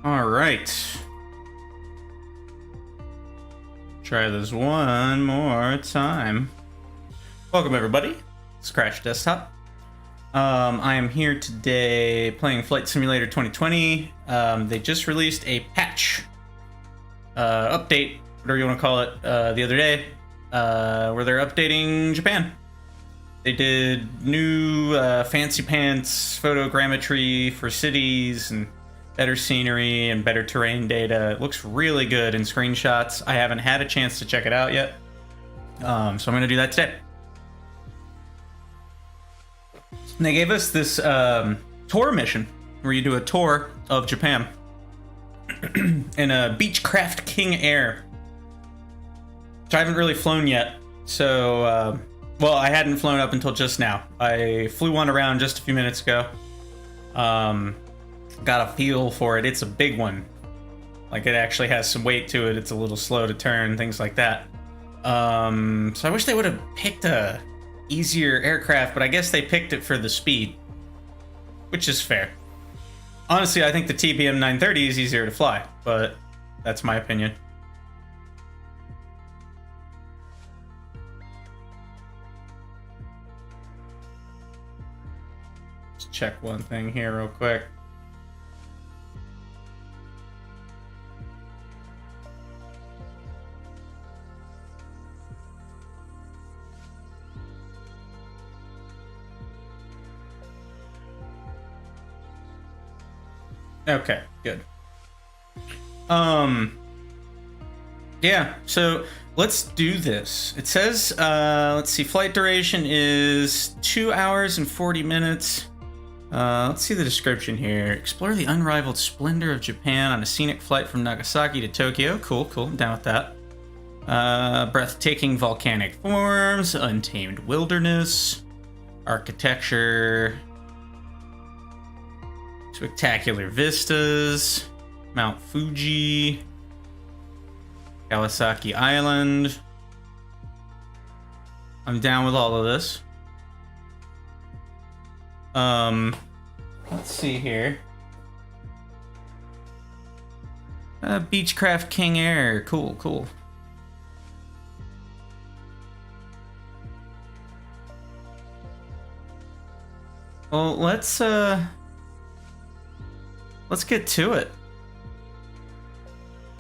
All right. Try this one more time. Welcome everybody. Scratch Desktop. I am here today playing Flight Simulator 2020. They just released a patch, update, whatever you want to call it, the other day, where they're updating Japan. They did new fancy pants photogrammetry for cities and better scenery and better terrain data. It looks really good in screenshots. I haven't had a chance to check it out yet, so I'm going to do that today. And they gave us this tour mission where you do a tour of Japan in a Beechcraft King Air, which I haven't really flown yet. So, well, I hadn't flown up until just now. I flew one around just a few minutes ago. Got a feel for it. It's a big one. Like, it actually has some weight to it. It's a little slow to turn, things like that. So I wish they would have picked a easier aircraft, but I guess they picked it for the speed, which is fair. Honestly, I think the TBM 930 is easier to fly, but that's my opinion. Let's check one thing here real quick. Okay, good. Yeah, so let's do this. It says, let's see, flight duration is 2 hours and 40 minutes. Let's see the description here. Explore the unrivaled splendor of Japan on a scenic flight from Nagasaki to Tokyo. Cool, cool, I'm down with that. Breathtaking volcanic forms, untamed wilderness, architecture, spectacular vistas, Mount Fuji, Kawasaki Island. I'm down with all of this. Let's see here. Beechcraft King Air. Cool, cool. Well, let's get to it.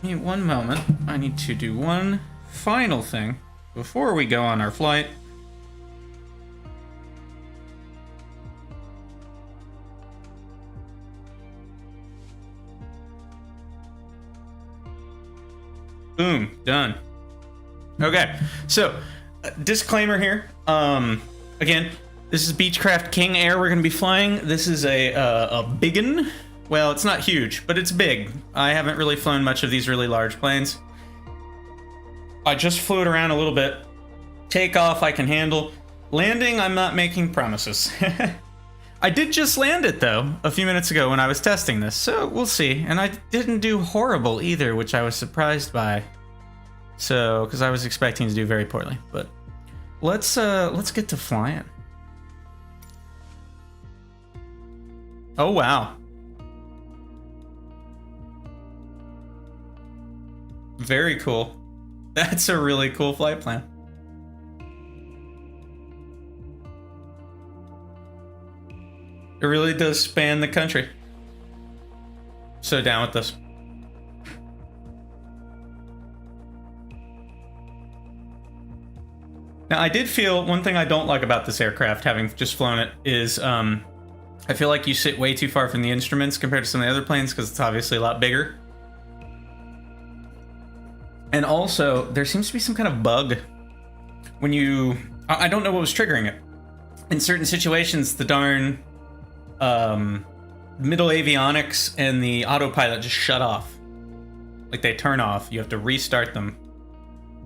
Give me one moment. I need to do one final thing before we go on our flight. Boom, done. Okay, so disclaimer here. Again, this is Beechcraft King Air we're going to be flying. This is a biggin. Well, it's not huge, but it's big. I haven't really flown much of these really large planes. I just flew it around a little bit. Takeoff, I can handle. Landing, I'm not making promises. I did just land it, though, a few minutes ago when I was testing this, so we'll see. And I didn't do horrible either, which I was surprised by. So, because I was expecting to do very poorly. But let's get to flying. Oh, wow. Very cool. That's a really cool flight plan. It really does span the country. So down with this. Now, I did feel one thing I don't like about this aircraft, having just flown it, is I feel like you sit way too far from the instruments compared to some of the other planes because it's obviously a lot bigger. And also, there seems to be some kind of bug when you... I don't know what was triggering it. In certain situations, the darn middle avionics and the autopilot just shut off. Like, they turn off. You have to restart them.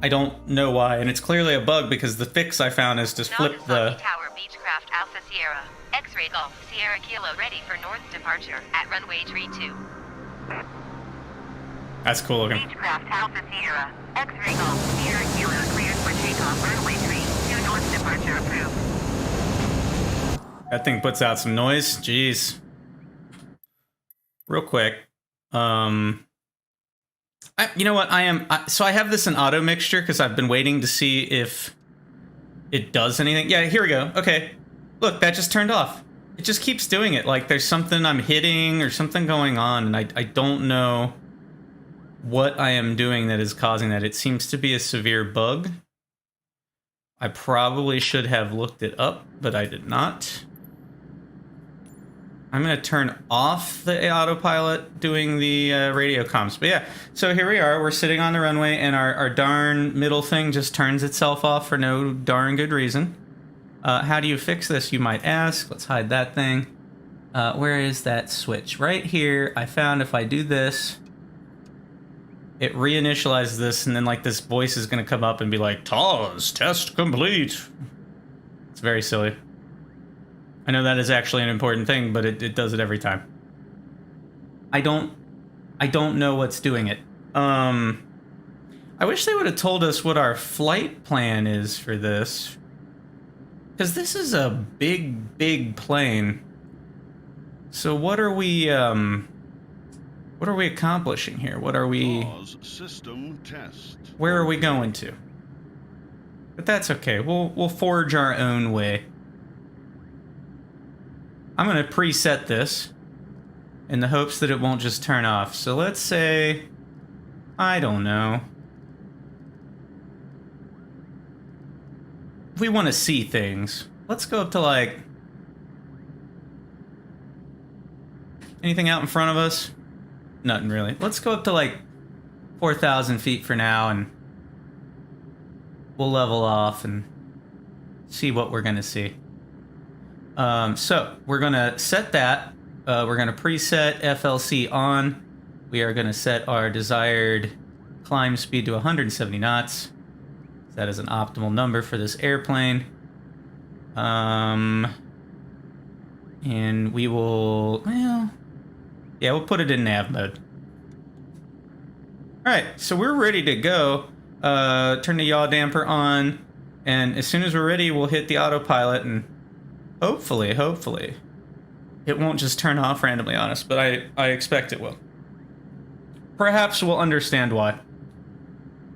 I don't know why, and it's clearly a bug because the fix I found is to flip the... Tower, Beechcraft Alpha Sierra, X-ray Golf, Sierra Kilo, ready for north departure at runway 32. That's cool looking. Beechcraft Alpha Sierra, X-ray Golf, Sierra Kilo, cleared for takeoff, runway 32, north departure approved. That thing puts out some noise. Jeez. Real quick. You know what? So I have this in auto mixture because I've been waiting to see if it does anything. Yeah, here we go. Okay. Look, that just turned off. It just keeps doing it. Like there's something I'm hitting or something going on, and I don't know what I am doing that is causing that. It seems to be a severe bug. I probably should have looked it up, but I did not. I'm going to turn off the autopilot doing the radio comms. But yeah, so here we are. We're sitting on the runway, and our darn middle thing just turns itself off for no darn good reason. How do you fix this, you might ask? Let's hide that thing. Where is that switch? Right here. I found if I do this, it reinitializes this, and then like this voice is going to come up and be like, TOS, test complete. It's very silly. I know that is actually an important thing, but it does it every time. I don't know what's doing it. I wish they would have told us what our flight plan is for this. Because this is a big plane. So what are we accomplishing here? What are we... System test. Where are we going to? But that's okay. We'll forge our own way. I'm going to preset this in the hopes that it won't just turn off. So let's say, I don't know. If we want to see things, let's go up to like, anything out in front of us? Nothing really. Let's go up to like 4,000 feet for now, and we'll level off and see what we're going to see. So we're going to set that. We're going to preset FLC on. We are going to set our desired climb speed to 170 knots. That is an optimal number for this airplane. And we will, well, yeah, we'll put it in nav mode. All right, so we're ready to go. Turn the yaw damper on, and as soon as we're ready, we'll hit the autopilot, and hopefully, it won't just turn off randomly on us, but I expect it will. Perhaps we'll understand why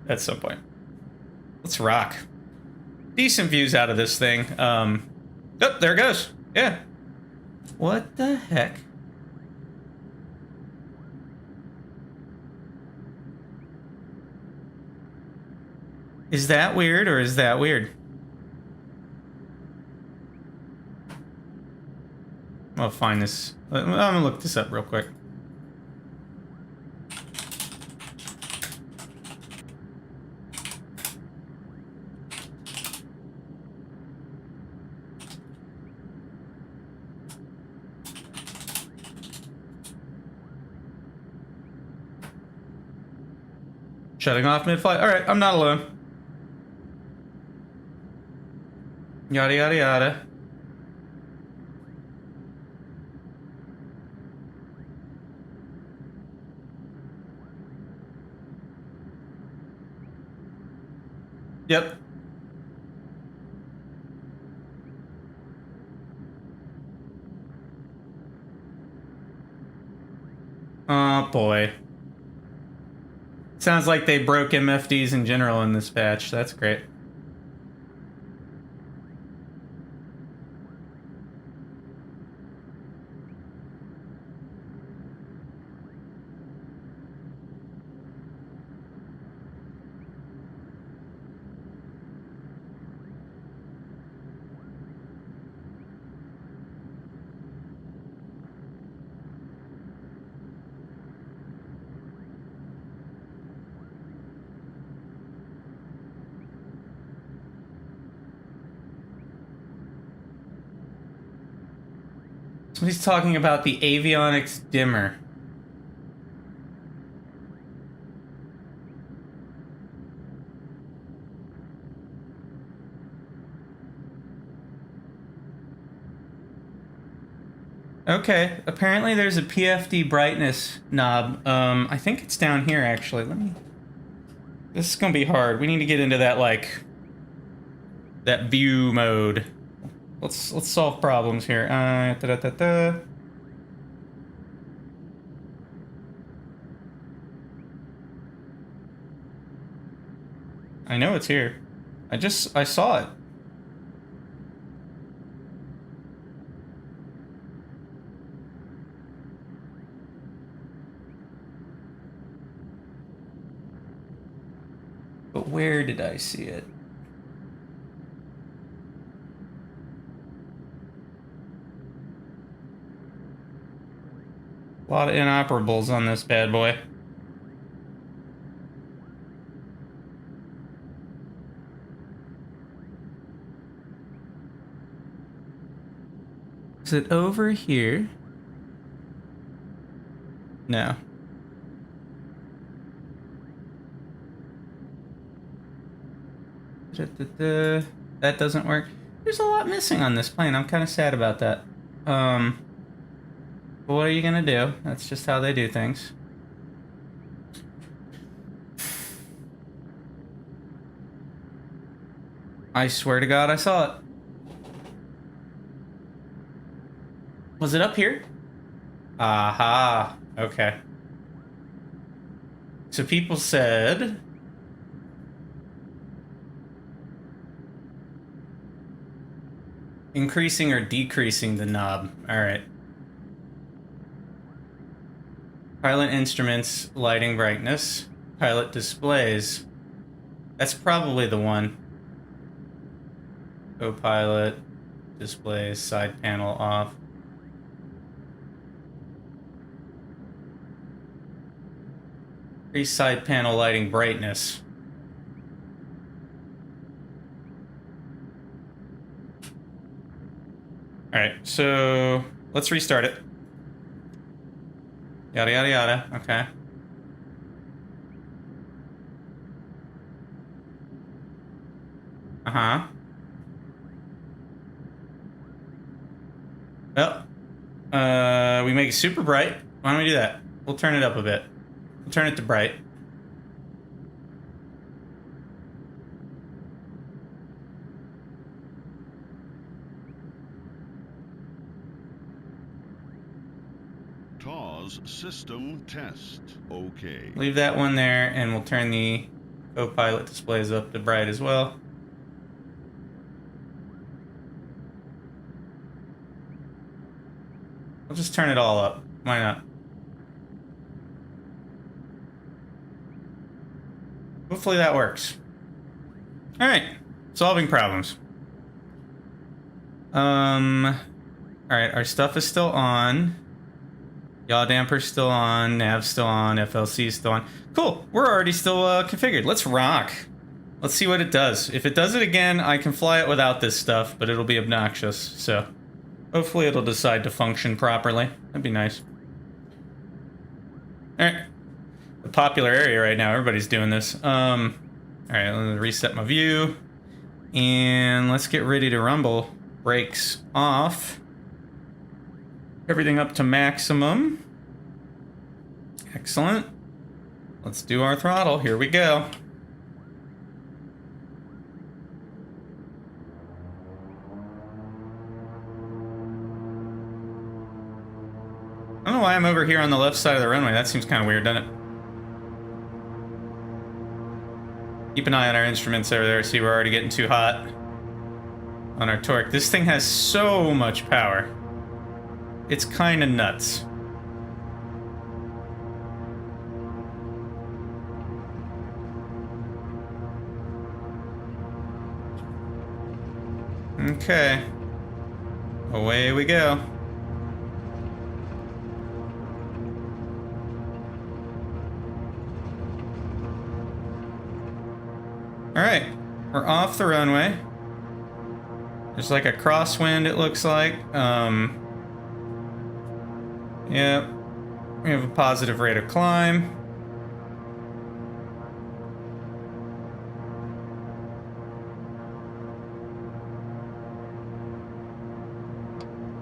at some point. Let's rock. Decent views out of this thing. Oh, there it goes. Yeah. What the heck? Is that weird, or is that weird? I'll find this. I'm gonna look this up real quick. Shutting off mid-flight. All right, I'm not alone. Yada, yada, yada. Yep. Oh, boy. Sounds like they broke MFDs in general in this patch. That's great. Somebody's talking about the avionics dimmer. Okay, apparently there's a Pfd Brightness Knob. I think it's down here actually. This is gonna be hard. We need to get into that that view mode. Let's solve problems here. I know it's here. I saw it. But where did I see it? A lot of inoperables on this bad boy. Is it over here? No. That doesn't work. There's a lot missing on this plane. I'm kind of sad about that. But what are you gonna do? That's just how they do things. I swear to God, I saw it. Was it up here? Aha. Okay. So people said... increasing or decreasing the knob. Alright. Pilot instruments, lighting brightness. Pilot displays. That's probably the one. Co-pilot, displays, side panel off. Increase side panel lighting brightness. Alright, so let's restart it. Yada yada yada, okay. Uh-huh. Well, we make it super bright. Why don't we do that? We'll turn it up a bit. We'll turn it to bright. TAWS system test. Okay. Leave that one there, and we'll turn the co-pilot displays up to bright as well. I'll just turn it all up. Why not? Hopefully that works. Alright. Solving problems. Alright, our stuff is still on. Yaw damper's still on, nav's still on, FLC's still on. Cool, we're already still configured. Let's rock. Let's see what it does. If it does it again, I can fly it without this stuff, but it'll be obnoxious, so... hopefully it'll decide to function properly. That'd be nice. Alright. The popular area right now, everybody's doing this. Alright, let me reset my view. And let's get ready to rumble. Brakes off. Everything up to maximum. Excellent. Let's do our throttle. Here we go. I don't know why I'm over here on the left side of the runway. That seems kind of weird, doesn't it? Keep an eye on our instruments over there. See, we're already getting too hot on our torque. This thing has so much power. It's kind of nuts. Okay. Away we go. Alright. We're off the runway. There's like a crosswind, it looks like. Yep. We have a positive rate of climb.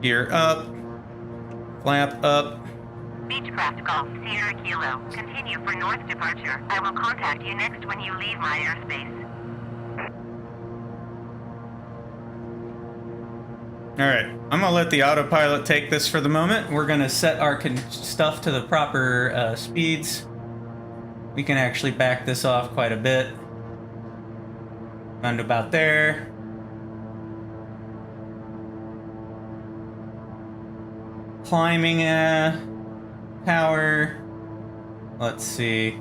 Gear up. Flap up. Beechcraft Golf, Sierra Kilo. Continue for north departure. I will contact you next when you leave my airspace. Alright, I'm gonna let the autopilot take this for the moment. We're gonna set our stuff to the proper speeds. We can actually back this off quite a bit. Round about there. Climbing power. Let's see.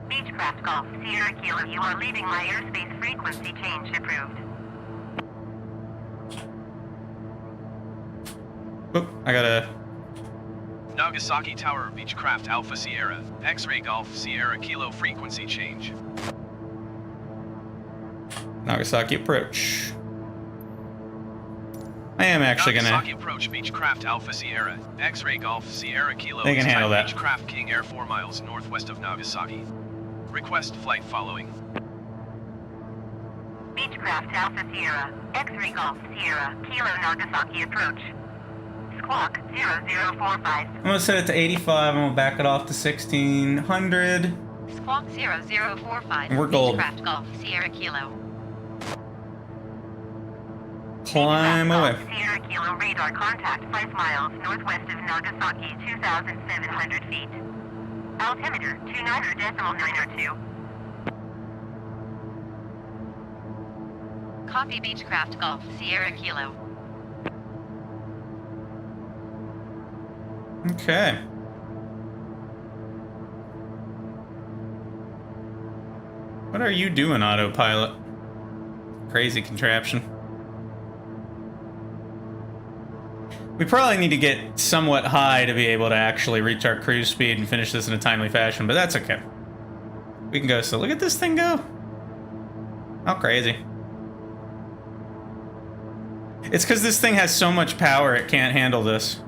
Beechcraft Golf, Sierra Kilo, you are leaving my airspace. Frequency change approved. Oop, I gotta. Nagasaki Tower, Beechcraft Alpha Sierra, X-Ray Golf, Sierra Kilo frequency change. Nagasaki approach. I am actually Nagasaki gonna. approach, Beechcraft Alpha Sierra, X-Ray Golf, Sierra Kilo. They can handle that. Beechcraft King Air 4 miles northwest of Nagasaki. Request flight following. Beechcraft Alpha Sierra, X-Ray Golf, Sierra Kilo, Nagasaki approach. Squawk 0045. I'm gonna set it to 85. I'm gonna back it off to 1600. Squawk 0045. And we're gold. Beechcraft Golf, Sierra Kilo. Climb Beechcraft away. Golf, Sierra Kilo radar contact 5 miles northwest of Nagasaki, 2,700 feet. Altimeter 29.902. Copy Beechcraft Golf, Sierra Kilo. Okay. What are you doing, autopilot? Crazy contraption. We probably need to get somewhat high to be able to actually reach our cruise speed and finish this in a timely fashion, but that's okay. We can go. So look at this thing go. How crazy. It's because this thing has so much power it can't handle this.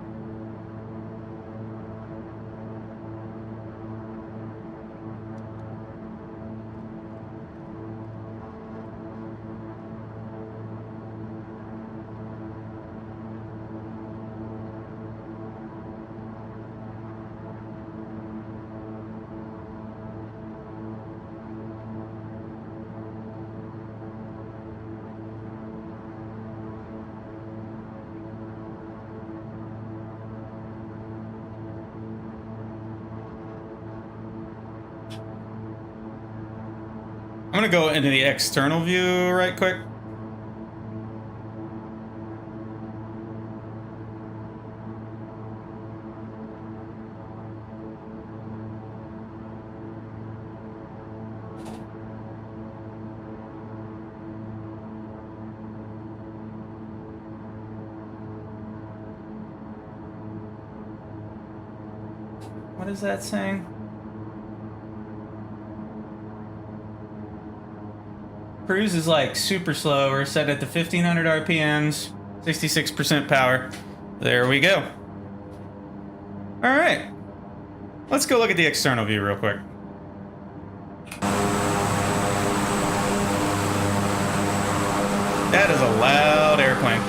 I'm gonna go into the external view right quick. What is that saying? Cruise is like super slow. We're set at the 1500 RPMs, 66% power. There we go. All right. Let's go look at the external view real quick. That is a loud airplane.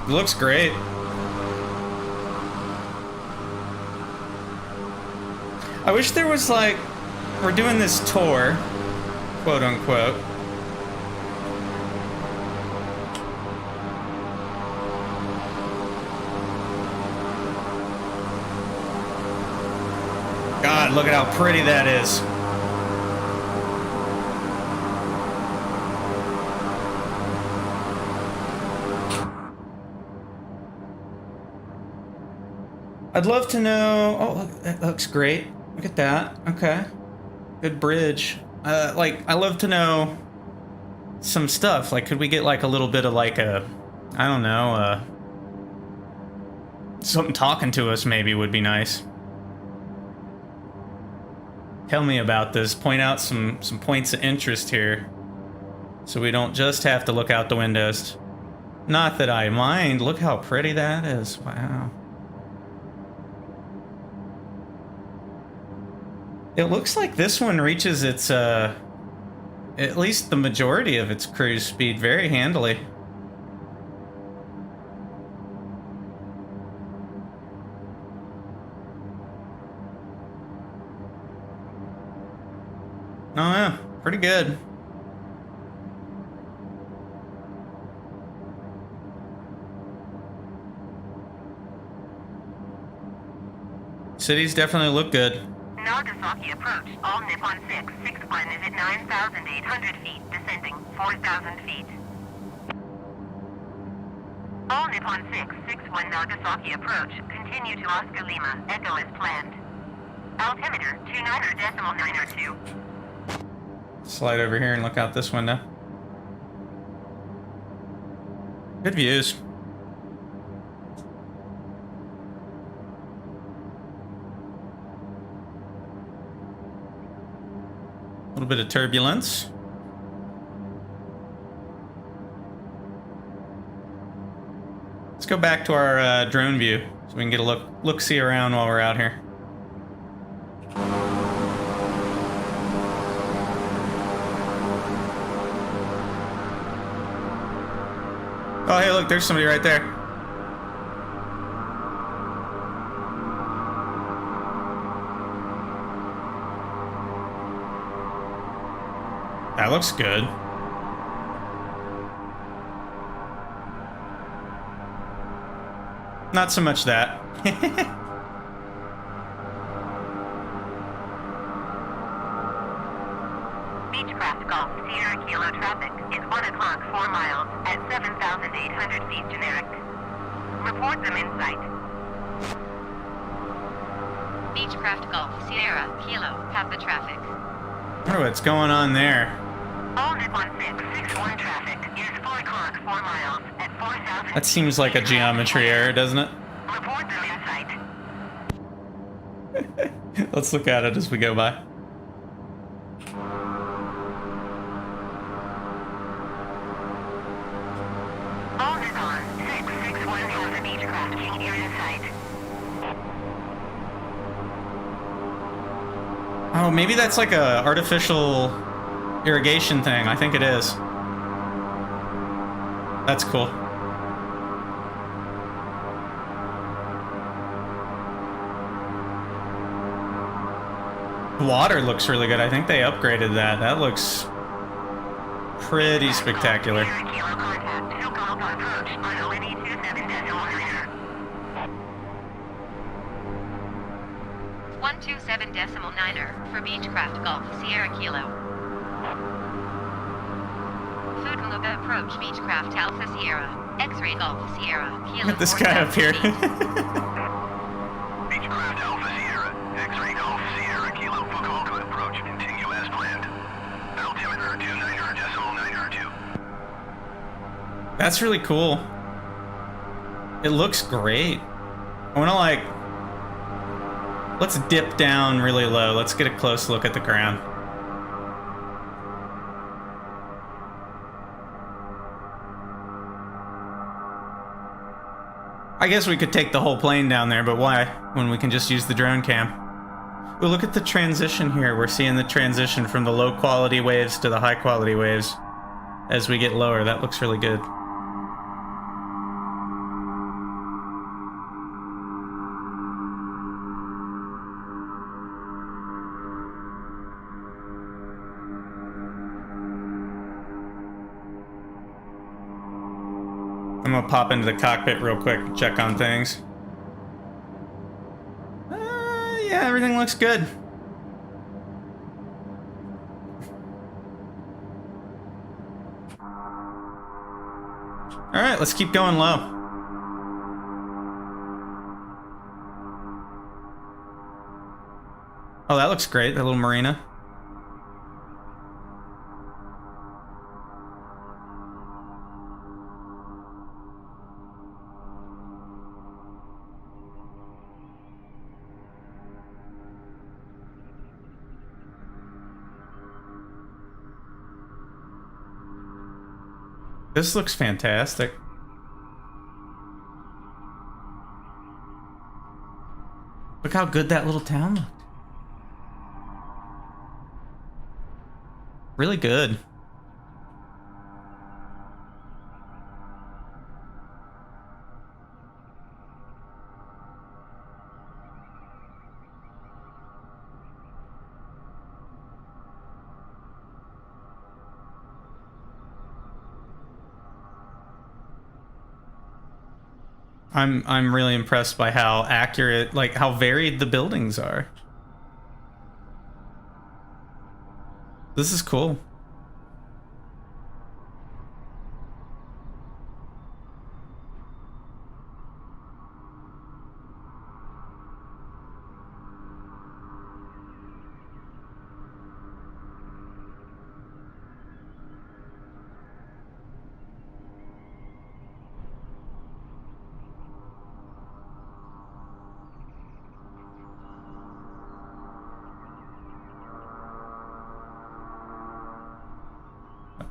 It looks great. I wish there was like, we're doing this tour, quote unquote. God, look at how pretty that is. I'd love to know. Oh, that looks great. Look at that. Okay. Good bridge. I love to know some stuff. Like, could we get like a little bit of like a, I don't know, something talking to us maybe would be nice. Tell me about this. Point out some points of interest here, so we don't just have to look out the windows. Not that I mind. Look how pretty that is. Wow. It looks like this one reaches its, at least the majority of its cruise speed very handily. Oh yeah, pretty good. Cities definitely look good. Nagasaki approach. All Nippon 661 is at 9,800 feet, descending 4,000 feet. All Nippon 661 Nagasaki approach. Continue to Oscar Lima. Echo as planned. Altimeter 29.902. Slide over here and look out this window. Good views. A little bit of turbulence. Let's go back to our drone view so we can get a look-see around while we're out here. Oh, hey, look, there's somebody right there. That looks good. Not so much that. Beechcraft Golf Sierra Kilo traffic is 1 o'clock 4 miles at 7,800 feet generic. Report them in sight. Beechcraft Golf Sierra Kilo have the traffic. I wonder what's going on there. All Nippon 661 traffic is 4 o'clock 4 miles at 4,000. That seems like a geometry error, doesn't it? Report them in sight. Let's look at it as we go by. All Nippon 661 has the Beechcraft King Air in sight. Oh, maybe that's like a artificial irrigation thing. I think it is. That's cool. The water looks really good. I think they upgraded that. That looks pretty spectacular. Sierra Kilo contact. Golf approach on ONE 27.9er. 127.9er for Beechcraft Golf Sierra Kilo. Food Move approach Beechcraft Alpha Sierra. X-ray Golf Sierra Kilo. Look at this guy up here. Beechcraft Alpha Sierra, X-ray Golf Sierra Kilo Fukuoka approach, continue as planned. Altimeter 29.902. That's really cool. It looks great. I want to let's dip down really low. Let's get a close look at the ground. I guess we could take the whole plane down there, but why when we can just use the drone cam? Ooh, look at the transition here. We're seeing the transition from the low quality waves to the high quality waves as we get lower. That looks really good. I'm gonna pop into the cockpit real quick and check on things. Yeah, everything looks good. All right, let's keep going low. Oh, that looks great, that little marina. This looks fantastic. Look how good that little town looked. Really good. I'm really impressed by how accurate, like how varied the buildings are. This is cool.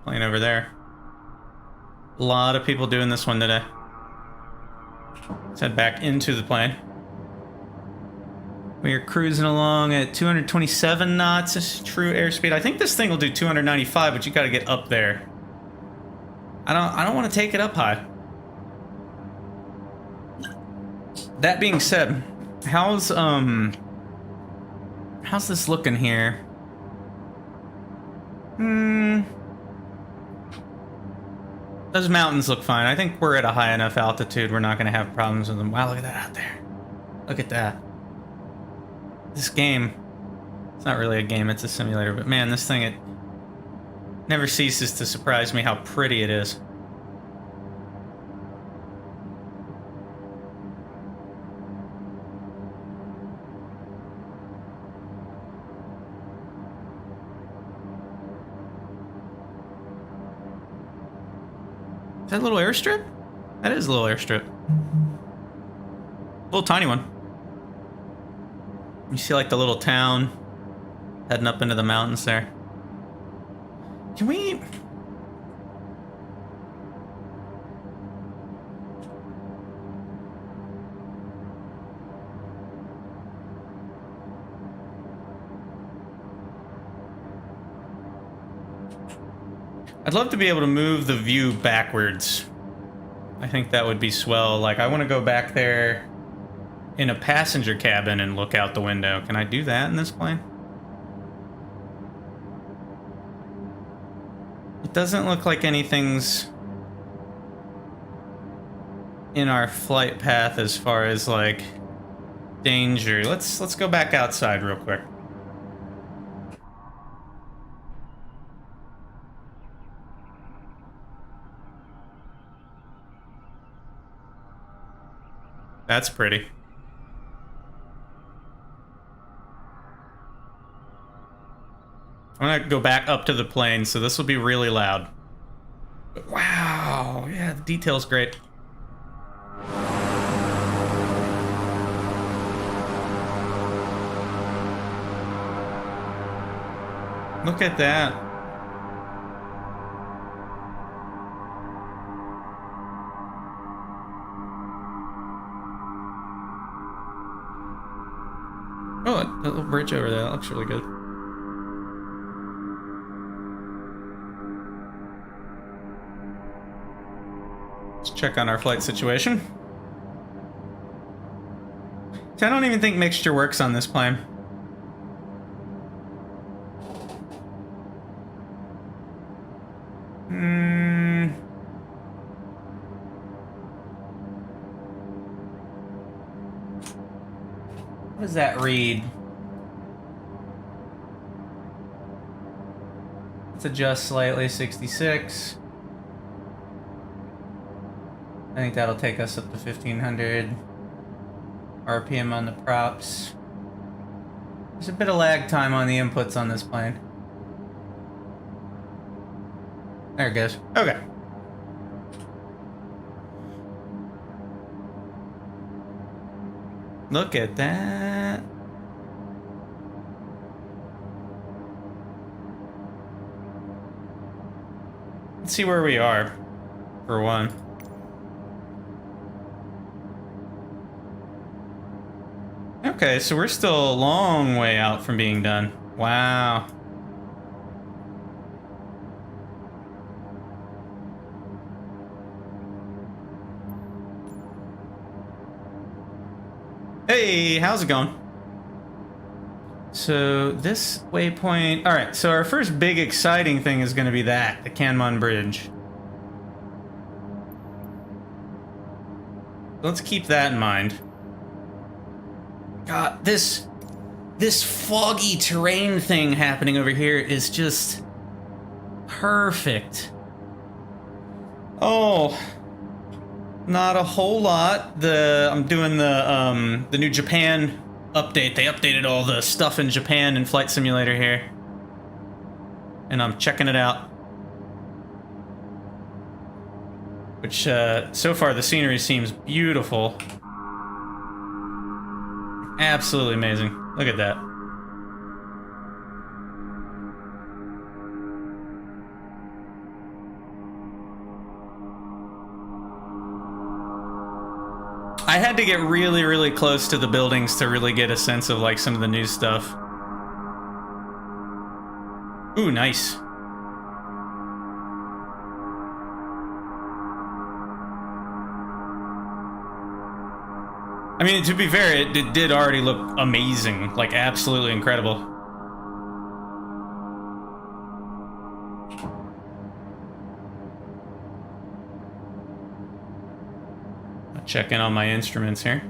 Plane over there. A lot of people doing this one today. Let's head back into the plane. We are cruising along at 227 knots. This is true airspeed. I think this thing will do 295, but you got to get up there. I don't want to take it up high. That being said, how's this looking here? Those mountains look fine. I think we're at a high enough altitude we're not going to have problems with them. Wow, look at that out there. Look at that. This game, it's not really a game, it's a simulator, but man, this thing, it never ceases to surprise me how pretty it is. Is that a little airstrip? That is a little airstrip. Little tiny one. You see like the little town heading up into the mountains there. Can we... I'd love to be able to move the view backwards. I think that would be swell. Like, I want to go back there in a passenger cabin and look out the window. Can I do that in this plane? It doesn't look like anything's in our flight path as far as, like, danger. Let's go back outside real quick. That's pretty. I'm gonna go back up to the plane, so this will be really loud. But wow, yeah, the detail's great. Look at that. Oh, that little bridge over there, that looks really good. Let's check on our flight situation. See, I don't even think mixture works on this plane. What does that read? Let's adjust slightly, 66. I think that'll take us up to 1500 RPM on the props. There's a bit of lag time on the inputs on this plane. There it goes. Okay. Look at that. Let's see where we are, for one. Okay, so we're still a long way out from being done. Wow. Hey, how's it going? So this waypoint, all right, so our first big exciting thing is going to be that, the Kenmon Bridge. let's keep that in mind. God, this foggy terrain thing happening over here is just perfect. Oh, not a whole lot. I'm doing the new Japan update. They updated all the stuff in Japan in Flight Simulator here, and I'm checking it out. Which so far the scenery seems beautiful. Absolutely amazing. Look at that. I had to get really, really close to the buildings to really get a sense of like some of the new stuff. Ooh, nice. I mean, to be fair, it did already look amazing, like absolutely incredible. I'll check in on my instruments here.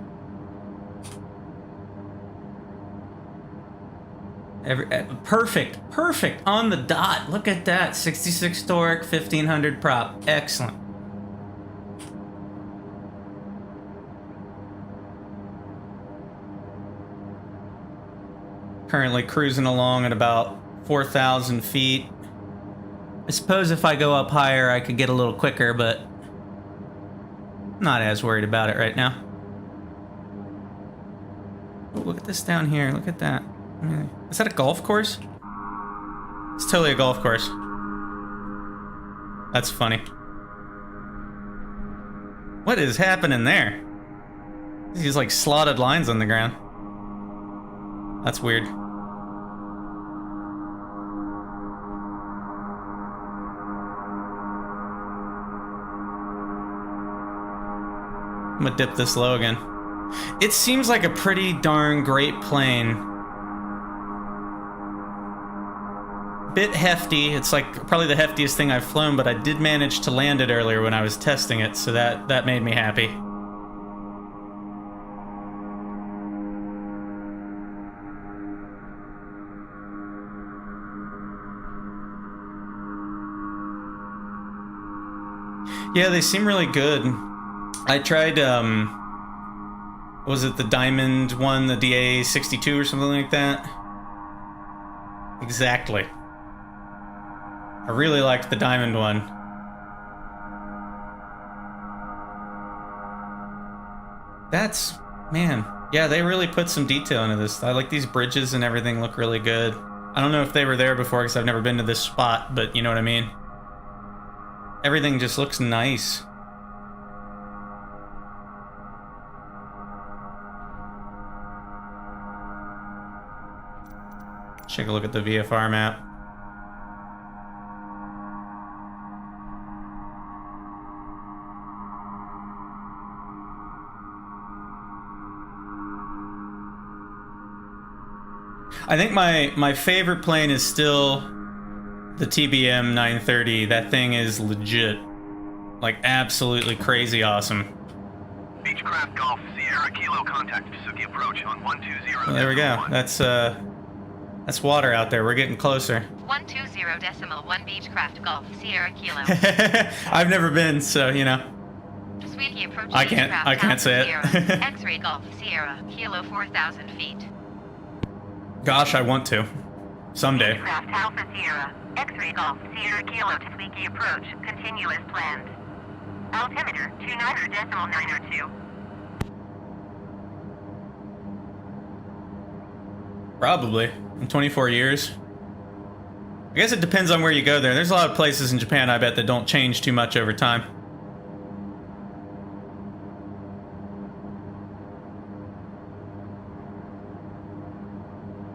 Perfect, on the dot. Look at that, 66 torque, 1500 prop, excellent. Currently cruising along at about 4,000 feet. I suppose if I go up higher, I could get a little quicker, but not as worried about it right now. Oh, look at this down here. Look at that. Is that a golf course? It's totally a golf course. That's funny. What is happening there? These like slotted lines on the ground. That's weird. I'm gonna dip this low again. It seems like a pretty darn great plane. Bit hefty. It's like probably the heftiest thing I've flown, but I did manage to land it earlier when I was testing it, so that made me happy. Yeah, they seem really good. I tried, was it the Diamond one, the DA62 or something like that? Exactly. I really liked the Diamond one. That's, man, yeah, they really put some detail into this. I like these bridges and everything look really good. I don't know if they were there before because I've never been to this spot, but you know what I mean? Everything just looks nice. Take a look at the VFR map. I think my favorite plane is still the TBM 930. That thing is legit. Like absolutely crazy awesome. Beechcraft Golf, Sierra Kilo contact Suzuki approach on 120. Well, there we go. That's water out there. We're getting closer. 120.1 Beechcraft Golf, Sierra Kilo. I've never been, so you know. Sweetie approach I can't say it. X-ray Golf, Sierra Kilo 4,000 feet. Gosh, I want to. Someday. Beechcraft Alpha Sierra, X-ray Golf, Sierra Kilo to Squeaky approach, continue as planned. Altimeter 29.902. Probably. In 24 years. I guess it depends on where you go there. There's a lot of places in Japan, I bet, that don't change too much over time.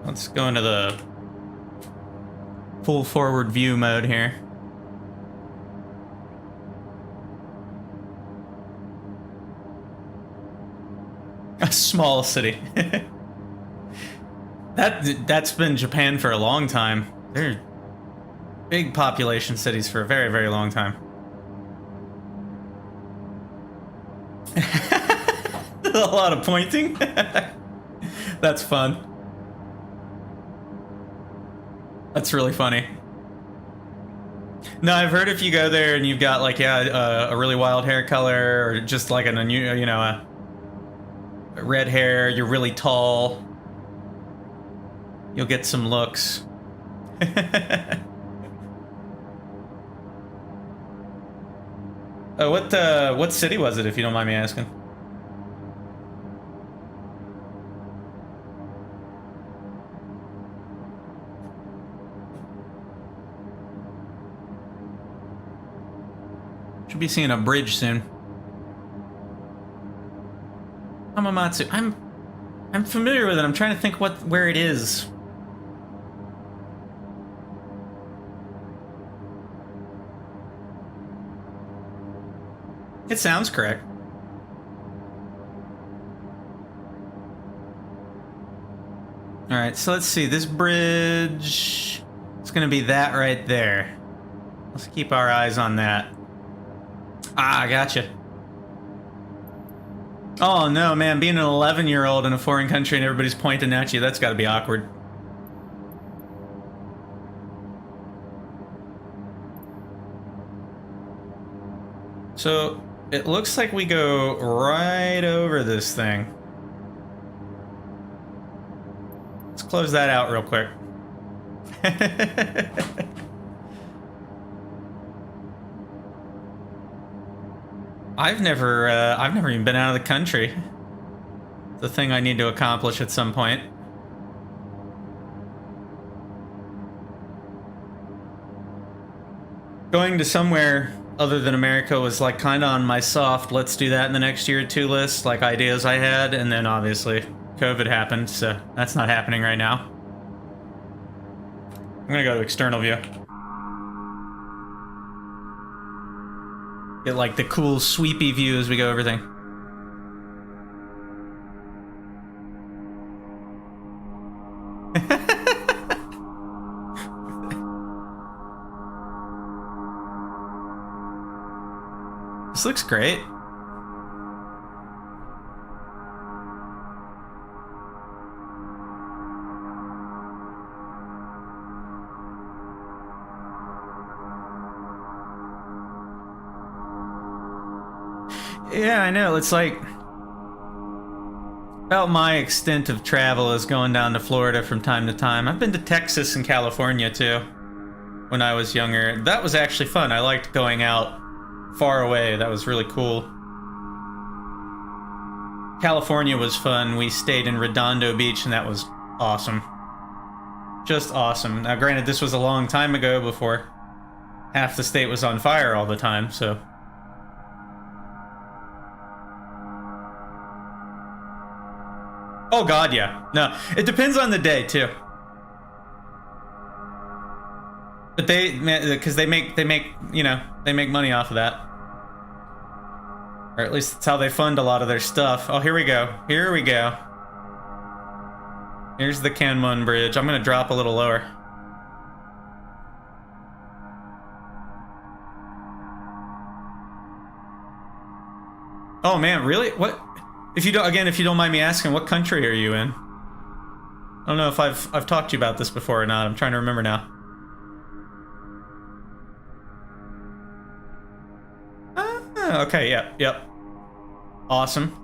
Let's go into the full forward view mode here. A small city. That's been Japan for a long time. They're big population cities for a very, very long time. A lot of pointing. That's fun. That's really funny. No, I've heard if you go there and you've got like, yeah, a really wild hair color, or just like an unusual, you know, a red hair, you're really tall, you'll get some looks. What city was it, if you don't mind me asking? Should be seeing a bridge soon. Hamamatsu. I'm familiar with it. I'm trying to think where it is. It sounds correct. All right, so let's see. This bridge, it's gonna be that right there. Let's keep our eyes on that. Ah, gotcha. Oh no, man, being an 11-year-old in a foreign country and everybody's pointing at you, that's gotta be awkward. So, it looks like we go right over this thing. Let's close that out real quick. I've never even been out of the country. It's a thing I need to accomplish at some point. Going to somewhere other than America was like kind of on my soft, let's do that in the next year or two list, like ideas I had, and then obviously COVID happened, so that's not happening right now. I'm gonna go to external view. Get like the cool sweepy view as we go everything. This looks great. Yeah, I know. It's like about my extent of travel is going down to Florida from time to time. I've been to Texas and California too when I was younger. That was actually fun. I liked going out far away. That was really cool. California was fun. We stayed in Redondo Beach and that was awesome. Just awesome. Now granted, this was a long time ago before half the state was on fire all the time, so... Oh god, yeah. No, it depends on the day too. But because they make, you know, they make money off of that. Or at least that's how they fund a lot of their stuff. Oh, here we go. Here we go. Here's the Kenmon Bridge. I'm gonna drop a little lower. Oh man, really? What? If you don't mind me asking, what country are you in? I don't know if I've talked to you about this before or not. I'm trying to remember now. Ah, okay, yep. Awesome.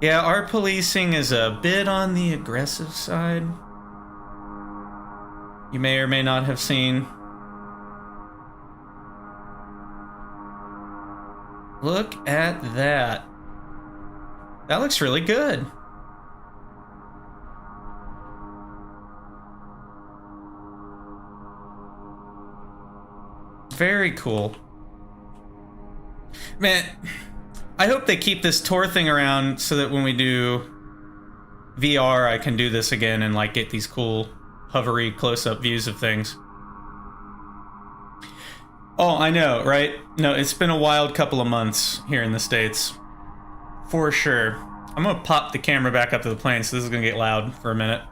Yeah, our policing is a bit on the aggressive side. You may or may not have seen. Look at that. That looks really good. Very cool. Man, I hope they keep this tour thing around so that when we do VR, I can do this again and like get these cool hovery close-up views of things. Oh, I know, right? No, it's been a wild couple of months here in the States. For sure. I'm gonna pop the camera back up to the plane, so this is gonna get loud for a minute.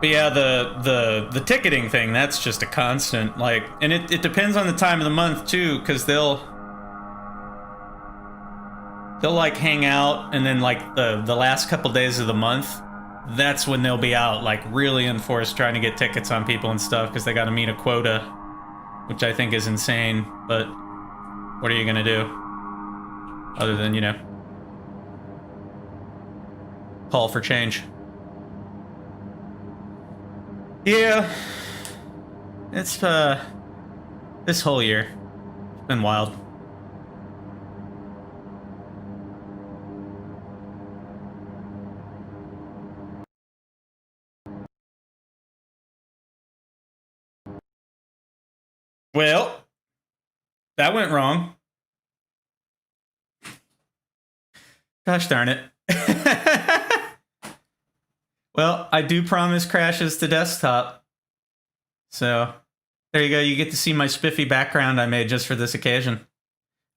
But yeah, the ticketing thing, that's just a constant. Like, and it depends on the time of the month too, because they'll like hang out, and then like the last couple days of the month, that's when they'll be out like really in force trying to get tickets on people and stuff, because they got to meet a quota, which I think is insane. But what are you gonna do other than, you know, call for change? Yeah, it's this whole year been wild. Well, that went wrong. Gosh darn it. Well, I do promise crashes to desktop. So, there you go. You get to see my spiffy background I made just for this occasion.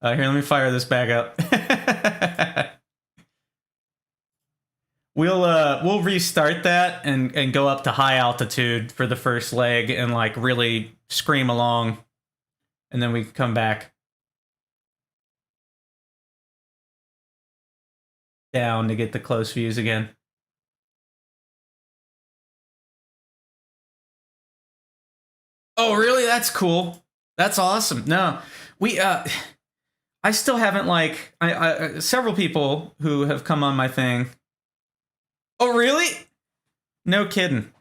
Here, let me fire this back up. We'll restart that and go up to high altitude for the first leg and like really scream along, and then we can come back down to get the close views again. Oh, really? That's cool. That's awesome. No, I still haven't, like, I several people who have come on my thing. Oh, really? No kidding.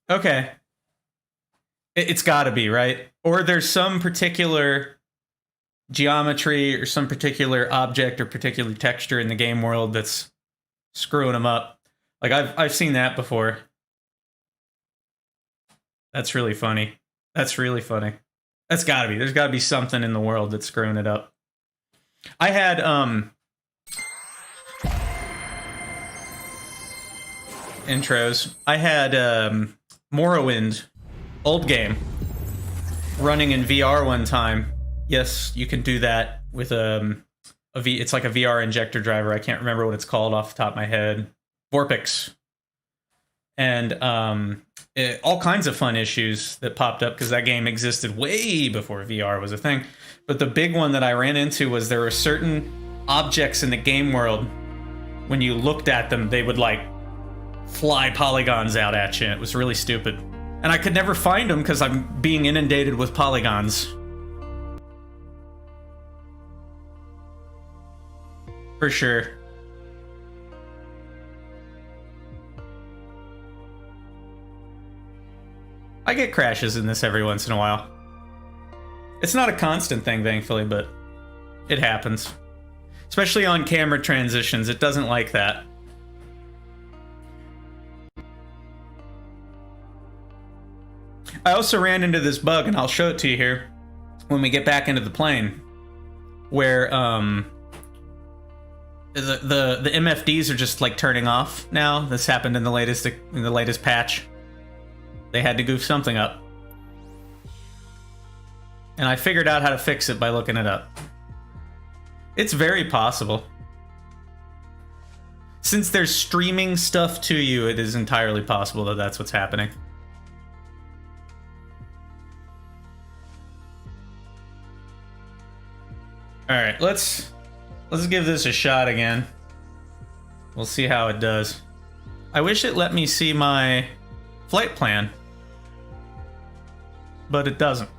Okay. It's gotta be, right? Or there's some particular geometry or some particular object or particular texture in the game world that's screwing them up. Like, I've seen that before. That's really funny. That's really funny. That's gotta be. There's gotta be something in the world that's screwing it up. I had, intros. I had, Morrowind, old game, running in VR one time. Yes, you can do that with, it's like a VR injector driver. I can't remember what it's called off the top of my head. Vorpix. And, all kinds of fun issues that popped up because that game existed way before VR was a thing. But the big one that I ran into was there were certain objects in the game world, when you looked at them, they would like fly polygons out at you. It was really stupid. And I could never find them because I'm being inundated with polygons. For sure. I get crashes in this every once in a while. It's not a constant thing, thankfully, but it happens. Especially on camera transitions, it doesn't like that. I also ran into this bug, and I'll show it to you here when we get back into the plane, where the MFDs are just like turning off now. This happened in the latest patch. They had to goof something up. And I figured out how to fix it by looking it up. It's very possible. Since there's streaming stuff to you, it is entirely possible that that's what's happening. Alright, let's give this a shot again. We'll see how it does. I wish it let me see my flight plan, but it doesn't.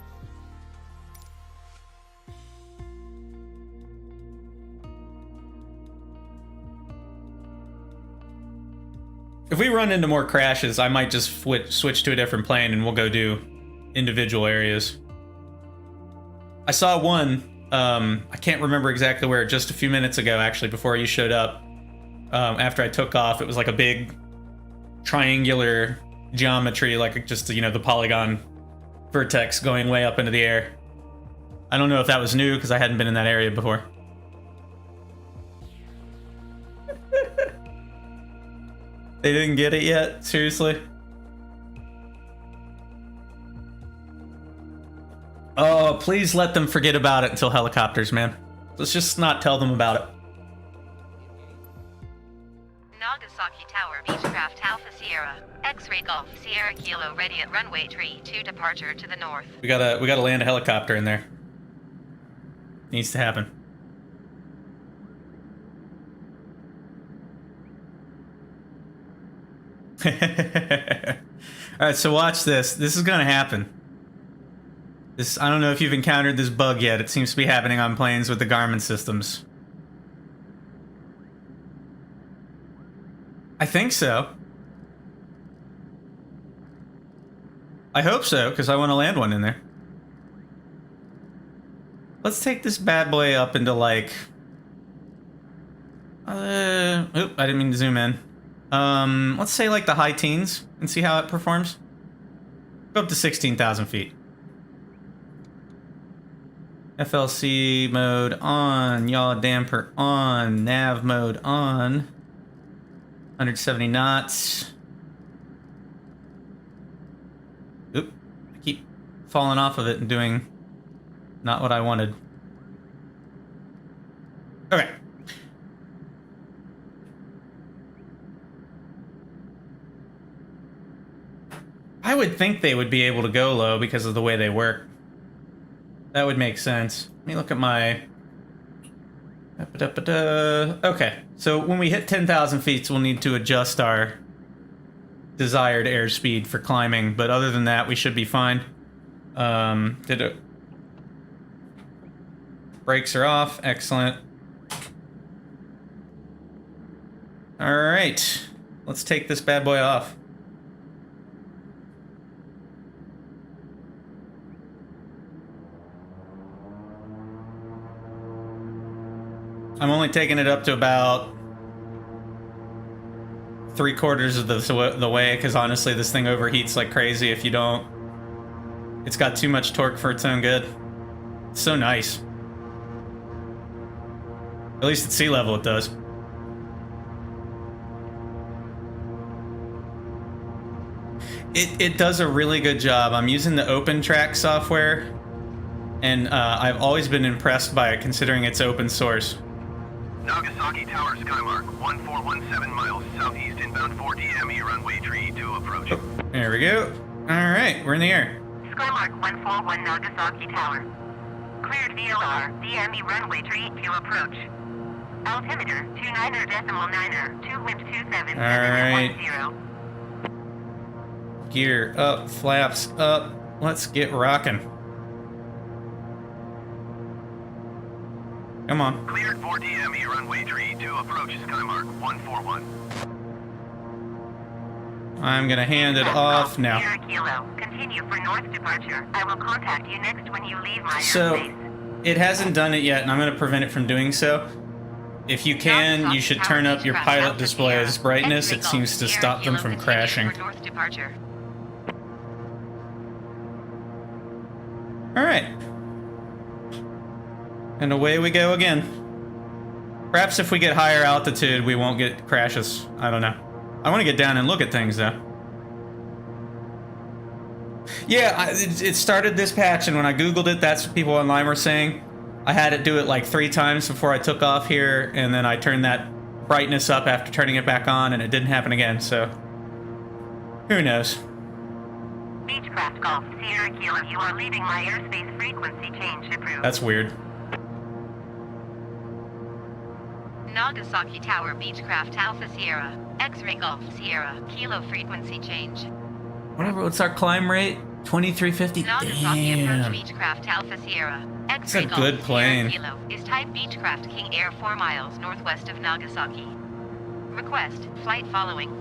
If we run into more crashes, I might just switch to a different plane and we'll go do individual areas. I saw one, I can't remember exactly where, just a few minutes ago, actually, before you showed up. After I took off, it was like a big triangular geometry, like just, you know, the polygon vertex going way up into the air. I don't know if that was new because I hadn't been in that area before. They didn't get it yet? Seriously? Oh, please let them forget about it until helicopters, man. Let's just not tell them about it. Nagasaki Tower, Beechcraft Alpha Sierra. X-ray Golf Sierra Kilo ready at runway 32 departure to the north. We gotta land a helicopter in there. Needs to happen. Alright, so watch this. This is gonna happen. I don't know if you've encountered this bug yet. It seems to be happening on planes with the Garmin systems. I think so. I hope so, because I want to land one in there. Let's take this bad boy up into like... Oop, I didn't mean to zoom in. Let's say like the high teens and see how it performs. Go up to 16,000 feet. FLC mode on, yaw damper on, nav mode on. 170 knots. Oop, I keep falling off of it and doing not what I wanted. Okay. I would think they would be able to go low because of the way they work. That would make sense. Let me look at my... Okay, so when we hit 10,000 feet, we'll need to adjust our desired airspeed for climbing, but other than that, we should be fine. Brakes are off. Excellent. Alright, let's take this bad boy off. I'm only taking it up to about 3/4 of the way, because honestly this thing overheats like crazy if you don't. It's got too much torque for its own good. It's so nice. At least at sea level it does. It does a really good job. I'm using the OpenTrack software, and I've always been impressed by it considering it's open source. Nagasaki Tower Skymark, 1417 miles southeast inbound 4D ME runway 32 approach. Oh, there we go. Alright, we're in the air. Skymark 141 Nagasaki Tower. Cleared VLR, DME runway 32 approach. Altimeter 29.9er, 2 wind 27, Alright. 10. Gear up, flaps up. Let's get rocking. Come on. Cleared 4D ME runway 32 approach Skymark 141. I'm gonna hand it off now. Sierra Kilo, continue for north departure. I will contact you next when you leave my So, airspace. it hasn't done it yet, and I'm gonna prevent it from doing so. If you can, you should turn up your pilot display's brightness. It seems to stop them from crashing. North departure. Alright. And away we go again. Perhaps if we get higher altitude, we won't get crashes. I don't know. I want to get down and look at things, though. Yeah, it started this patch, and when I Googled it, that's what people online were saying. I had it do it like 3 times before I took off here, and then I turned that brightness up after turning it back on, and it didn't happen again, so... who knows? Beechcraft Golf, Sierra Kilo, you are leaving my airspace frequency change approved. That's weird. Nagasaki Tower Beechcraft Alpha Sierra, X-Ray Golf Sierra, Kilo frequency change. Whatever, what's our climb rate? 2350? Nagasaki Damn. approach Beechcraft Alpha Sierra, X-Ray It's a Golf good plane. Sierra Kilo is type Beechcraft King Air 4 miles northwest of Nagasaki. Request, flight following.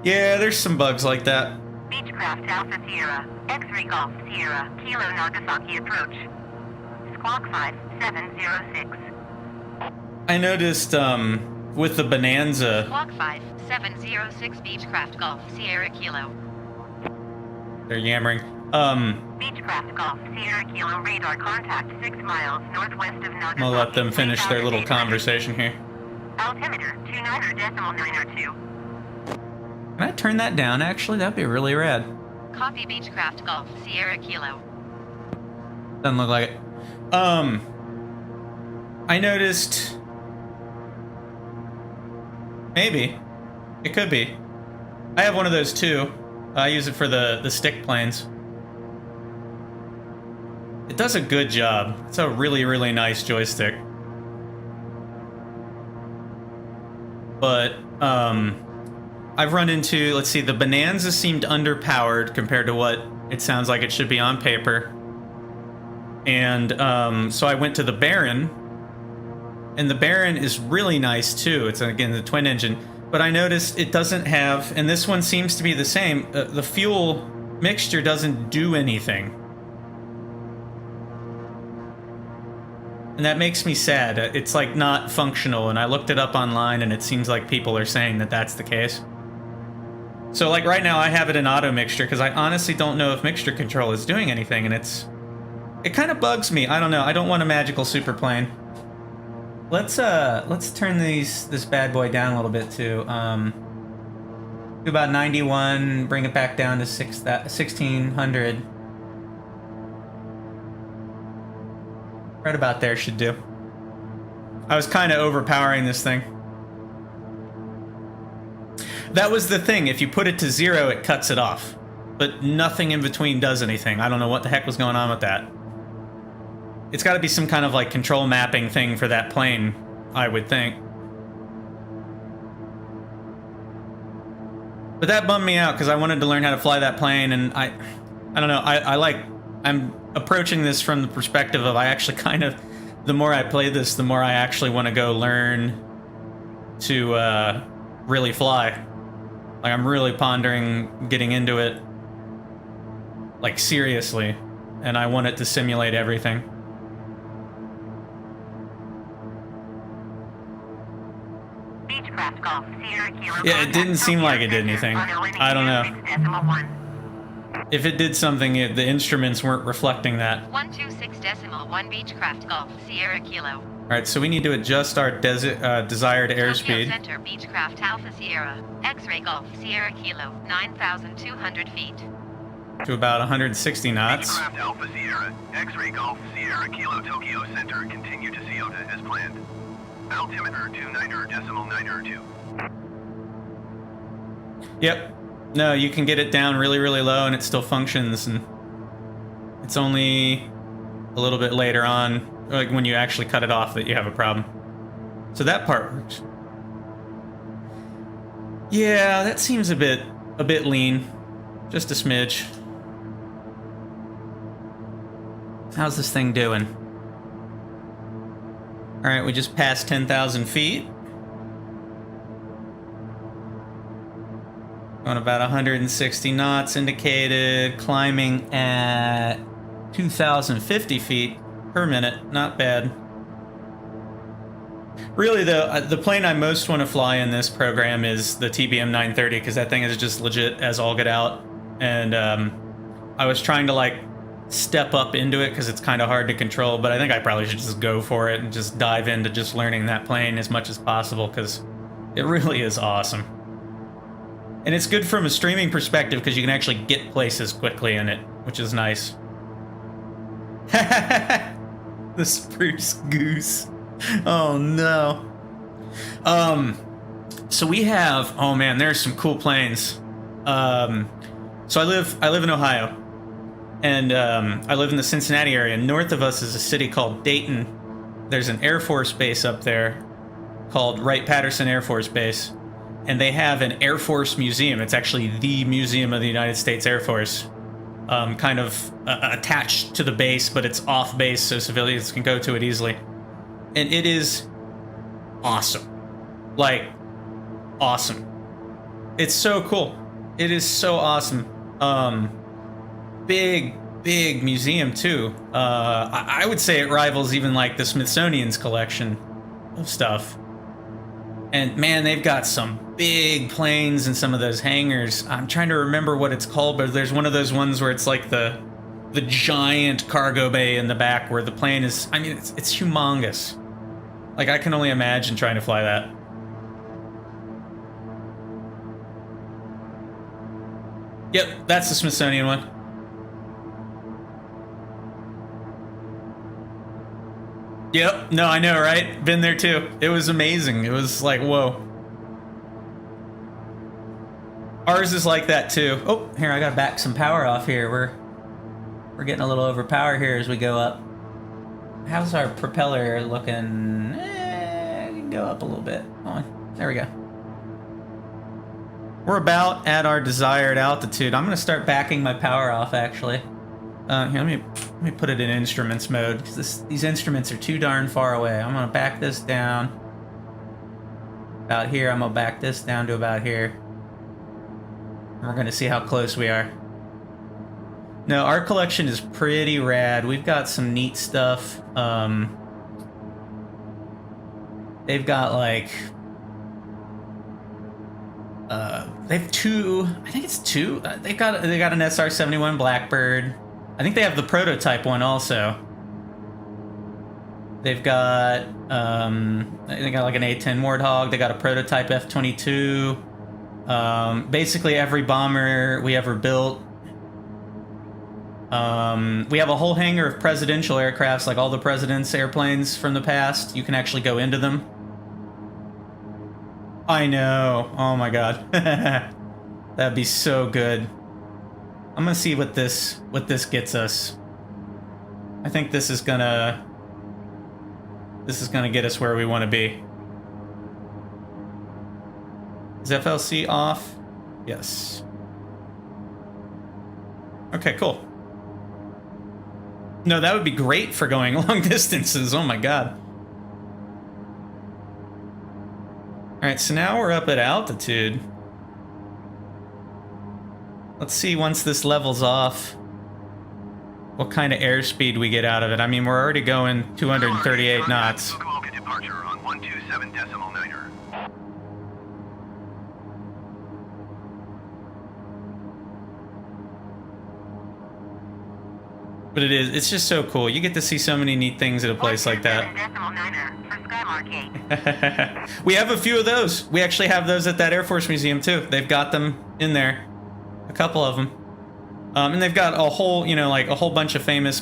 Yeah, there's some bugs like that. Beechcraft Alpha Sierra, X-Ray Golf Sierra, Kilo Nagasaki approach. Squawk 5706. I noticed, with the Bonanza... Squawk 5706 Beechcraft Golf Sierra Kilo. They're yammering. Beechcraft Golf Sierra Kilo radar contact 6 miles northwest of Nagasaki. I'll let them finish their little conversation here. Altimeter 29.902. Can I turn that down, actually? That'd be really rad. Copy Beechcraft Golf Sierra Kilo. Doesn't look like it. I noticed... maybe. It could be. I have one of those too. I use it for the stick planes. It does a good job. It's a really, really nice joystick. But, I've run into, let's see, the Bonanza seemed underpowered compared to what it sounds like it should be on paper. And, so I went to the Baron. And the Baron is really nice, too. It's, again, the twin engine. But I noticed it doesn't have, and this one seems to be the same, the fuel mixture doesn't do anything. And that makes me sad. It's like not functional, and I looked it up online, and it seems like people are saying that that's the case. So like right now I have it in auto mixture because I honestly don't know if mixture control is doing anything, and it kind of bugs me. I don't know. I don't want a magical super plane. Let's turn this bad boy down a little bit to about 91, bring it back down to 1600. Right about there should do. I was kind of overpowering this thing. That was the thing. If you put it to 0, it cuts it off. But nothing in between does anything. I don't know what the heck was going on with that. It's got to be some kind of like control mapping thing for that plane, I would think. But that bummed me out because I wanted to learn how to fly that plane, and I don't know. I'm approaching this from the perspective of I actually kind of, the more I play this, the more I actually want to go learn to really fly. Like I'm really pondering getting into it, like seriously, and I want it to simulate everything. Beechcraft Golf, Sierra Kilo. Yeah, it didn't seem like it did anything. I don't know. If it did something, the instruments weren't reflecting that. 126.1 Beechcraft Golf, Sierra Kilo. Alright, so we need to adjust our desired airspeed. Tokyo Center, Beechcraft Alpha Sierra, X-Ray Golf, Sierra Kilo, 9,200 feet. To about 160 knots. Beechcraft Alpha Sierra, X-Ray Golf, Sierra Kilo Tokyo Center, continue to Ciota as planned. Altimeter 29.902. Yep. No, you can get it down really, really low and it still functions, and it's only a little bit later on, like when you actually cut it off, that you have a problem. So that part works. Yeah, that seems a bit lean. Just a smidge. How's this thing doing? Alright, we just passed 10,000 feet. Going about 160 knots indicated. Climbing at 2,050 feet per minute. Not bad. Really, though, the plane I most want to fly in this program is the TBM 930, because that thing is just legit as all get out. And I was trying to, like, step up into it because it's kind of hard to control, but I think I probably should just go for it and just dive into just learning that plane as much as possible, because it really is awesome. And it's good from a streaming perspective because you can actually get places quickly in it, which is nice. The spruce goose. Oh no. So we have, oh man, there's some cool planes. So I live in Ohio, and I live in the Cincinnati area. North of us is a city called Dayton. There's an Air Force base up there called Wright-Patterson Air Force Base, and they have an Air Force museum. It's actually the museum of the United States Air Force, kind of attached to the base, but it's off base so civilians can go to it easily. And it is awesome. Like, awesome. It's so cool. It is so awesome. Big museum too. I would say it rivals even like the Smithsonian's collection of stuff. And man, they've got some big planes in some of those hangars. I'm trying to remember what it's called, but there's one of those ones where it's like the giant cargo bay in the back where the plane is, I mean, it's humongous. Like, I can only imagine trying to fly that. Yep, that's the Smithsonian one. Yep, no, I know, right? Been there too. It was amazing. It was like, whoa. Ours is like that too. Oh, here, I gotta back some power off here. We're getting a little overpowered here as we go up. How's our propeller looking? You can go up a little bit. Hold on. There we go. We're about at our desired altitude. I'm gonna start backing my power off, actually. Here, let me put it in instruments mode, because these instruments are too darn far away. I'm gonna back this down about here. I'm gonna back this down to about here. And we're gonna see how close we are. No, our collection is pretty rad. We've got some neat stuff. They've got like they have two. I think it's two. They got an SR-71 Blackbird. I think they have the prototype one also. They've got they got like an A-10 Warthog. They got a prototype F-22. Basically every bomber we ever built. We have a whole hangar of presidential aircrafts, like all the president's airplanes from the past. You can actually go into them. I know. Oh my god. That'd be so good. I'm gonna see what this gets us. I think this is gonna get us where we want to be. Is FLC off? Yes. Okay, cool. No, that would be great for going long distances. Oh my god. Alright, so now we're up at altitude. Let's see, once this levels off, what kind of airspeed we get out of it. I mean, we're already going 238 knots. Fukuoka departure on 127.9er. But it's just so cool. You get to see so many neat things at a place like that. We have a few of those. We actually have those at that Air Force Museum too. They've got them in there. A couple of them. And they've got a whole, you know, like a whole bunch of famous,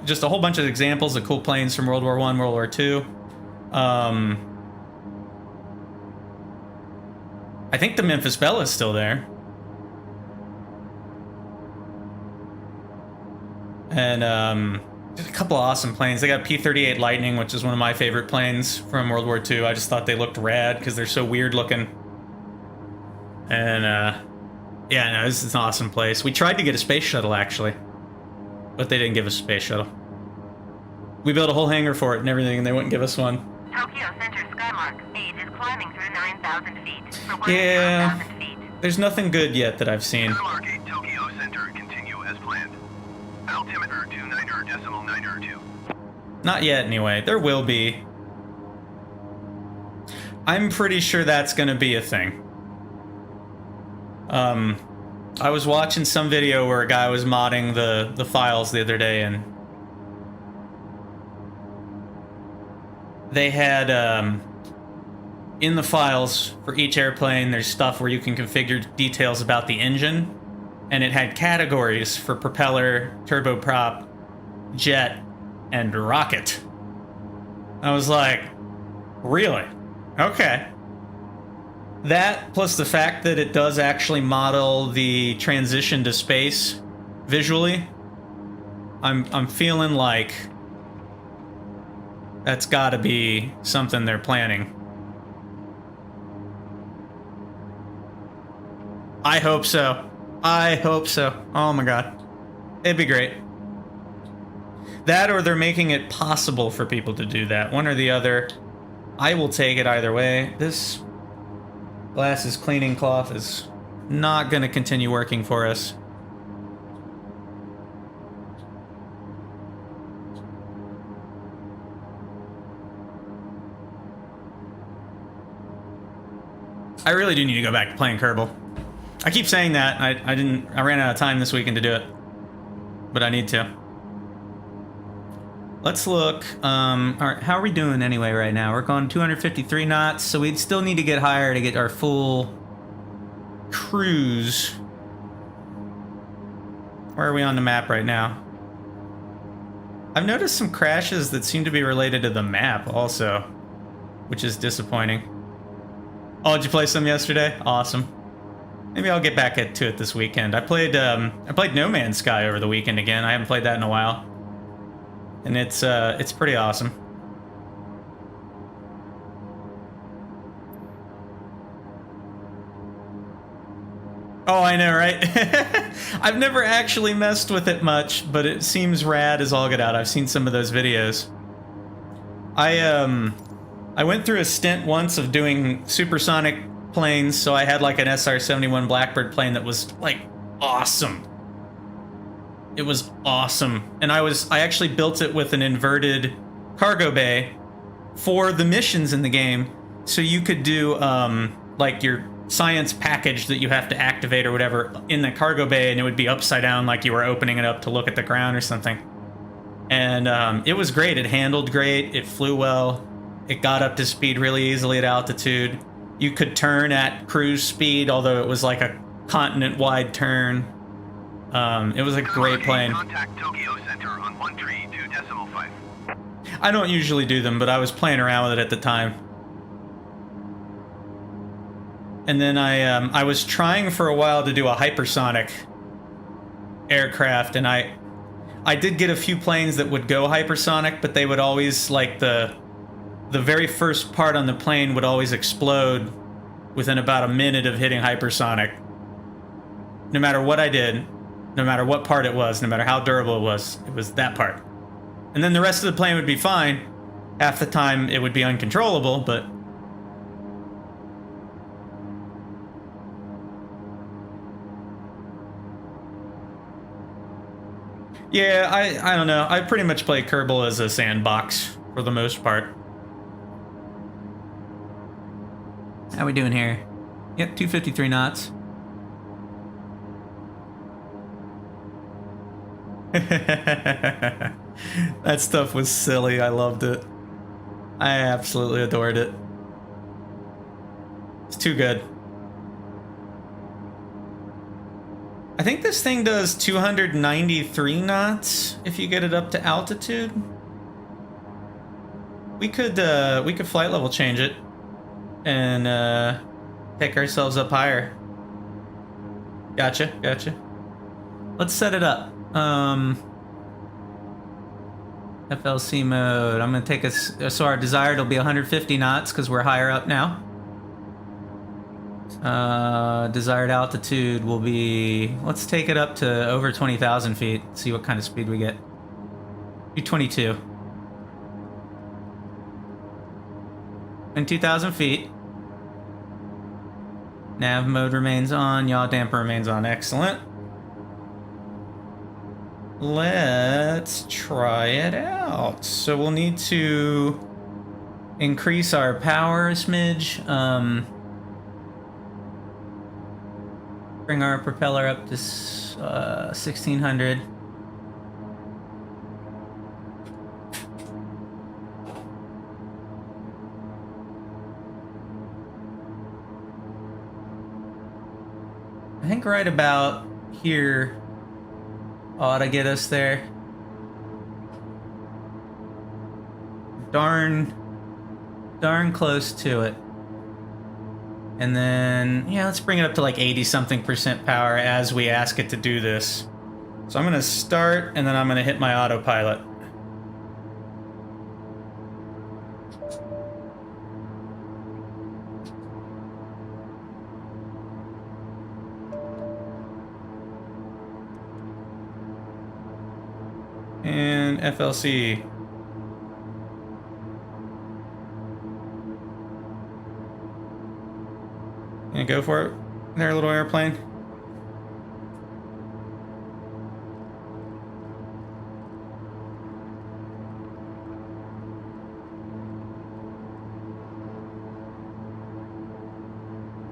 just a whole bunch of examples of cool planes from World War I, World War II. I think the Memphis Belle is still there. And just a couple of awesome planes. They got P-38 Lightning, which is one of my favorite planes from World War II. I just thought they looked rad because they're so weird looking. And yeah, no, this is an awesome place. We tried to get a space shuttle actually, but they didn't give us a space shuttle. We built a whole hangar for it and everything, and they wouldn't give us one. Tokyo Center Skymark speed is climbing through 9,000 feet. Yeah, 1,000 feet. there's nothing good yet that I've seen. Skymark 8 Tokyo Center, continue as planned. Altimeter 29.9er2. Not yet, anyway. There will be. I'm pretty sure that's gonna be a thing. I was watching some video where a guy was modding the files the other day, and they had in the files for each airplane, there's stuff where you can configure details about the engine, and it had categories for propeller, turboprop, jet, and rocket. I was like, really? Okay. That, plus the fact that it does actually model the transition to space visually, I'm feeling like that's gotta be something they're planning. I hope so. I hope so. Oh my god. It'd be great. That, or they're making it possible for people to do that. One or the other. I will take it either way. This glasses cleaning cloth is not going to continue working for us. I really do need to go back to playing Kerbal. I keep saying that. I ran out of time this weekend to do it. But I need to. Let's look. Alright, how are we doing anyway right now? We're going 253 knots, so we'd still need to get higher to get our full cruise. Where are we on the map right now? I've noticed some crashes that seem to be related to the map also, which is disappointing. Oh, did you play some yesterday? Awesome. Maybe I'll get back to it this weekend. I played No Man's Sky over the weekend again. I haven't played that in a while, and it's pretty awesome. Oh, I know, right? I've never actually messed with it much, but it seems rad as all get out. I've seen some of those videos. I went through a stint once of doing supersonic planes, so I had like an SR-71 Blackbird plane that was like awesome. It was awesome, and I actually built it with an inverted cargo bay for the missions in the game, so you could do like your science package that you have to activate or whatever in the cargo bay, and it would be upside down like you were opening it up to look at the ground or something. And it was great. It handled great. It flew well. It got up to speed really easily at altitude. You could turn at cruise speed, although it was like a continent-wide turn. It was a great plane. Contact Tokyo Center on 132.5. I don't usually do them, but I was playing around with it at the time. And then I was trying for a while to do a hypersonic aircraft, and I did get a few planes that would go hypersonic, but they would always, like, the very first part on the plane would always explode within about a minute of hitting hypersonic. No matter what I did, no matter what part it was, no matter how durable it was that part. And then the rest of the plane would be fine. Half the time it would be uncontrollable, but... yeah, I don't know. I pretty much play Kerbal as a sandbox for the most part. How we doing here? Yep, 253 knots. That stuff was silly. I loved it. I absolutely adored it. It's too good. I think this thing does 293 knots if you get it up to altitude. We could flight level change it and pick ourselves up higher. Gotcha. Let's set it up. FLC mode. I'm gonna take us. So our desired will be 150 knots because we're higher up now. Desired altitude will be, let's take it up to over 20,000 feet, see what kind of speed we get. 22. And 2,000 feet. Nav mode remains on, yaw damper remains on, excellent. Let's try it out. So we'll need to increase our power a smidge. Bring our propeller up to 1600. I think right about here ought to get us there. Darn close to it. And then, yeah, let's bring it up to like 80-something% power as we ask it to do this. So I'm gonna start, and then I'm gonna hit my autopilot. And FLC. Yeah, go for it there, little airplane.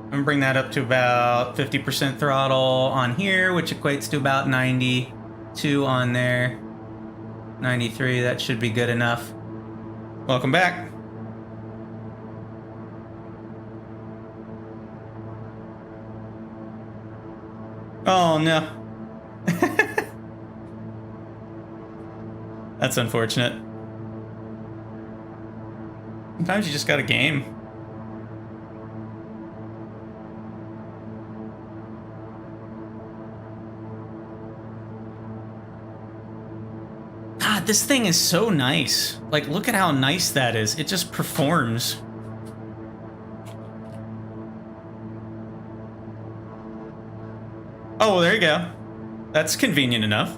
I'm gonna bring that up to about 50% throttle on here, which equates to about 92 on there. 93, that should be good enough. Welcome back. Oh no. That's unfortunate. Sometimes you just got a game. God, this thing is so nice. Like, look at how nice that is. It just performs. Oh, well, there you go. That's convenient enough.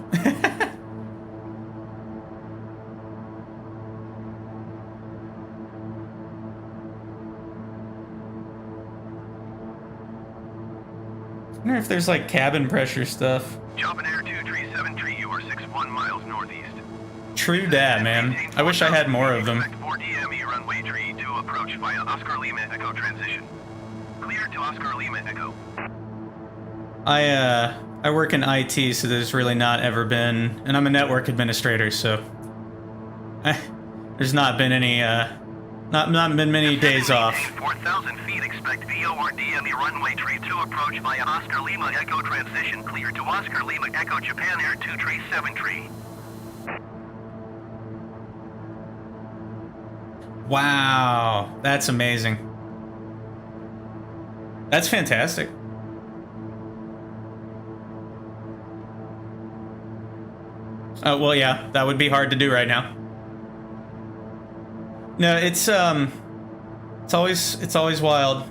I wonder if there's like cabin pressure stuff. Chopin Air 2373, you are 61 miles northeast. True that, man. I wish I had more of them. Expect 4 DME runway tree to approach via Oscar Lima Echo transition. Clear to Oscar Lima Echo. I work in IT, so there's really not ever been, and I'm a network administrator, so there's not been any, not been many days off. 4,000 feet, expect VOR DME runway tree to approach via Oscar Lima Echo transition. Clear to Oscar Lima Echo Japan Air 2373. Wow, that's amazing. That's fantastic. Well, yeah, that would be hard to do right now. No, it's always wild.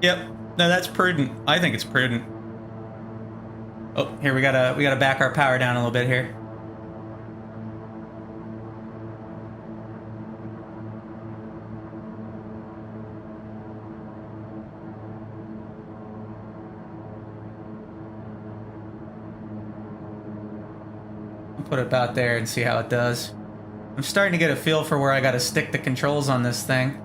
Yep. No, that's prudent. I think it's prudent. Oh, here we gotta back our power down a little bit here. Put it about there and see how it does. I'm starting to get a feel for where I gotta stick the controls on this thing.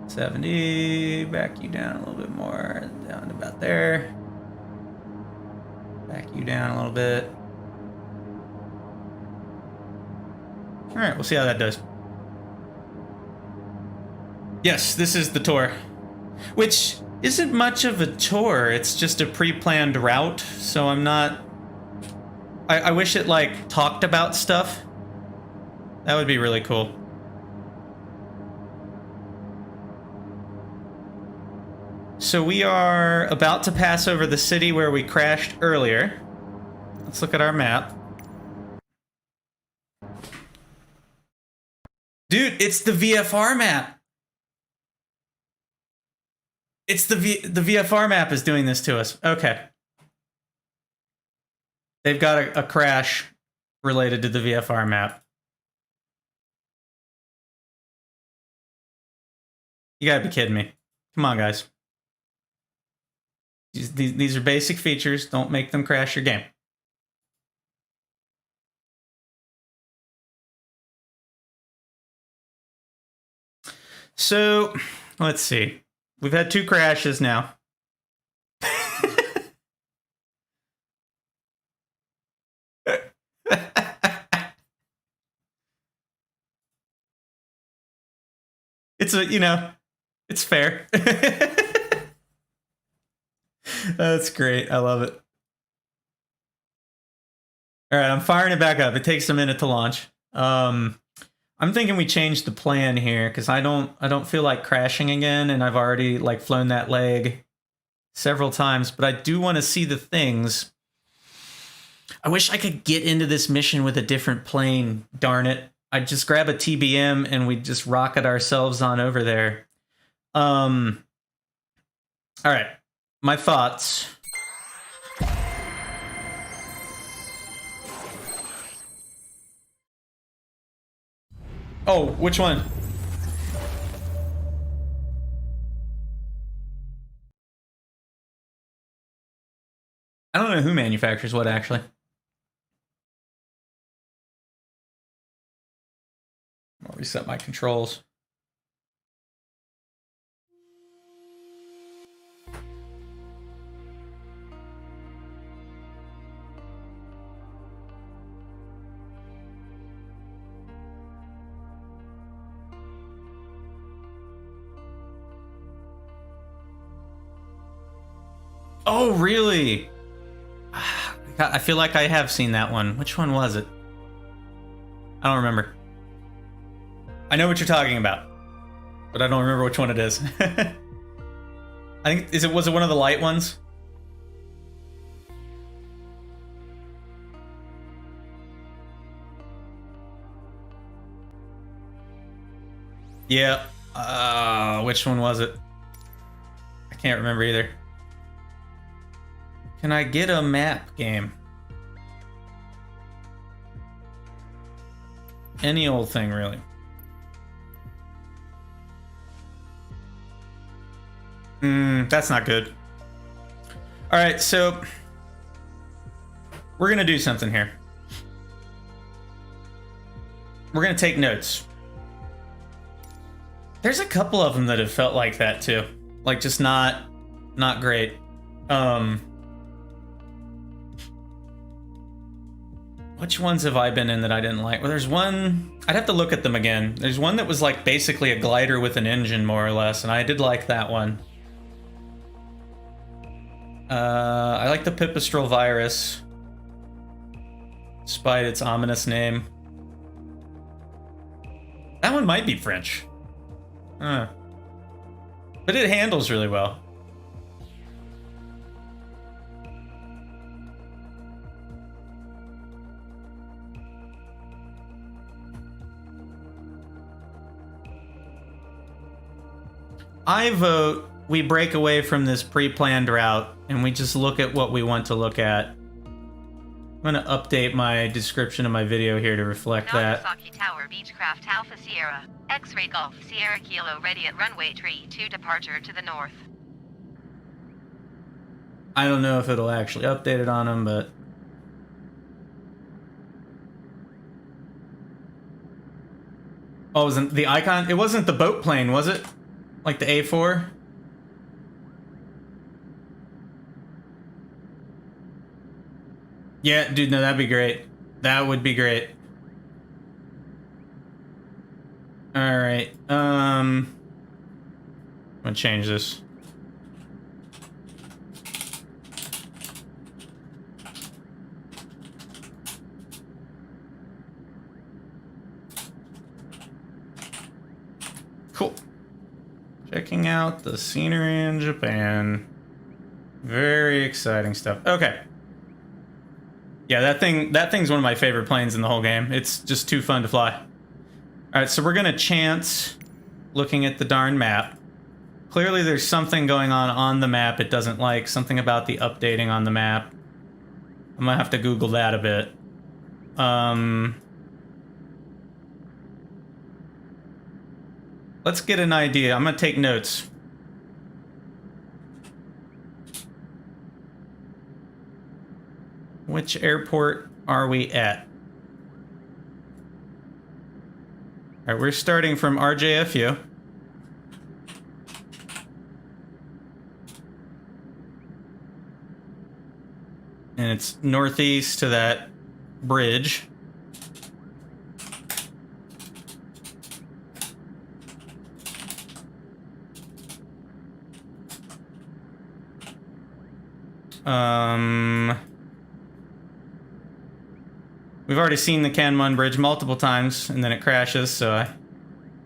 $70, back you down a little bit more, down to about there. Back you down a little bit. Alright, we'll see how that does. Yes, this is the tour. Which isn't much of a tour, it's just a pre-planned route, so I'm not... I wish it, like, talked about stuff. That would be really cool. So we are about to pass over the city where we crashed earlier. Let's look at our map. Dude, it's the VFR map! It's the VFR map is doing this to us. Okay. They've got a crash related to the VFR map. You gotta be kidding me. Come on, guys. These are basic features. Don't make them crash your game. So, let's see. We've had 2 crashes now. It's it's fair. That's great. I love it. All right, I'm firing it back up. It takes a minute to launch. I'm thinking we change the plan here because I don't feel like crashing again, and I've already like flown that leg several times, but I do want to see the things. I wish I could get into this mission with a different plane, darn it. I'd just grab a TBM and we'd just rocket ourselves on over there. All right, my thoughts. Oh, which one? I don't know who manufactures what, actually. I'll reset my controls. Oh, really? I feel like I have seen that one. Which one was it? I don't remember. I know what you're talking about, but I don't remember which one it is. I think was it one of the light ones? Yeah. Which one was it? I can't remember either. Can I get a map game? Any old thing, really. That's not good. All right, so we're gonna do something here. We're gonna take notes. There's a couple of them that have felt like that too, like just not great. Which ones have I been in that I didn't like? Well, there's one, I'd have to look at them again. There's one that was like basically a glider with an engine, more or less, and I did like that one. I like the Pipistrel virus, despite its ominous name. That one might be French. But it handles really well. I vote we break away from this pre-planned route and we just look at what we want to look at. I'm going to update my description of my video here to reflect that. Nagasaki Tower, Beechcraft Alpha Sierra, X-Ray Golf, Sierra Kilo, ready at runway tree 2 departure to the north. I don't know if it'll actually update it on them, but... Oh, wasn't the icon? It wasn't the boat plane, was it? Like the A4? Yeah, dude, no, that'd be great. That would be great. Alright, I'm gonna change this. Cool. Checking out the scenery in Japan. Very exciting stuff. Okay. Yeah, that thing's one of my favorite planes in the whole game. It's just too fun to fly. All right, so we're gonna chance looking at the darn map. Clearly there's something going on the map it doesn't like, something about the updating on the map. I'm gonna have to Google that a bit. Let's get an idea. I'm gonna take notes. Which airport are we at? All right, we're starting from RJFU. And it's northeast to that bridge. We've already seen the Kenmon Bridge multiple times, and then it crashes, so I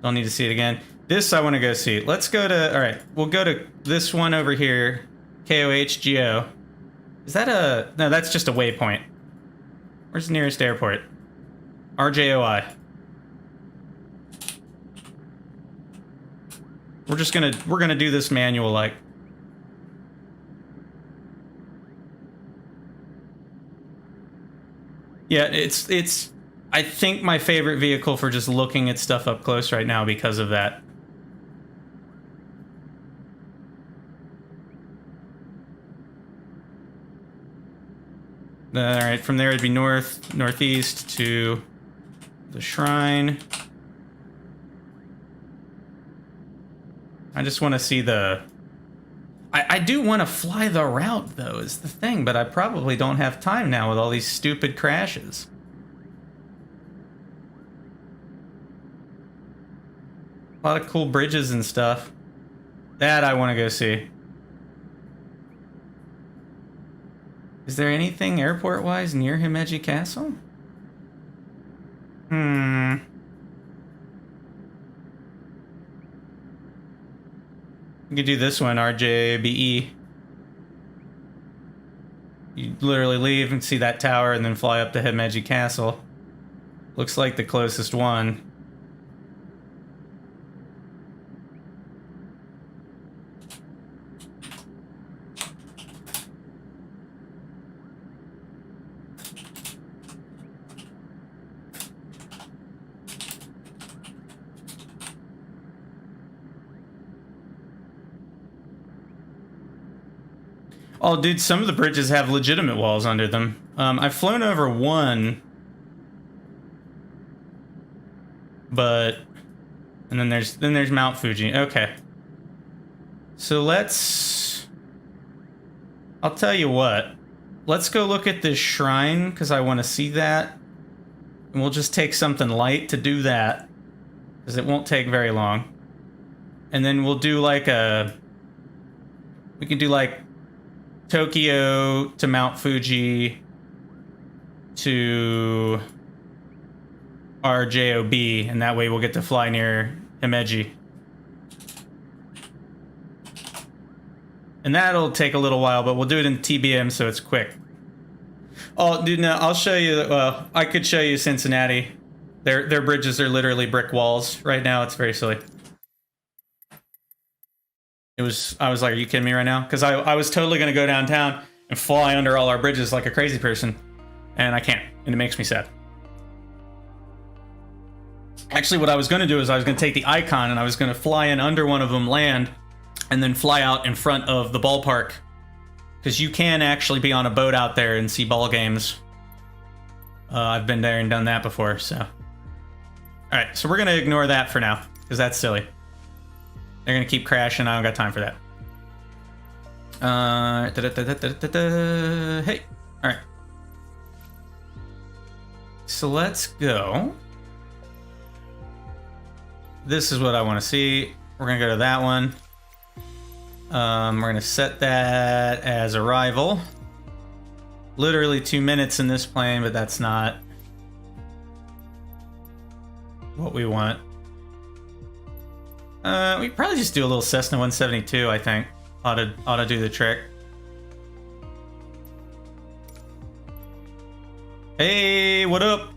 don't need to see it again. This I want to go see. Let's go to, all right, we'll go to this one over here, KOHGO. Is that a, no, that's just a waypoint. Where's the nearest airport? RJOI. We're gonna do this manual like. Yeah, it's I think my favorite vehicle for just looking at stuff up close right now because of that. All right, from there it'd be northeast to the shrine. I just want to see the... I do want to fly the route, though, is the thing, but I probably don't have time now with all these stupid crashes. A lot of cool bridges and stuff. That I want to go see. Is there anything airport-wise near Himeji Castle? You could do this one, RJBE. You literally leave and see that tower and then fly up to Himeji Castle. Looks like the closest one. Oh, dude, some of the bridges have legitimate walls under them. I've flown over one, but and then there's Mount Fuji. Okay, so I'll tell you what. Let's go look at this shrine because I want to see that, and we'll just take something light to do that because it won't take very long, and then we'll do like we can do like Tokyo to Mount Fuji to our JOB, and that way we'll get to fly near Himeji. And that'll take a little while, but we'll do it in TBM so it's quick. Oh, dude, no, I'll show you. Well, I could show you Cincinnati. Their bridges are literally brick walls. Right now, it's very silly. I was like, are you kidding me right now? Because I was totally going to go downtown and fly under all our bridges like a crazy person. And I can't. And it makes me sad. Actually, what I was going to do is I was going to take the Icon and I was going to fly in under one of them, land, and then fly out in front of the ballpark. Because you can actually be on a boat out there and see ball games. I've been there and done that before, so. Alright, so we're going to ignore that for now, because that's silly. They're going to keep crashing, I don't got time for that. Hey, alright. So let's go. This is what I want to see. We're going to go to that one. We're going to set that as arrival. Literally 2 minutes in this plane, but that's not what we want. We probably just do a little Cessna 172, I think. Ought to do the trick. Hey, what up?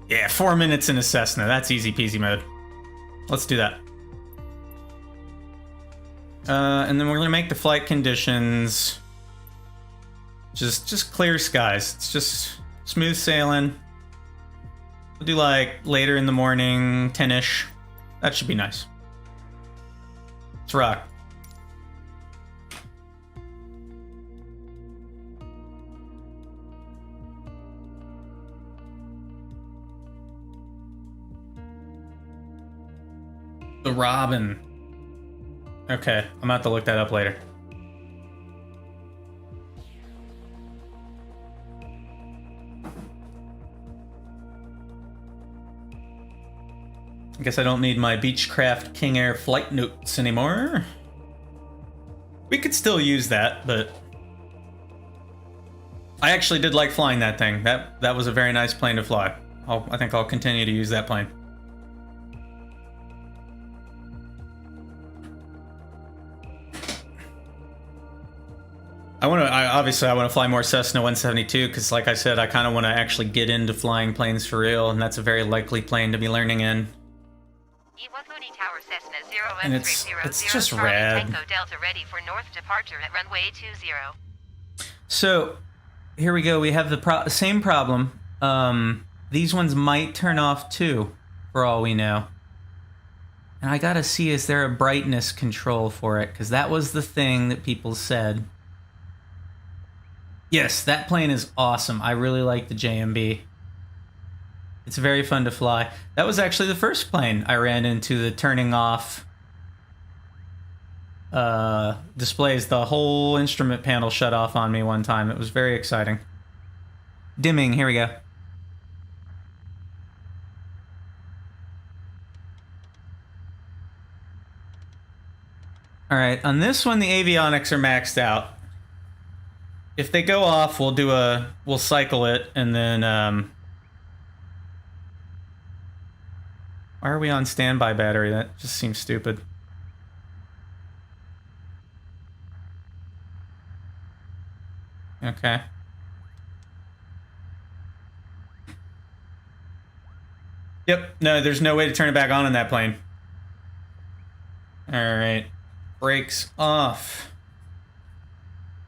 Yeah, 4 minutes in a Cessna. That's easy peasy mode. Let's do that. And then we're gonna make the flight conditions just clear skies. It's just smooth sailing. We'll do like later in the morning, 10-ish. That should be nice. Let's rock. The Robin. Okay, I'm about to look that up later. I guess I don't need my Beechcraft King Air flight notes anymore. We could still use that, but I actually did like flying that thing. That was a very nice plane to fly. I think I'll continue to use that plane. Obviously I want to fly more Cessna 172 because, like I said, I kind of want to actually get into flying planes for real, and that's a very likely plane to be learning in. Iwafuni Tower Cessna 0 And it's just rad. Tango Delta ready for north departure at runway 20. So here we go. We have the same problem. These ones might turn off too, for all we know. And I gotta see, is there a brightness control for it? Because that was the thing that people said. Yes, that plane is awesome. I really like the JMB. It's very fun to fly. That was actually the first plane I ran into the turning off displays. The whole instrument panel shut off on me one time. It was very exciting. Dimming, here we go. Alright, on this one the avionics are maxed out. If they go off, we'll cycle it, and then, why are we on standby battery? That just seems stupid. Okay. Yep, no, there's no way to turn it back on in that plane. Alright. Brakes off.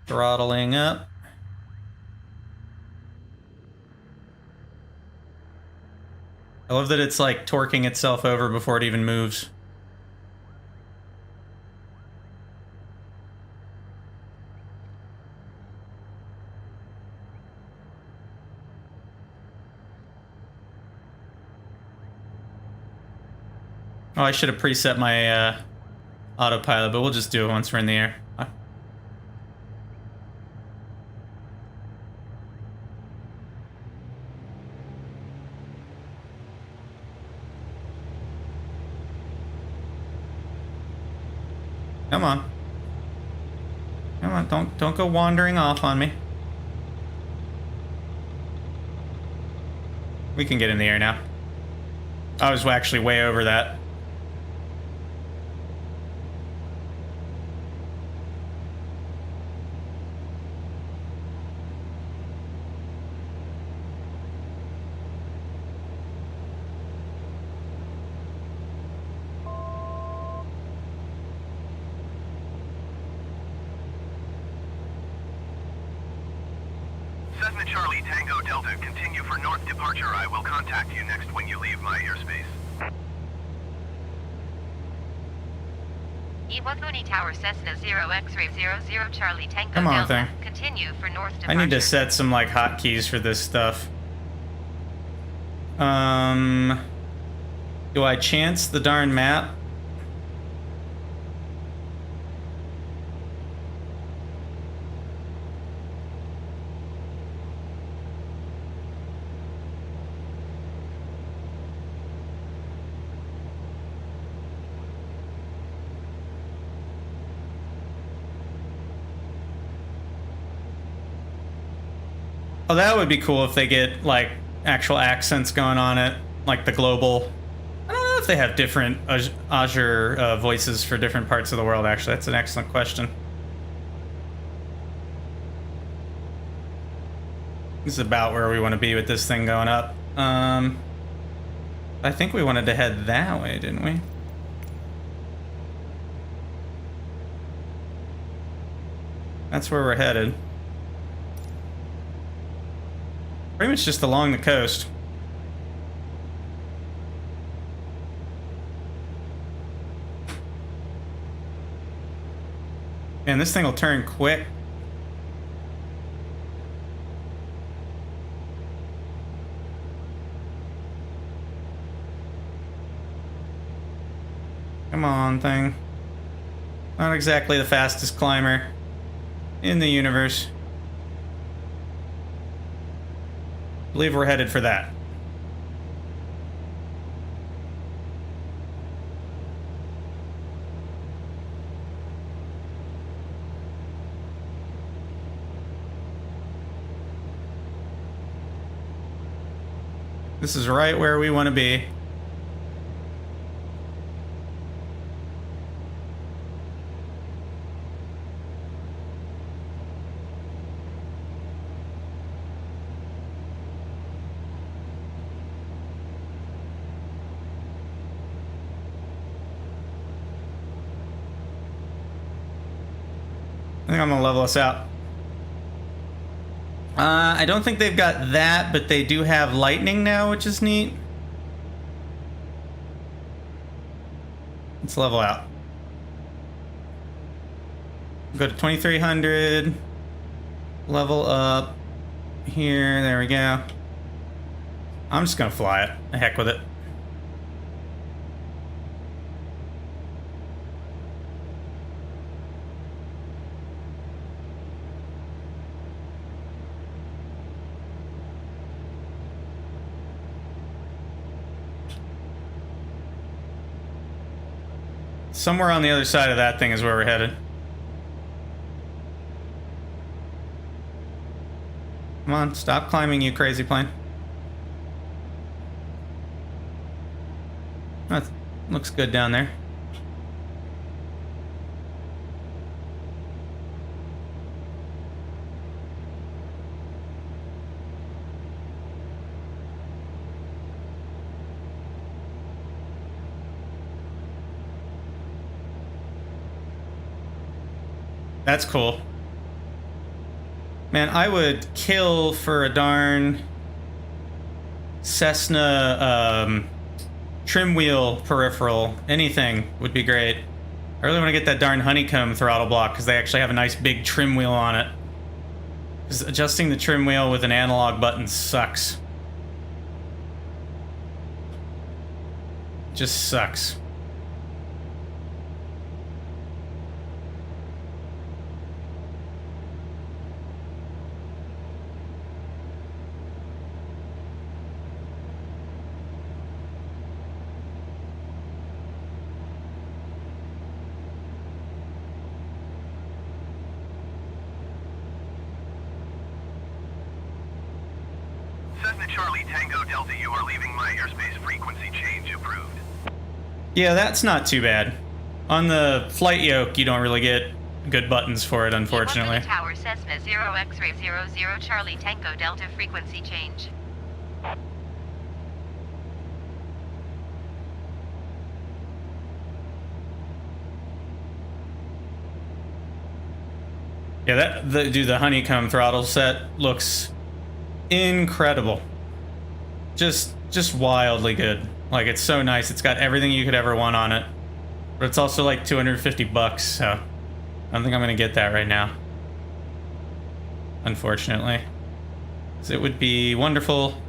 Throttling up. I love that it's like torquing itself over before it even moves. Oh, I should have preset my autopilot, but we'll just do it once we're in the air. Come on. Come on, don't go wandering off on me. We can get in the air now. I was actually way over that. Cessna Charlie Tango Delta, continue for north departure. I will contact you next when you leave my airspace. Iwakuni Tower Cessna 0 X-ray 00 Charlie Tango Come on, Delta. thing. Continue for north I departure. need to set some like hotkeys for this stuff. Do I chance the darn map? Oh, that would be cool if they get, like, actual accents going on it, like the global. I don't know if they have different Azure voices for different parts of the world, actually. That's an excellent question. This is about where we want to be with this thing going up. I think we wanted to head that way, didn't we? That's where we're headed. Pretty much just along the coast. And this thing will turn quick. Come on, thing. Not exactly the fastest climber in the universe. I believe we're headed for that. This is right where we want to be. I think I'm gonna level us out. I don't think they've got that, but they do have lightning now, which is neat. Let's level out. Go to 2300. Level up. Here, there we go. I'm just gonna fly it. The heck with it. Somewhere on the other side of that thing is where we're headed. Come on, stop climbing, you crazy plane. That looks good down there. That's cool. Man, I would kill for a darn Cessna trim wheel peripheral. Anything would be great. I really want to get that darn honeycomb throttle block because they actually have a nice big trim wheel on it. Because adjusting the trim wheel with an analog button sucks. Just sucks. Cessna Charlie Tango Delta, you are leaving my airspace frequency change approved. Yeah, that's not too bad. On the flight yoke, you don't really get good buttons for it, unfortunately. Tower Cessna 0 X-ray 00 Charlie Tango Delta frequency change. Yeah, the honeycomb throttle set looks incredible. Just wildly good. Like, it's so nice. It's got everything you could ever want on it. But it's also like $250, so I don't think I'm gonna get that right now. Unfortunately. 'Cause it would be wonderful.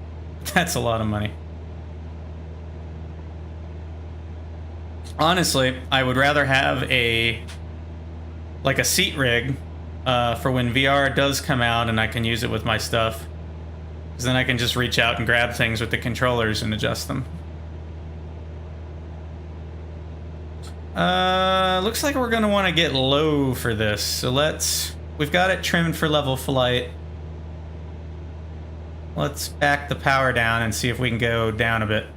That's a lot of money. Honestly, I would rather have a seat rig for when VR does come out and I can use it with my stuff. Because then I can just reach out and grab things with the controllers and adjust them. Looks like we're gonna want to get low for this. So we've got it trimmed for level flight. Let's back the power down and see if we can go down a bit.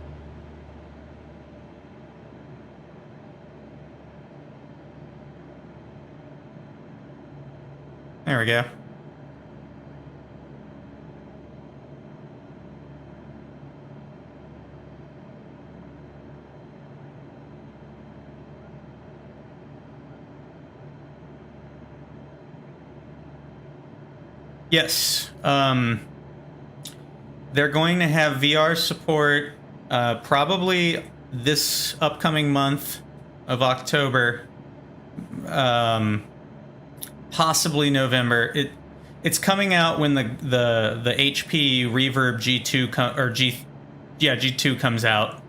There we go. Yes. They're going to have VR support probably this upcoming month of October. Possibly November. It's coming out when the HP Reverb G2 G2 comes out,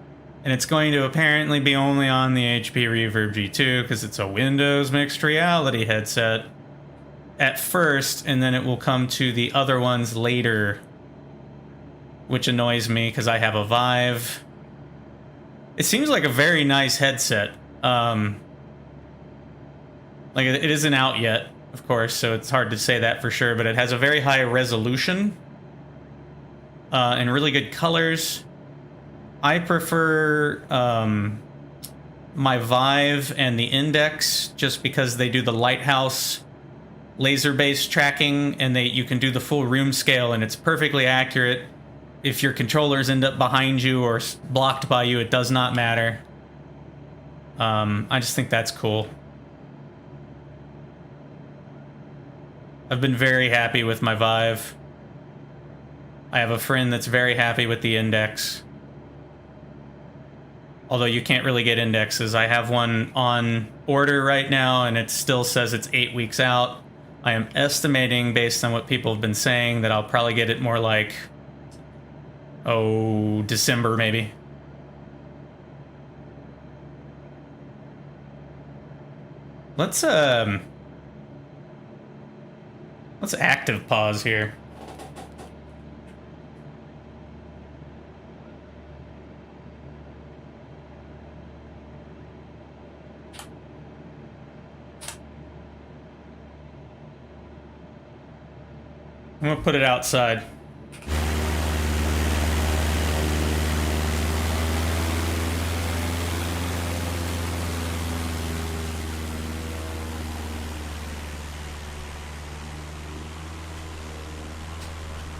and it's going to apparently be only on the HP Reverb G2 because it's a Windows mixed reality headset at first, and then it will come to the other ones later, which annoys me because I have a Vive. It seems like a very nice headset. Like, it isn't out yet, of course, so it's hard to say that for sure, but it has a very high resolution and really good colors. I prefer my Vive and the Index just because they do the Lighthouse laser-based tracking, and you can do the full room scale, and it's perfectly accurate. If your controllers end up behind you or blocked by you, it does not matter. I just think that's cool. I've been very happy with my Vive. I have a friend that's very happy with the Index. Although you can't really get indexes. I have one on order right now, and it still says it's 8 weeks out. I am estimating, based on what people have been saying, that I'll probably get it more like, December maybe. Let's active pause here. I'm gonna put it outside.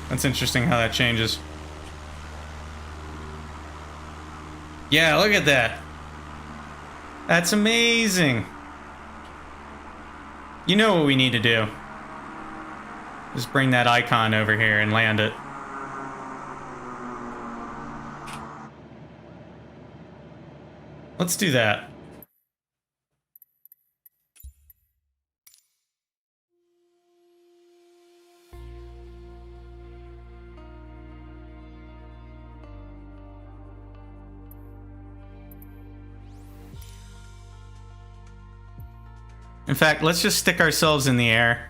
That's interesting how that changes. Yeah, look at that. That's amazing. You know what we need to do. Just bring that icon over here and land it. Let's do that. In fact, let's just stick ourselves in the air.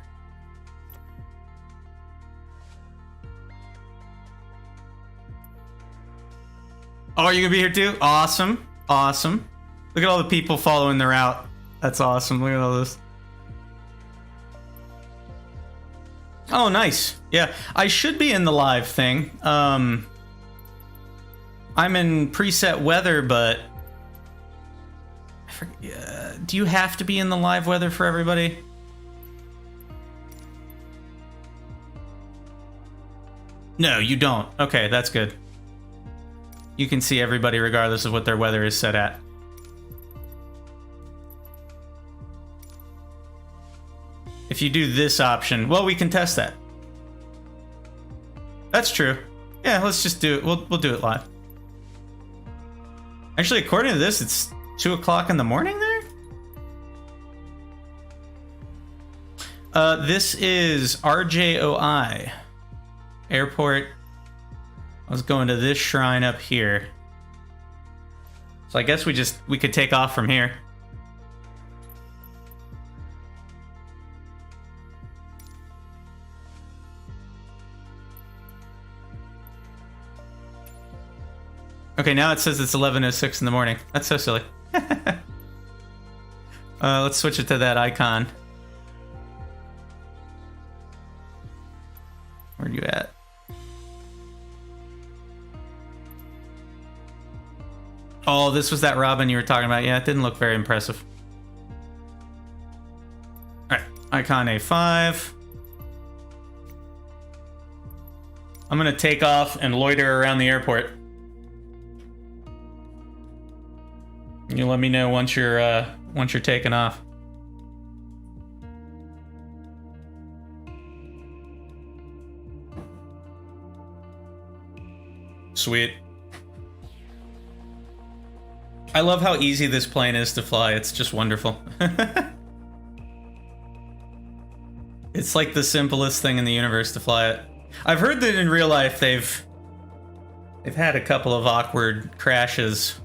Oh, you're gonna be here too? Awesome. Awesome. Look at all the people following the route. That's awesome. Look at all this. Oh, nice. Yeah, I should be in the live thing. I'm in preset weather, but I forget, do you have to be in the live weather for everybody? No, you don't. Okay, that's good. You can see everybody regardless of what their weather is set at. If you do this option, well, we can test that. That's true. Yeah, let's just do it. We'll do it live. Actually, according to this, it's 2 o'clock in the morning there? This is RJOI. Airport. I was going to this shrine up here. So I guess we could take off from here. Okay, now it says it's 11:06 in the morning. That's so silly. Let's switch it to that icon. Where are you at? Oh, this was that Robin you were talking about. Yeah, it didn't look very impressive. Alright, icon A5. I'm gonna take off and loiter around the airport. You let me know once you're taking off. Sweet. I love how easy this plane is to fly. It's just wonderful. It's like the simplest thing in the universe to fly it. I've heard that in real life they've had a couple of awkward crashes.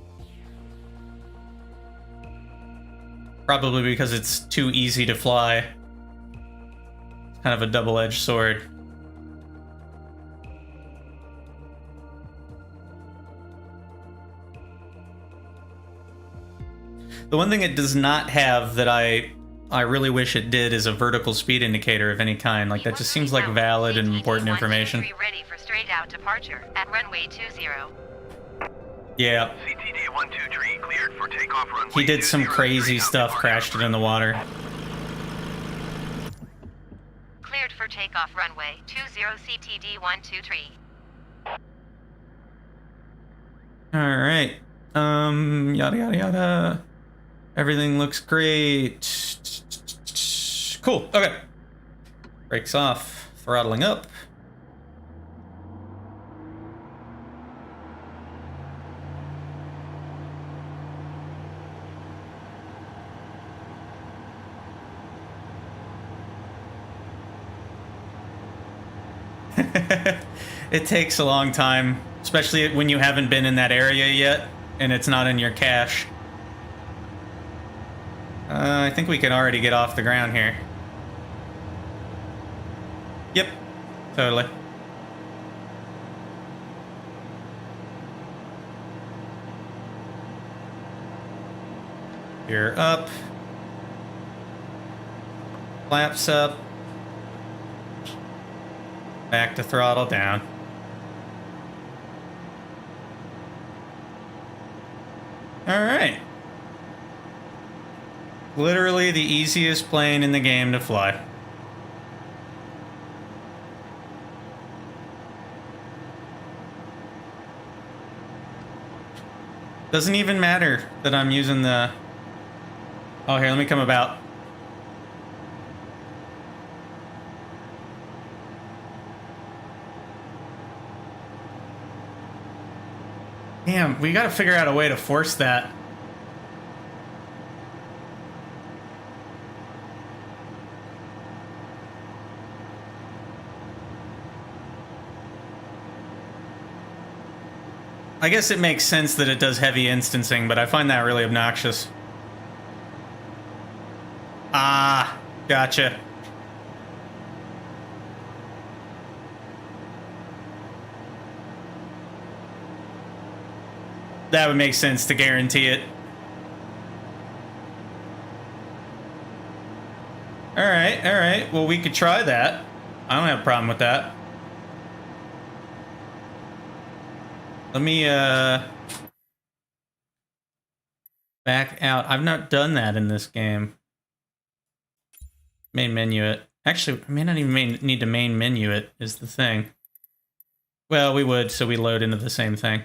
Probably because it's too easy to fly. It's kind of a double-edged sword. The one thing it does not have that I really wish it did is a vertical speed indicator of any kind. Like, that just seems like valid and important information. Ready for straight out departure at runway 20. Yeah. CTD 123 cleared for takeoff runway. He did some crazy stuff, crashed it in the water. Cleared for takeoff runway 20 CTD 123. Alright. Yada yada yada. Everything looks great. Cool. Okay. Brakes off. Throttling up. It takes a long time, especially when you haven't been in that area yet and it's not in your cache. I think we can already get off the ground here. Yep, totally. You're up. Flaps up. Back to throttle down. Alright. Literally the easiest plane in the game to fly. Doesn't even matter that I'm using the... Oh, here, let me come about. Damn, we gotta figure out a way to force that. I guess it makes sense that it does heavy instancing, but I find that really obnoxious. Ah, gotcha. That would make sense to guarantee it. Alright, alright. Well, we could try that. I don't have a problem with that. Let me back out. I've not done that in this game. Main menu it. Actually, I may not even need to main menu it, is the thing. Well, we would, so we load into the same thing.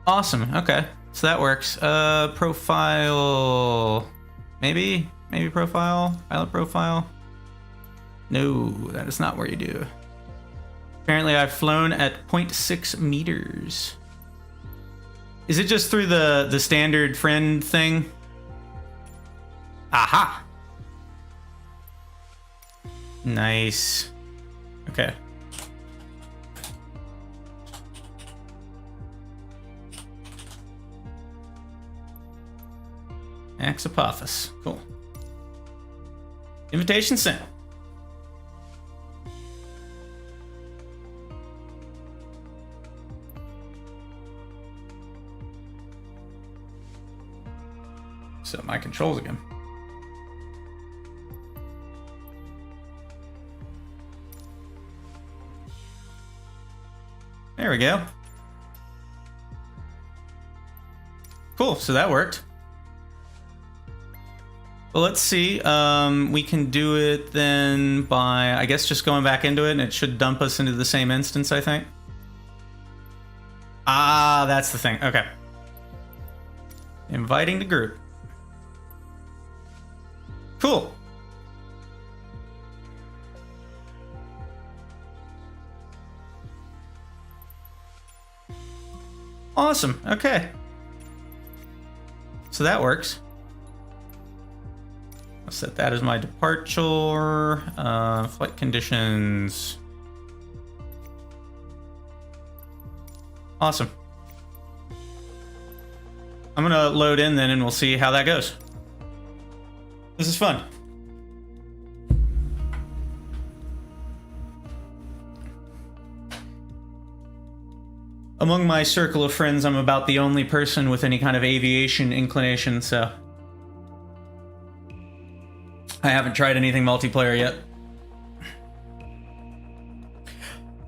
Awesome. Okay, so that works. Profile. Maybe profile. Pilot profile. No, that is not where you do. Apparently, I've flown at 0.6 meters. Is it just through the standard friend thing? Aha. Nice. Okay. Apophis. Cool. Invitation sent. Set my controls again. There we go. Cool, so that worked. Well, let's see. We can do it then by, I guess, just going back into it, and it should dump us into the same instance, I think. Ah, that's the thing. Okay. Inviting the group. Cool. Awesome. Okay. So that works. I'll set that as my departure. Flight conditions. Awesome. I'm gonna load in then and we'll see how that goes. This is fun. Among my circle of friends, I'm about the only person with any kind of aviation inclination, so I haven't tried anything multiplayer yet.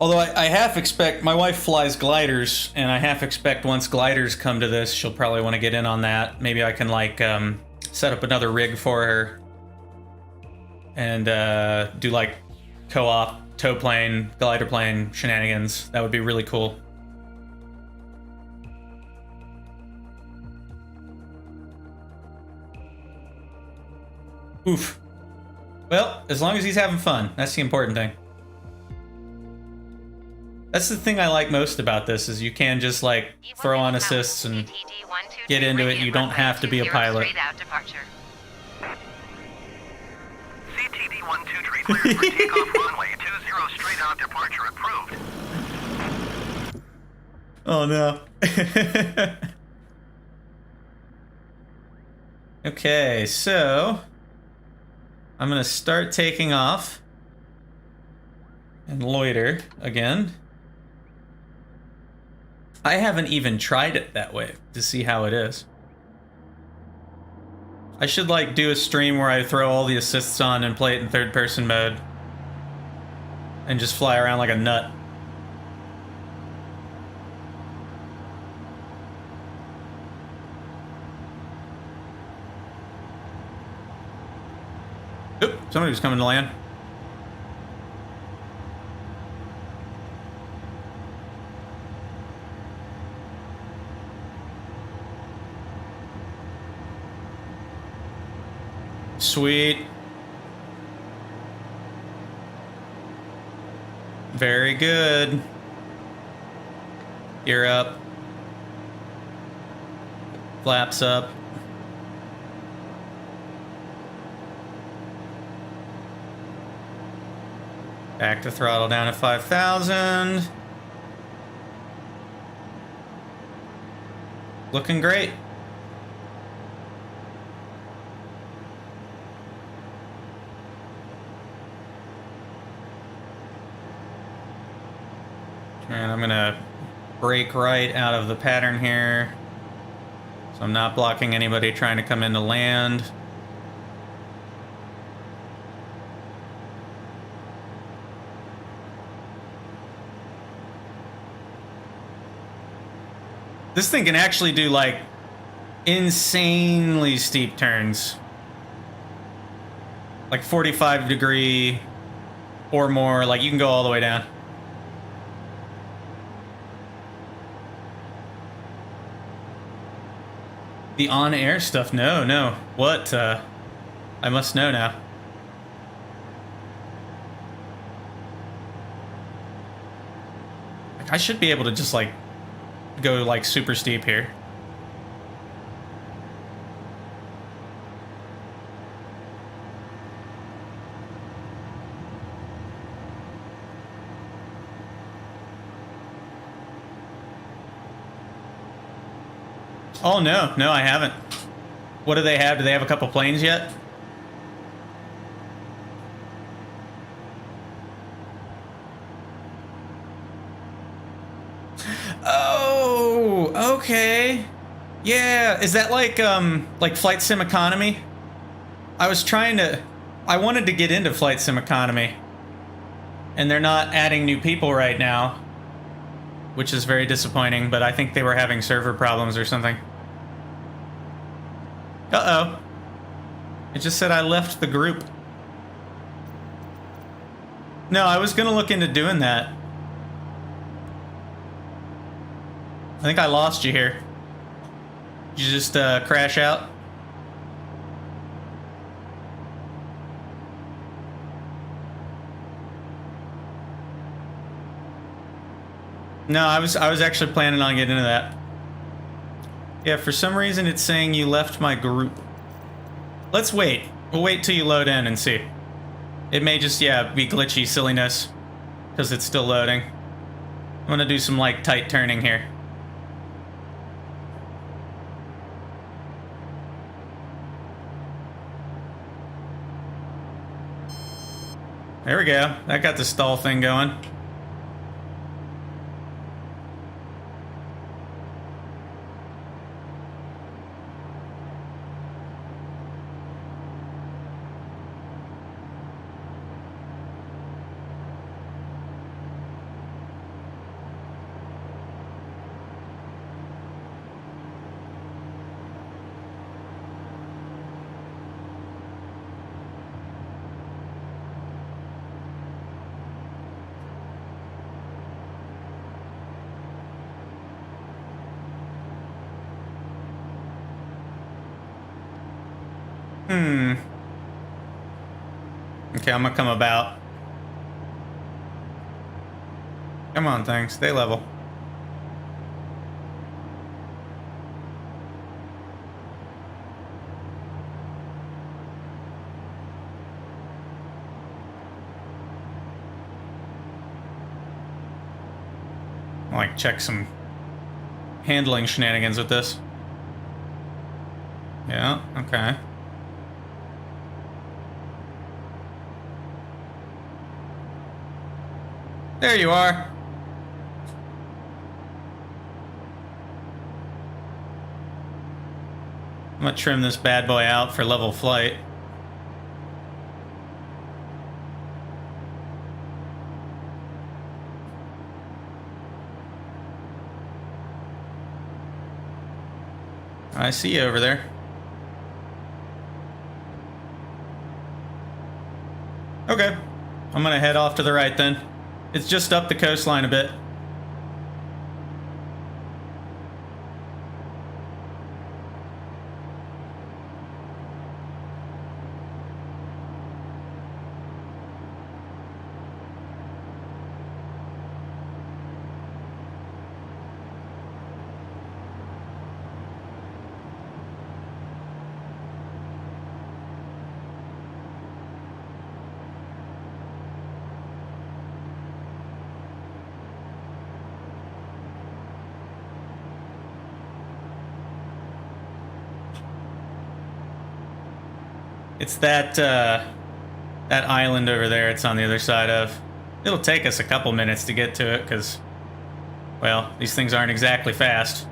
Although I half expect, my wife flies gliders, and I half expect once gliders come to this, she'll probably want to get in on that. Maybe I can, like, set up another rig for her and do, like, co-op, tow plane, glider plane shenanigans. That would be really cool. Oof. Well, as long as he's having fun, that's the important thing. That's the thing I like most about this, is you can just, like, throw on assists and get into it. You don't have to be a pilot. CTD 123 cleared for takeoff runway 20 straight out departure approved. Oh no. Okay, so I'm gonna start taking off and loiter again. I haven't even tried it that way to see how it is. I should, like, do a stream where I throw all the assists on and play it in third person mode and just fly around like a nut. Oop, somebody was coming to land. Sweet. Very good. Gear up. Flaps up. Back to throttle down to 5,000. Looking great. And I'm gonna break right out of the pattern here. So I'm not blocking anybody trying to come into land. This thing can actually do like insanely steep turns. Like 45-degree or more, like you can go all the way down. The on-air stuff? No. What? I must know now. I should be able to just like go like super steep here. Oh, no, I haven't. What do they have? Do they have a couple planes yet? Oh, okay. Yeah, is that like Flight Sim Economy? I wanted to get into Flight Sim Economy. And they're not adding new people right now, which is very disappointing, but I think they were having server problems or something. Uh-oh. It just said I left the group. No, I was gonna look into doing that. I think I lost you here. Did you just crash out? No, I was actually planning on getting into that. Yeah, for some reason it's saying you left my group. Let's wait. We'll wait till you load in and see. It may just, yeah, be glitchy silliness because it's still loading. I'm gonna do some like tight turning here. There we go. That got the stall thing going. Okay, I'm gonna come about. Come on, thing, stay level. I'll like check some handling shenanigans with this. Yeah, okay. There you are. I'm gonna trim this bad boy out for level flight. I see you over there. Okay. I'm gonna head off to the right then. It's just up the coastline a bit. It's that island over there it's on the other side of. It'll take us a couple minutes to get to it because Well, these things aren't exactly fast.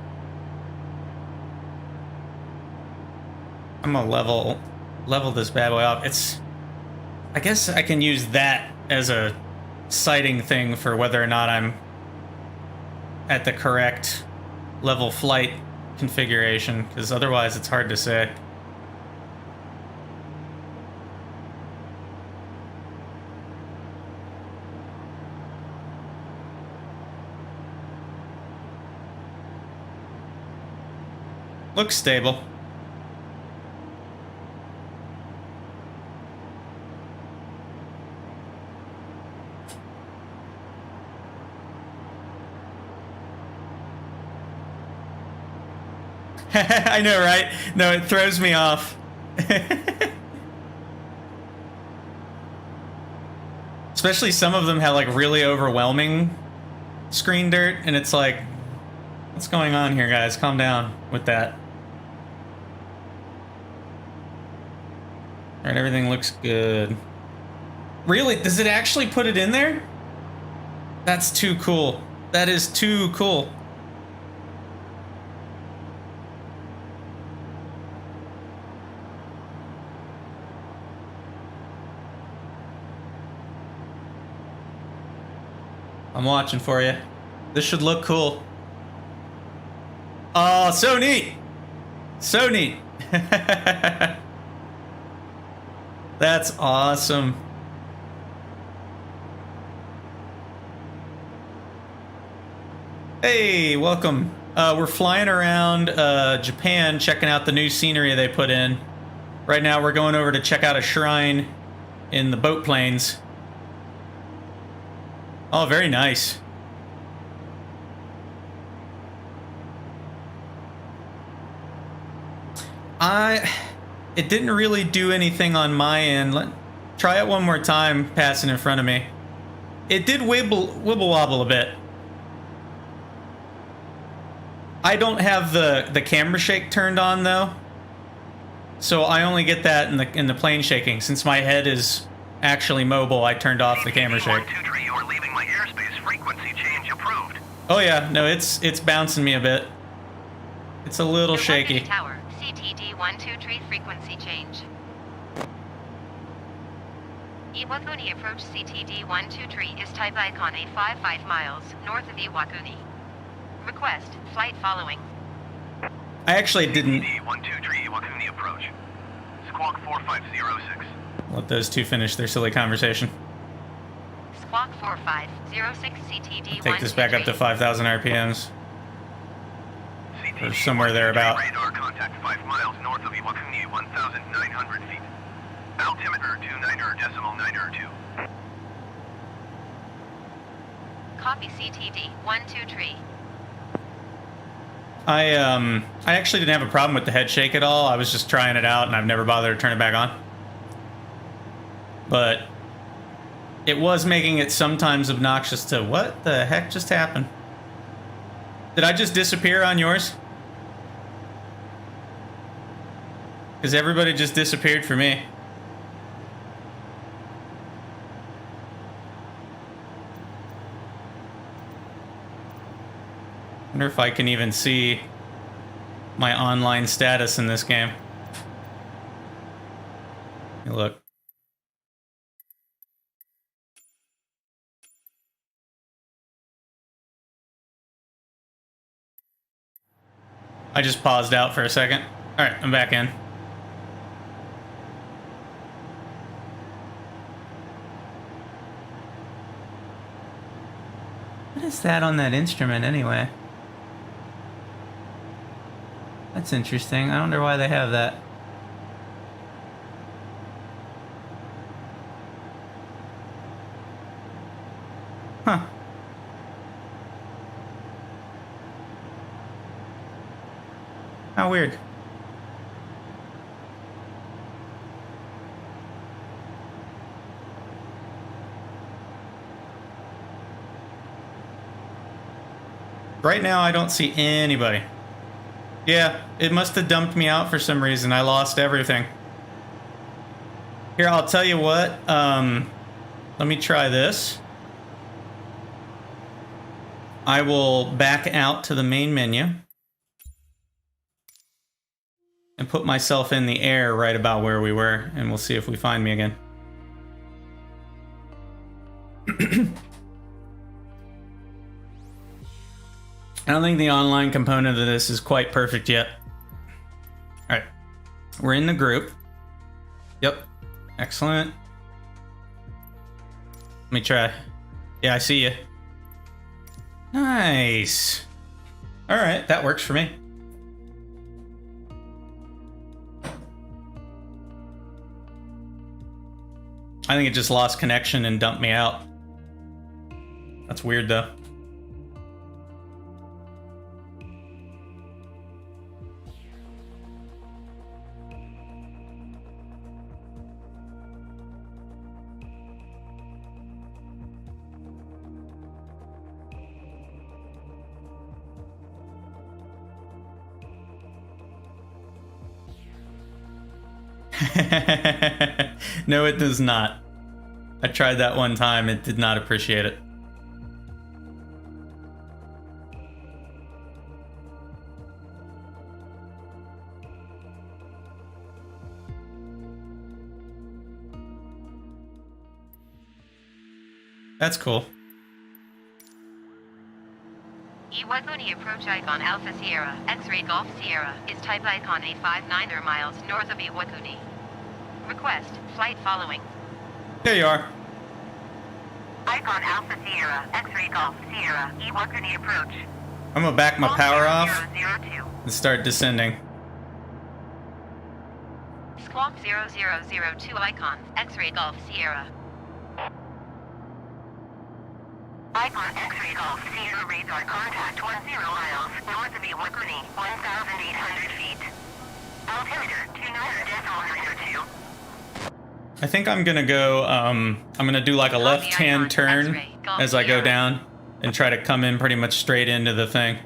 I'm gonna level this bad boy up. I guess I can use that as a sighting thing for whether or not I'm at the correct level flight configuration, because otherwise it's hard to say. Looks stable. I know, right? No, it throws me off. Especially some of them have like really overwhelming screen dirt, and it's like, what's going on here, guys? Calm down with that. Alright, everything looks good. Really? Does it actually put it in there? That's too cool. That is too cool. I'm watching for you. This should look cool. Oh, so neat! So neat! That's awesome. Hey, welcome. We're flying around Japan, checking out the new scenery they put in. Right now we're going over to check out a shrine in the boat plains. Oh, very nice. It didn't really do anything on my end. Try it one more time, passing in front of me. It did wibble wobble a bit. I don't have the camera shake turned on though, so I only get that in the plane shaking. Since my head is actually mobile, I turned off the camera shake. You are leaving my airspace. Frequency change approved. Oh yeah, no, it's bouncing me a bit. It's a little shaky. Tower, CTD 123 frequency change. Iwakuni approach CTD 123 is type icon a 55 miles north of Iwakuni. Request flight following. I actually didn't. CTD 123 Iwakuni approach. Squawk 4506. Let those two finish their silly conversation. Squawk 4506 CTD 123. Take this back up to 5,000 RPMs. Or somewhere thereabout. Radar contact 5 miles north of Iwakuni, 1,900 feet. Altimeter 29.902. Copy CTD 123. I actually didn't have a problem with the head shake at all. I was just trying it out, and I've never bothered to turn it back on. But it was making it sometimes obnoxious to... What the heck just happened? Did I just disappear on yours? Because everybody just disappeared for me. Wonder if I can even see my online status in this game. Hey, look. I just paused out for a second. All right, I'm back in. What is that on that instrument anyway? That's interesting. I wonder why they have that. Huh. How weird. Right now, I don't see anybody. Yeah, it must have dumped me out for some reason. I lost everything. Here, I'll tell you what. Let me try this. I will back out to the main menu and put myself in the air right about where we were, and we'll see if we find me again. I don't think the online component of this is quite perfect yet. All right, we're in the group. Yep, excellent. Let me try. Yeah, I see you. Nice. All right, that works for me. I think it just lost connection and dumped me out. That's weird though. No, it does not. I tried that one time. It did not appreciate it. That's cool. Iwaguni approach icon Alpha Sierra, X-ray Golf Sierra, is type icon A59 miles north of Iwaguni. Request, flight following. There you are. Icon Alpha Sierra, X-ray Golf Sierra, Iwaguni approach. I'm gonna back my power off 002. and start descending. Squawk 0002 icon, X-ray Golf Sierra. Icon X-ray Golf Sierra radar contact 10 miles north of Iwaguni, 1,800 feet. Altimeter 29.92. I think I'm gonna go, I'm gonna do like a left-hand turn as I go down and try to come in pretty much straight into the thing.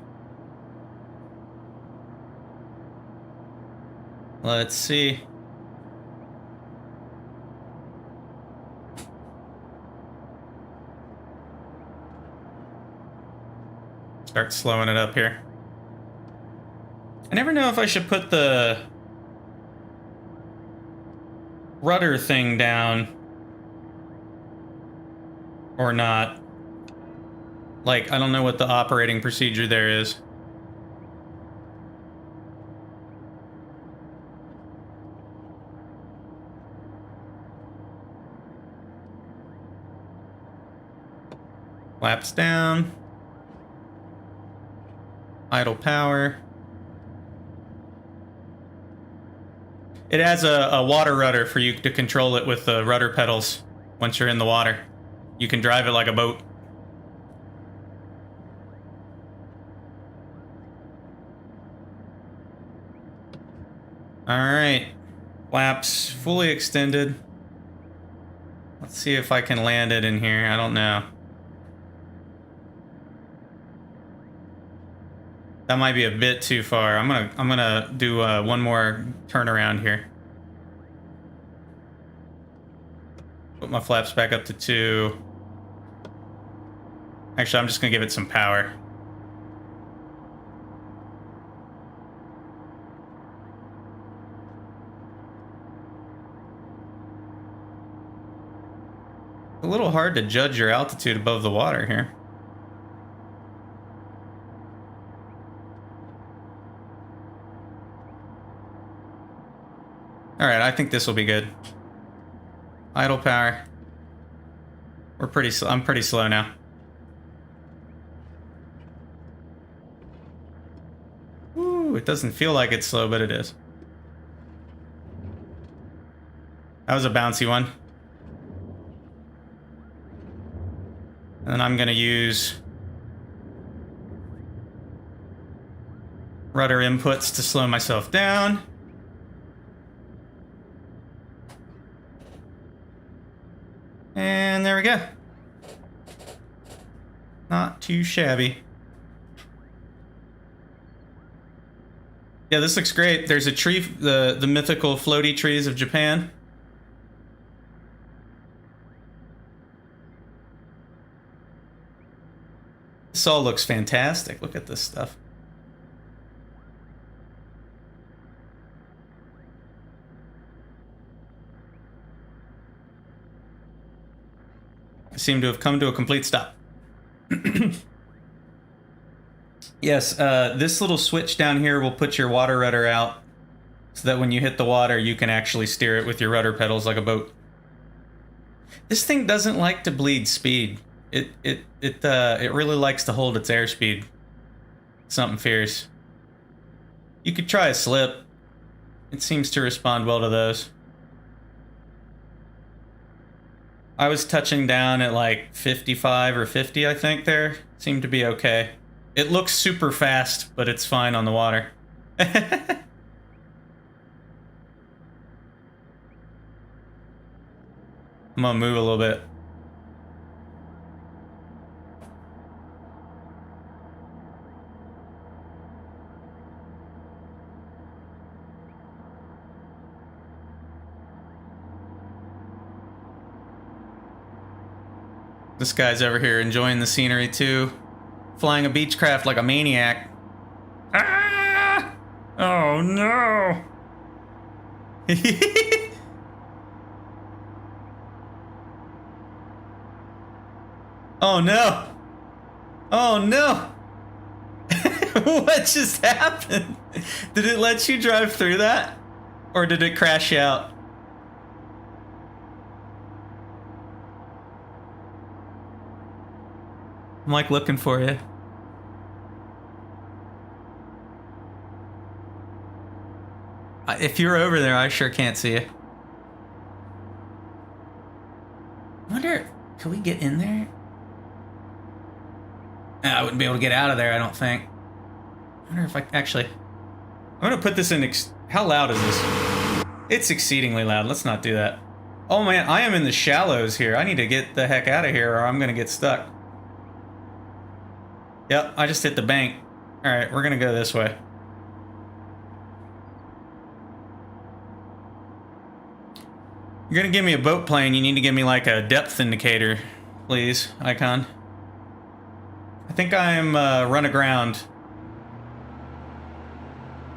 Let's see. Start slowing it up here. I never know if I should put the rudder thing down or not. Like, I don't know what the operating procedure there is. Flaps down. Idle power. It has a water rudder for you to control it with the rudder pedals once you're in the water. You can drive it like a boat. Alright. Flaps fully extended. Let's see if I can land it in here. I don't know. That might be a bit too far. I'm gonna do one more turnaround here. Put my flaps back up to 2. Actually, I'm just gonna give it some power. A little hard to judge your altitude above the water here. All right, I think this will be good. Idle power. I'm pretty slow now. Ooh, it doesn't feel like it's slow, but it is. That was a bouncy one. And then I'm gonna use rudder inputs to slow myself down. And there we go. Not too shabby. Yeah, this looks great. There's a tree, the mythical floaty trees of Japan. This all looks fantastic. Look at this stuff. I seem to have come to a complete stop. Yes, this little switch down here will put your water rudder out so that when you hit the water, you can actually steer it with your rudder pedals like a boat. This thing doesn't like to bleed speed. It really likes to hold its airspeed. Something fierce. You could try a slip. It seems to respond well to those. I was touching down at like 55 or 50, I think there. Seemed to be okay. It looks super fast, but it's fine on the water. I'm gonna move a little bit. This guy's over here enjoying the scenery too. Flying a Beechcraft like a maniac. Ah! Oh no! Oh no! Oh no! What just happened? Did it let you drive through that? Or did it crash out? I'm like looking for you. If you're over there, I sure can't see you. I wonder, can we get in there? I wouldn't be able to get out of there, I don't think. I wonder if I actually... I'm gonna put this in... How loud is this? It's exceedingly loud. Let's not do that. Oh man, I am in the shallows here. I need to get the heck out of here or I'm gonna get stuck. Yep, I just hit the bank. Alright, we're gonna go this way. You're gonna give me a boat plane, you need to give me like a depth indicator, please, Icon. I think I'm run aground.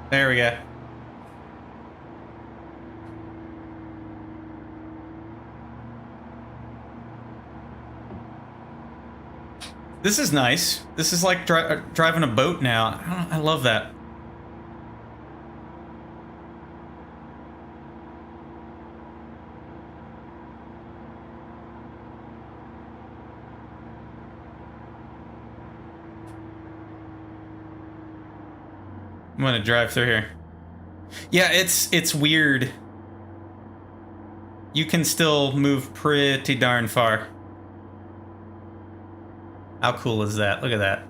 There we go. This is nice. This is like driving a boat now. I love that. I'm gonna drive through here. Yeah, it's weird. You can still move pretty darn far. How cool is that? Look at that.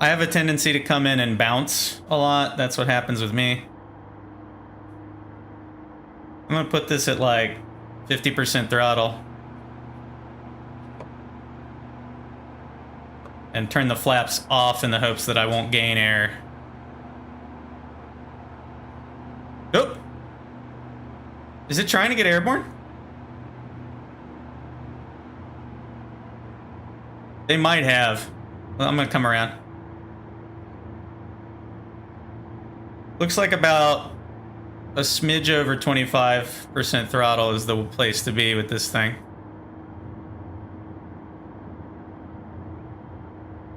I have a tendency to come in and bounce a lot. That's what happens with me. I'm gonna put this at like 50% throttle. And turn the flaps off in the hopes that I won't gain air. Nope. Is it trying to get airborne? They might have. Well, I'm gonna come around. Looks like about a smidge over 25% throttle is the place to be with this thing.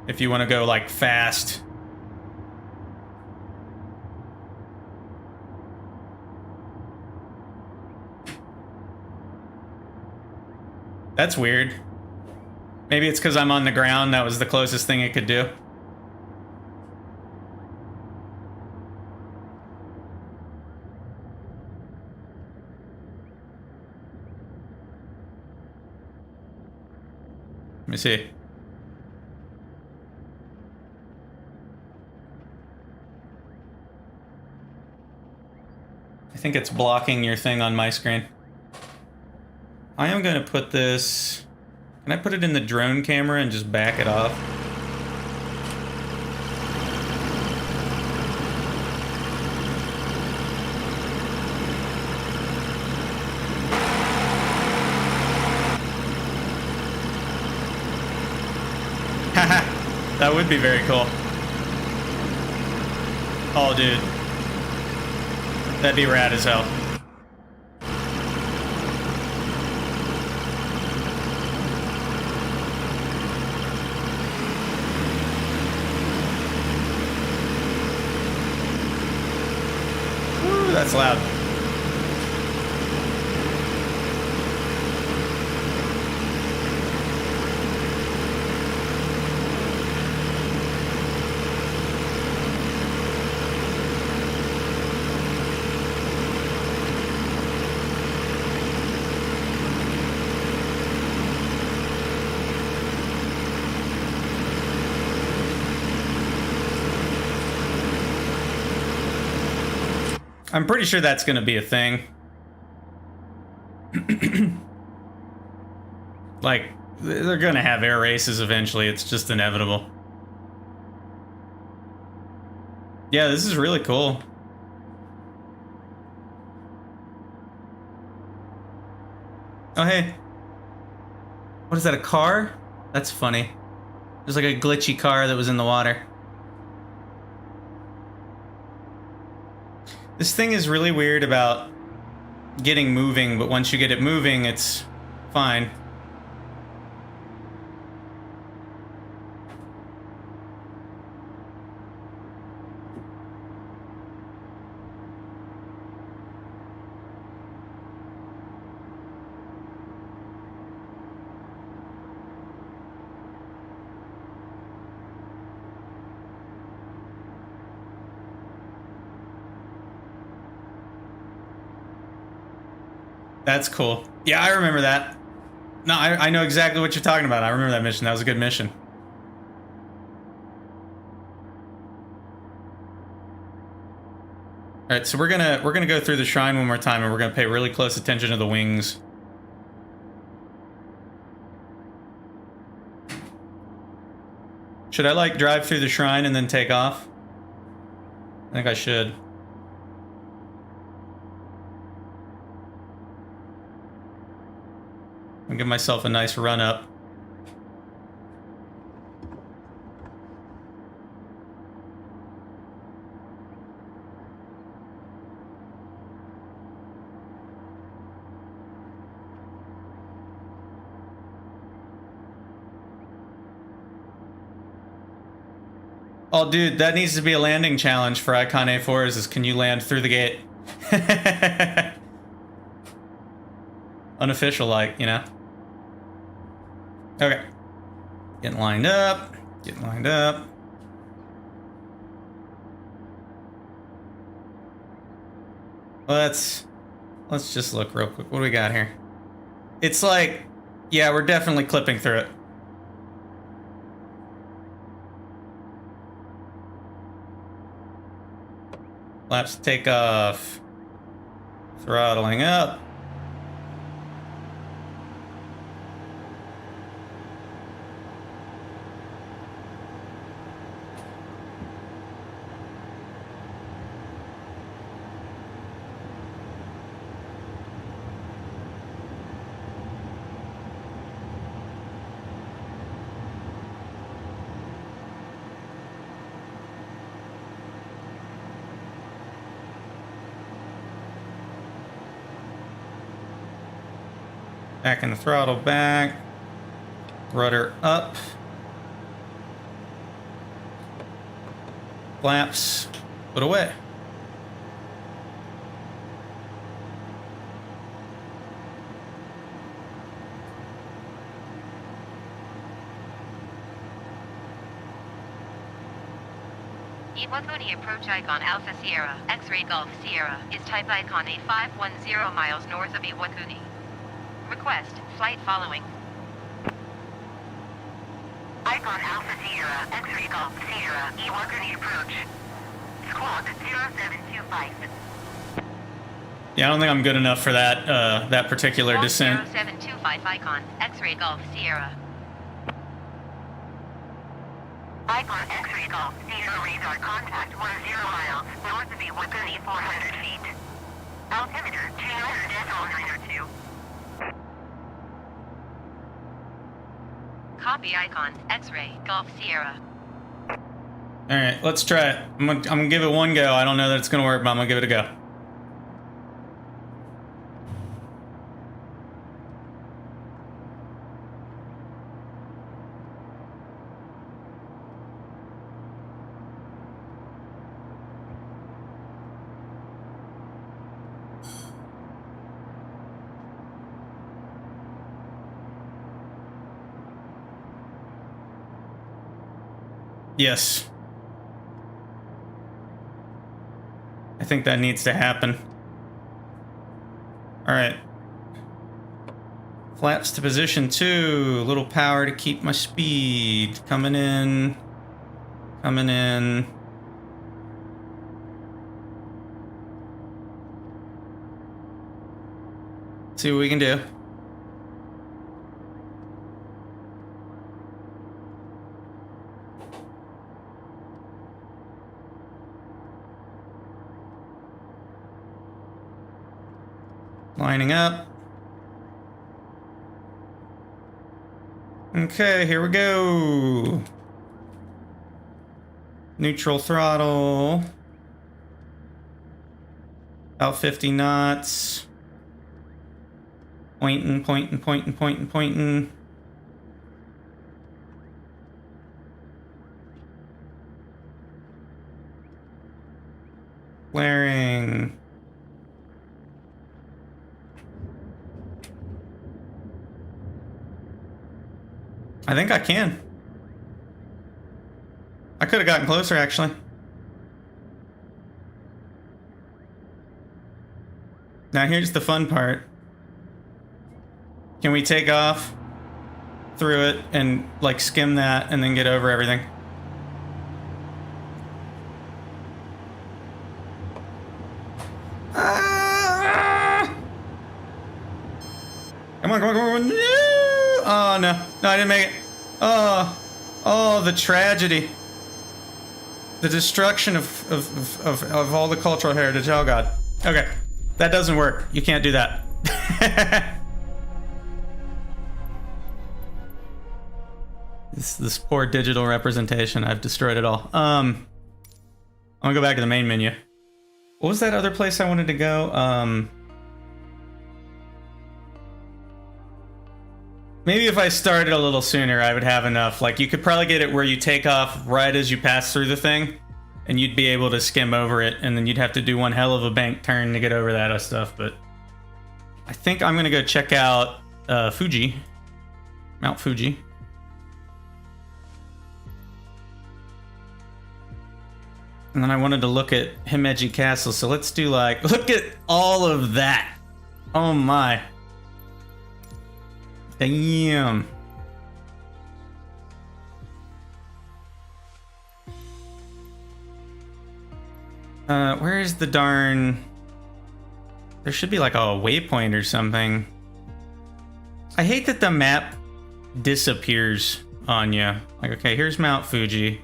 If you want to go like fast. That's weird. Maybe it's because I'm on the ground. That was the closest thing it could do. Let me see. I think it's blocking your thing on my screen. I am going to put this... Can I put it in the drone camera and just back it off? That would be very cool. Oh, dude. That'd be rad as hell. Woo, that's loud. I'm pretty sure that's going to be a thing. Like, they're going to have air races eventually. It's just inevitable. Yeah, this is really cool. Oh, hey. What is that, a car? That's funny. There's like a glitchy car that was in the water. This thing is really weird about getting moving, but once you get it moving, it's fine. That's cool. Yeah, I remember that. No, I know exactly what you're talking about. I remember that mission. That was a good mission. All right, so we're gonna go through the shrine one more time, and we're gonna pay really close attention to the wings. Should I like drive through the shrine and then take off? I think I should. I'll give myself a nice run up. Oh, dude, that needs to be a landing challenge for Icon A4s, is can you land through the gate? Unofficial, like, you know? Okay. Getting lined up. Getting lined up. Let's just look real quick. What do we got here? It's like, yeah, we're definitely clipping through it. Flaps take off. Throttling up. Back in the throttle back. Rudder up. Flaps put away. Iwakuni approach icon Alpha Sierra, X-ray Golf Sierra, is type icon A 510 miles north of Iwakuni. Request, flight following. Icon Alpha Sierra, X-ray Golf Sierra, Iwakuni approach. Squawk 0725. Yeah, I don't think I'm good enough for that that particular Squawk descent. 0725 icon, X-ray Golf Sierra. Icon X-ray Golf Sierra radar contact 10 miles north of Iwakuni 400 feet. Altimeter 29.902. Copy icon, X-ray, Golf Sierra. All right, let's try it. I'm gonna give it one go. I don't know that it's gonna work, but I'm gonna give it a go. Yes. I think that needs to happen. All right. Flaps to position 2. A little power to keep my speed. Coming in. Coming in. See what we can do. Lining up. Okay, here we go. Neutral throttle. About 50 knots. Pointing, pointing, pointing, pointing, pointing. Flaring. I think I can. I could have gotten closer, actually. Now here's the fun part. Can we take off through it and like skim that and then get over everything? Ah! Come on, come on, come on. No! Oh, no. No, I didn't make it. Oh, the tragedy. The destruction of all the cultural heritage. Oh, God. Okay. That doesn't work. You can't do that. This poor digital representation. I've destroyed it all. I'm gonna go back to the main menu. What was that other place I wanted to go? Maybe if I started a little sooner, I would have enough. Like, you could probably get it where you take off right as you pass through the thing, and you'd be able to skim over it, and then you'd have to do one hell of a bank turn to get over that stuff, but I think I'm gonna go check out Fuji. Mount Fuji. And then I wanted to look at Himeji Castle, so let's do like, look at all of that. Oh my. Damn. Where is the darn... There should be like a waypoint or something. I hate that the map disappears on you. Like, okay, here's Mount Fuji.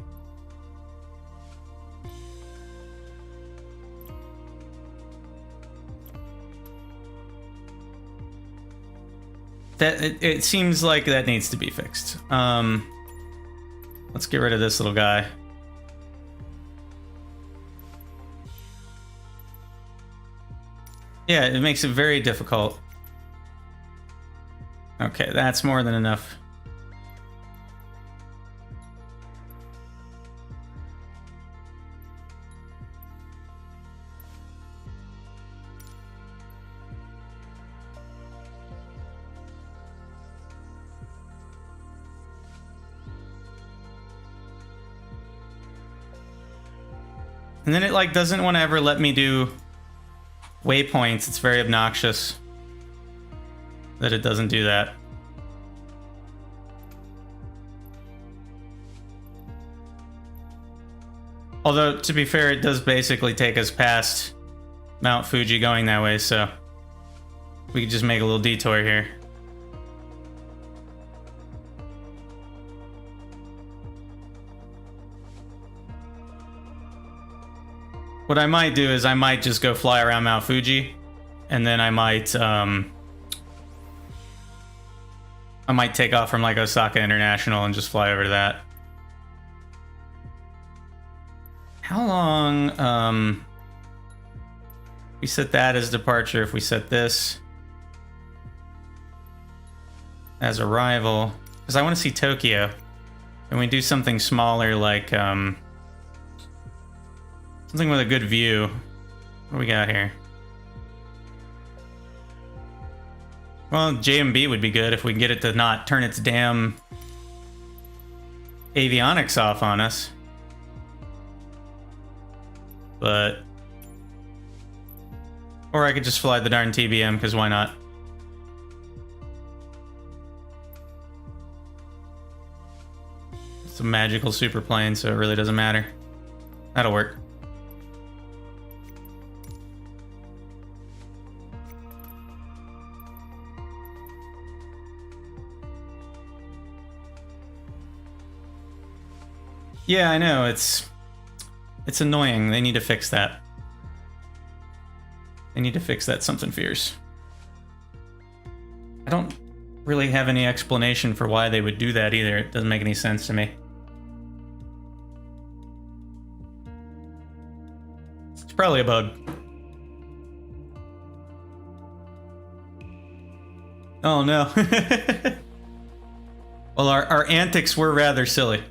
That it seems like that needs to be fixed. Let's get rid of this little guy. Yeah, it makes it very difficult. Okay, that's more than enough. And then it like doesn't want to ever let me do waypoints. It's very obnoxious that it doesn't do that. Although, to be fair, it does basically take us past Mount Fuji going that way, so we could just make a little detour here. What I might do is I might just go fly around Mount Fuji, and then I might take off from like Osaka International and just fly over to that. How long, we set that as departure, if we set this as arrival, because I want to see Tokyo, and we do something smaller, like, something with a good view. What do we got here? Well, JMB would be good if we can get it to not turn its damn avionics off on us. But... or I could just fly the darn TBM, because why not? It's a magical super plane, so it really doesn't matter. That'll work. Yeah, I know, it's annoying. They need to fix that. They need to fix that something fierce. I don't really have any explanation for why they would do that either. It doesn't make any sense to me. It's probably a bug. Oh no. Well, our antics were rather silly.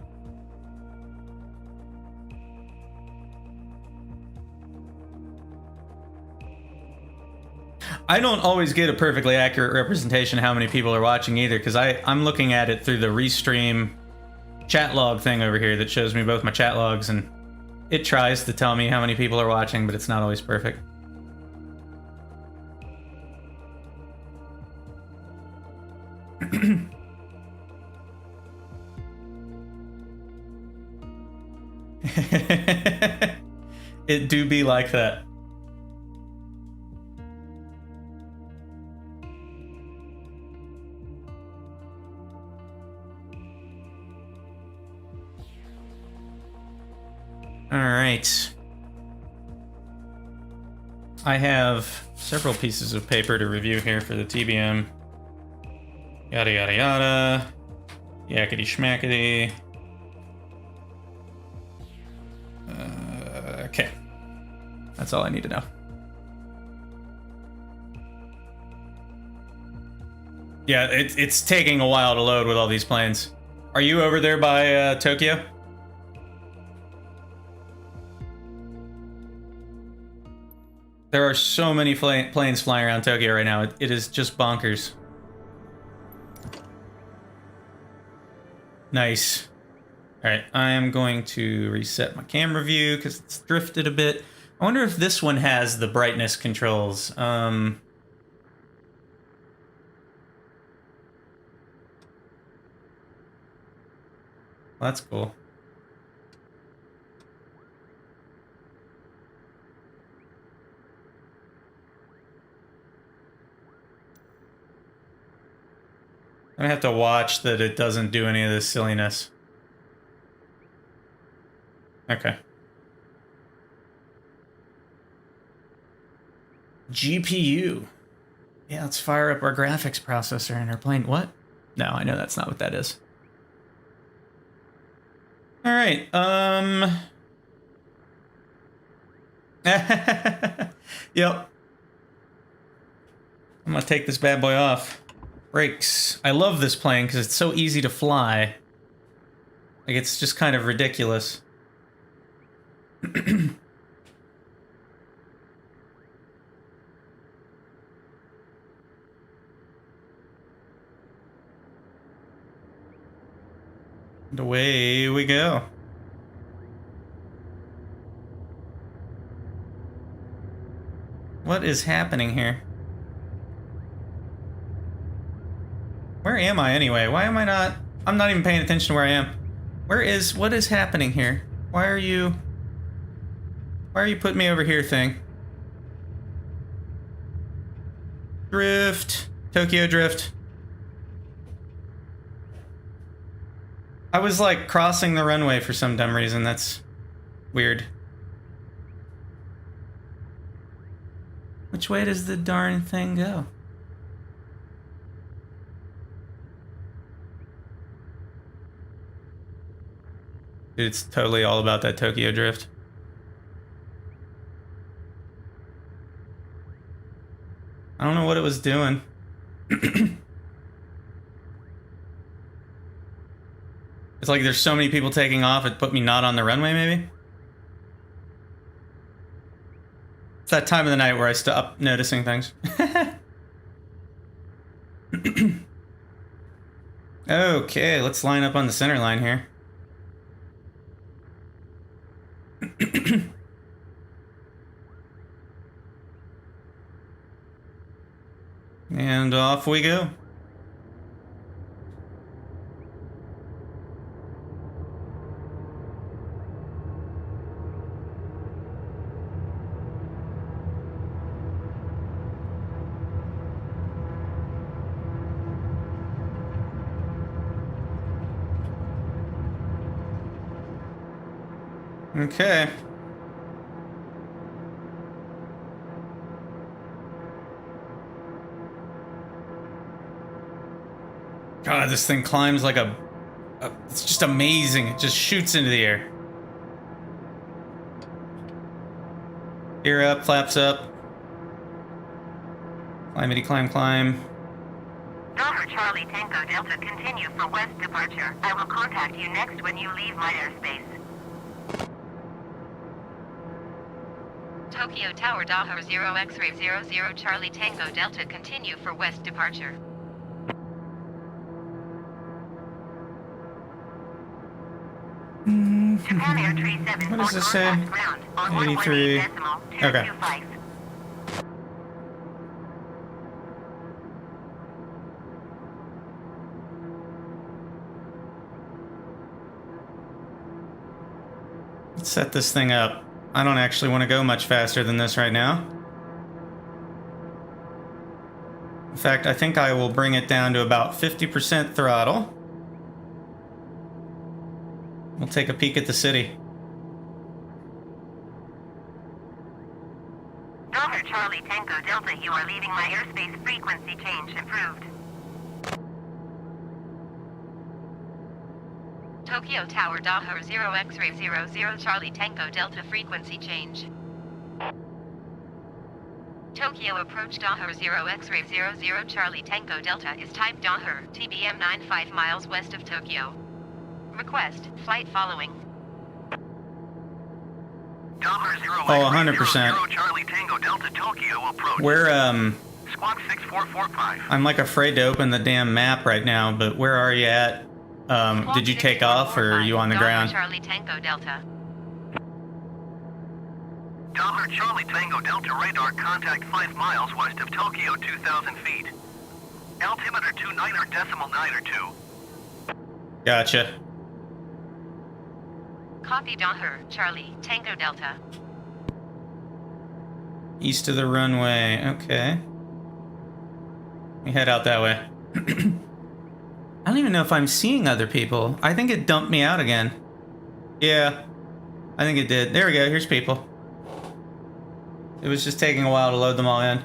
I don't always get a perfectly accurate representation of how many people are watching either, because I'm looking at it through the restream chat log thing over here that shows me both my chat logs, and it tries to tell me how many people are watching, but it's not always perfect. It do be like that. All right. I have several pieces of paper to review here for the TBM. Yada yada yada. Yakety schmackety. Okay. That's all I need to know. Yeah, it's taking a while to load with all these planes. Are you over there by Tokyo? There are so many planes flying around Tokyo right now. It is just bonkers. Nice. All right, I am going to reset my camera view because it's drifted a bit. I wonder if this one has the brightness controls. That's cool. I'm gonna have to watch that it doesn't do any of this silliness. Okay. GPU. Yeah, let's fire up our graphics processor in our plane. What? No, I know that's not what that is. All right. Yep. I'm gonna take this bad boy off. Brakes. I love this plane because it's so easy to fly. Like, it's just kind of ridiculous. And away we go. What is happening here? Where am I anyway? Why am I not... I'm not even paying attention to where I am. What is happening here? Why are you putting me over here, thing? Drift. Tokyo drift. I was like crossing the runway for some dumb reason. That's weird. Which way does the darn thing go? Dude, it's totally all about that Tokyo drift. I don't know what it was doing. It's like there's so many people taking off, it put me not on the runway, maybe? It's that time of the night where I stop noticing things. Okay, let's line up on the center line here. And off we go. Okay. God, this thing climbs like it's just amazing. It just shoots into the air. Gear up, flaps up. Climbity climb, climb. Delta Charlie Tango Delta, continue for west departure. I will contact you next when you leave my airspace. Tokyo Tower Daha 0 X-ray 00 Charlie Tango Delta, continue for west departure. Japan Air 37. What does this say? 83. Okay. Let's set this thing up. I don't actually want to go much faster than this right now. In fact, I think I will bring it down to about 50% throttle. We'll take a peek at the city. Delta Charlie Tango Delta, you are leaving my airspace. Frequency change approved. Tokyo Tower Daha 0 X-ray 00 Charlie Tango Delta, frequency change. Tokyo approach Daha 0 X-ray 00 Charlie Tango Delta is type Daha, TBM 95 miles west of Tokyo. Request, flight following. Daha 0 Oh, 100%. Charlie Tango Delta Tokyo approach. Where, Squawk 6445. I'm like afraid to open the damn map right now, but where are you at? Did you take off or are you on the ground? Charlie Tango Delta. Daha Charlie Tango Delta radar contact 5 miles west of Tokyo 2,000 feet. Altimeter 29.902. Gotcha. Copy Daha, Charlie Tango Delta. East of the runway. Okay. We head out that way. I don't even know if I'm seeing other people. I think it dumped me out again. Yeah, I think it did. There we go. Here's people. It was just taking a while to load them all in.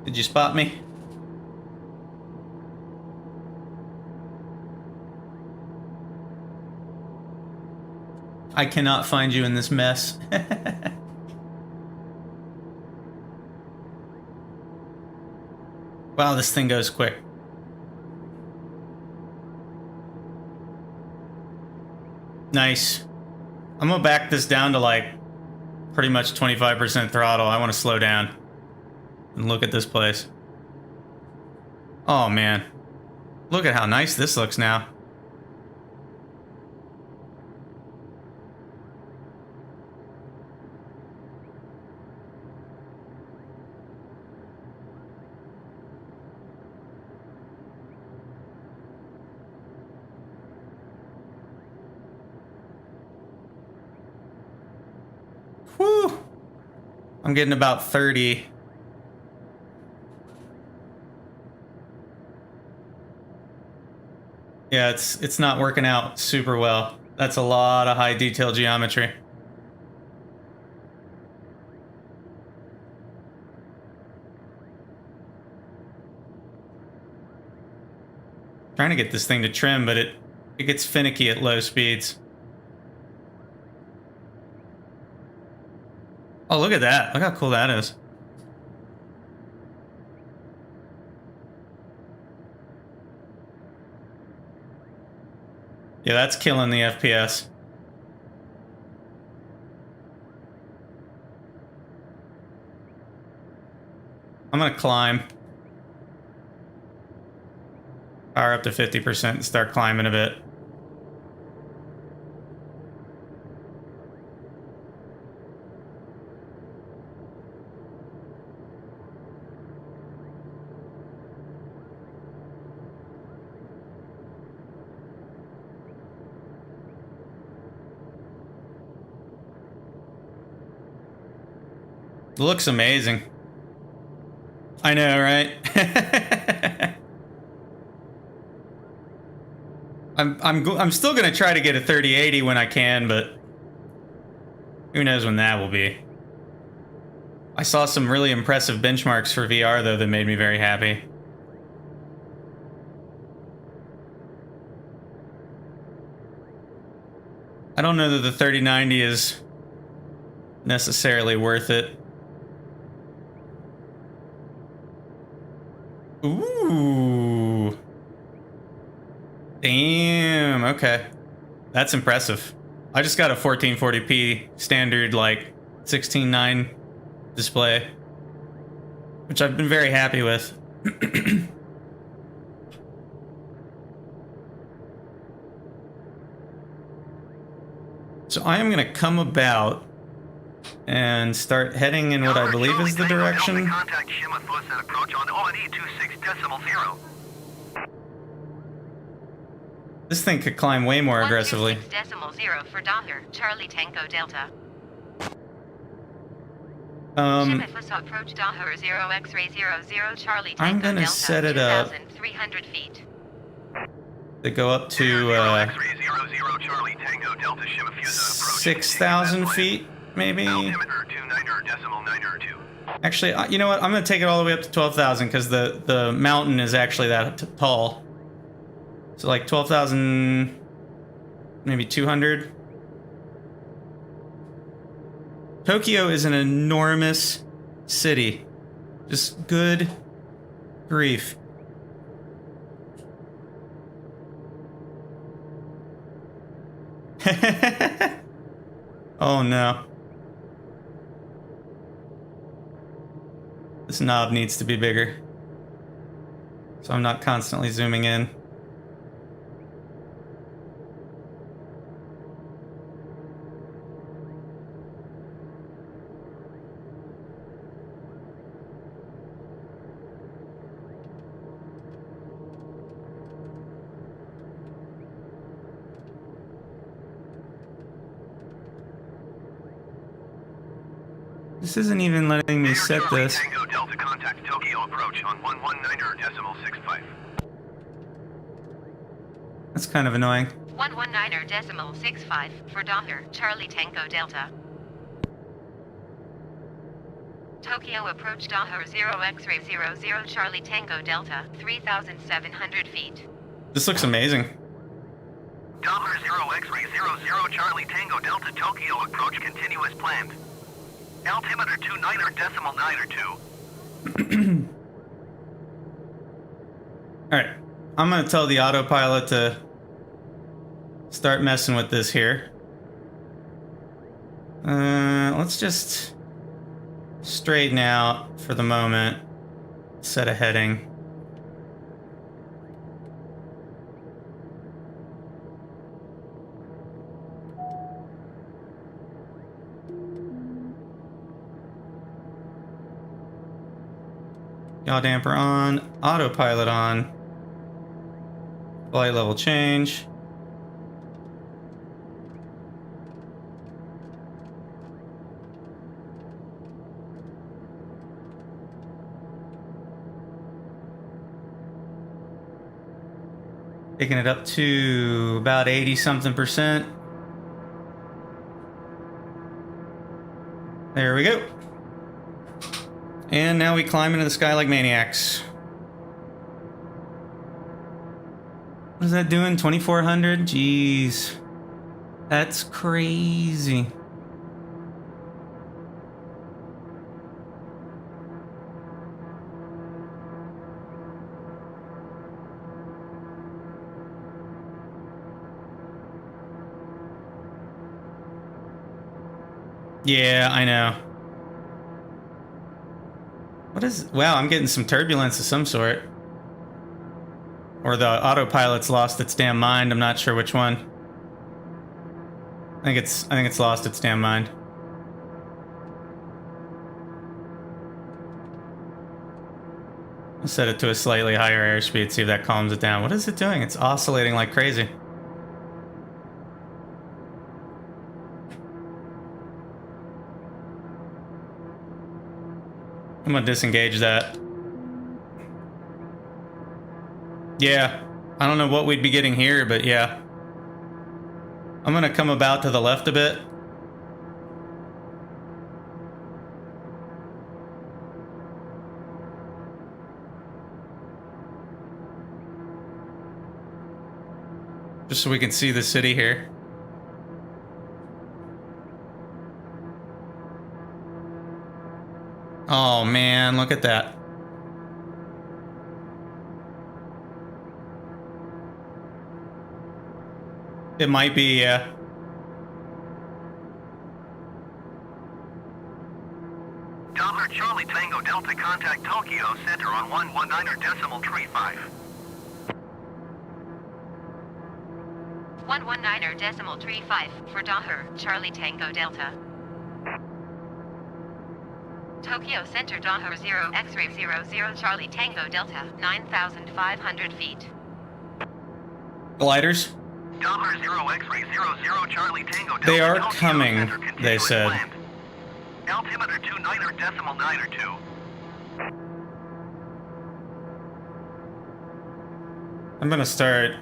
Did you spot me? I cannot find you in this mess. Wow, this thing goes quick. Nice. I'm gonna back this down to like pretty much 25% throttle. I want to slow down and look at this place. Oh man, look at how nice this looks now. Whew. I'm getting about 30. Yeah, it's not working out super well. That's a lot of high detail geometry. Trying to get this thing to trim, but it It gets finicky at low speeds. Oh, look at that. Look how cool that is. Yeah, that's killing the FPS. I'm gonna climb. Power up to 50% and start climbing a bit. Looks amazing. I know, right? I'm still gonna try to get a 3080 when I can, but who knows when that will be. I saw some really impressive benchmarks for VR though that made me very happy. I don't know that the 3090 is necessarily worth it. Ooh. Damn, okay. That's impressive. I just got a 1440p standard, like, 16:9 display, which I've been very happy with. So I am going to come about and start heading in what I believe is the direction. Contact Shima Fuss and approach on ONE 26.0. This thing could climb way more aggressively. 126.0 for Dahmer, Charlie Tango Delta. Um, Shima Fuss approach Dahmer 0 X-ray 00 Charlie Tango I'm gonna Delta, set it up 2,300 feet. to go up to X-ray 00 Charlie Tango Delta Shima Fuss approach. 6,000 feet, maybe. Altimeter 29.902. Actually, you know what? I'm gonna take it all the way up to 12,000 because the mountain is actually that tall. So like 12,000, maybe 200. Tokyo is an enormous city. Just good grief. Oh no. This knob needs to be bigger, so I'm not constantly zooming in. This isn't even letting me set this. Tango Delta contact Tokyo approach on 119.65. That's kind of annoying. 119.65 for Dahmer, Charlie Tango Delta. Tokyo approach Dahmer 0 X-ray 00 Charlie Tango Delta, 3,700 feet. This looks amazing. Dahmer 0 X-ray 00 Charlie Tango Delta Tokyo approach continuous planned. Altimeter 29.902. Alright, I'm gonna tell the autopilot to start messing with this here. Let's just straighten out for the moment. Set a heading. Yaw damper on, autopilot on, flight level change. Taking it up to about 80-something%. There we go. And now we climb into the sky like maniacs. What is that doing? 2,400? Jeez. That's crazy. Yeah, I know. What is... Wow, I'm getting some turbulence of some sort. Or the autopilot's lost its damn mind. I'm not sure which one. I think it's lost its damn mind. I'll set it to a slightly higher airspeed, see if that calms it down. What is it doing? It's oscillating like crazy. I'm gonna disengage that. Yeah, I don't know what we'd be getting here, but yeah. I'm gonna come about to the left a bit. Just so we can see the city here. Oh man, look at that. It might be, yeah. Dollar Charlie Tango Delta, contact Tokyo Center on 119.35. 119.35 for Dollar Charlie Tango Delta. Tokyo Center Dollar 0 X-ray 00 Charlie Tango Delta, 9,500 feet. Gliders? Dollar 0 X-ray 00 Charlie Tango Delta. They are Tokyo coming, Center, continue they as said. planned. Altimeter 29.92. I'm gonna start.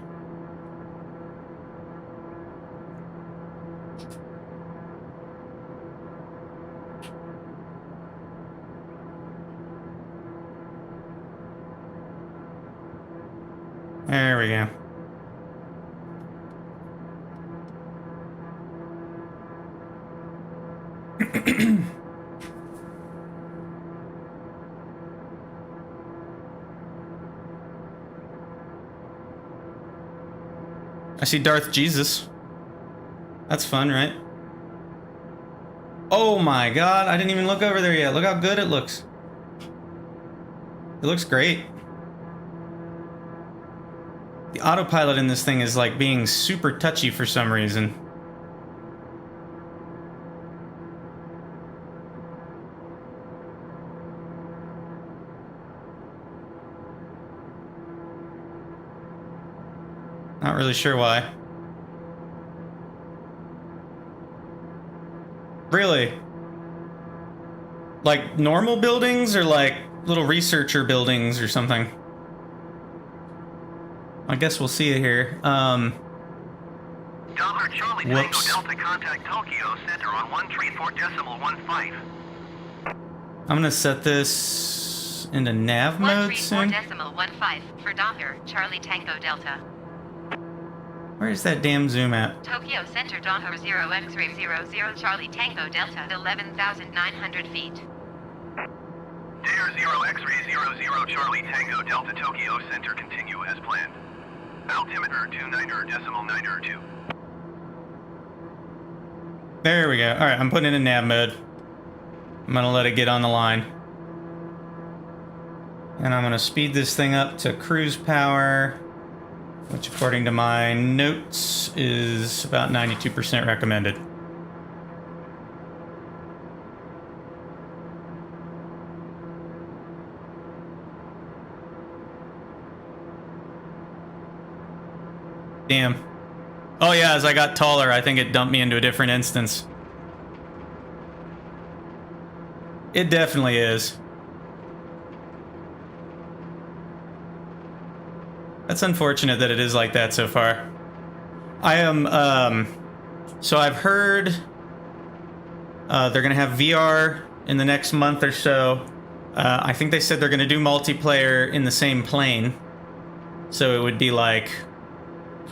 There we go. I see Darth Jesus. That's fun, right? Oh my god, I didn't even look over there yet. Look how good it looks. It looks great. The autopilot in this thing is like being super touchy for some reason. Not really sure why. Really? Like normal buildings or like little researcher buildings or something? I guess we'll see it here. Dollar Charlie Tango Whoops. Delta, contact Tokyo Center on 134.15. I'm gonna set this into nav mode soon. 134.15 for Dollar Charlie Tango Delta. Where's that damn zoom at? Tokyo Center Dollar 0 X-ray 00 Charlie Tango Delta, 11,900 feet. Dare 0 X-ray 00 Charlie Tango Delta, Tokyo Center, continue as planned. Altimeter 29.92. There we go. Alright, I'm putting it in nav mode. I'm gonna let it get on the line. And I'm gonna speed this thing up to cruise power, which according to my notes is about 92% recommended. Damn. Oh yeah, as I got taller, I think it dumped me into a different instance. It definitely is. That's unfortunate that it is like that so far. I am, so I've heard they're gonna have VR in the next month or so. I think they said they're gonna do multiplayer in the same plane. So it would be like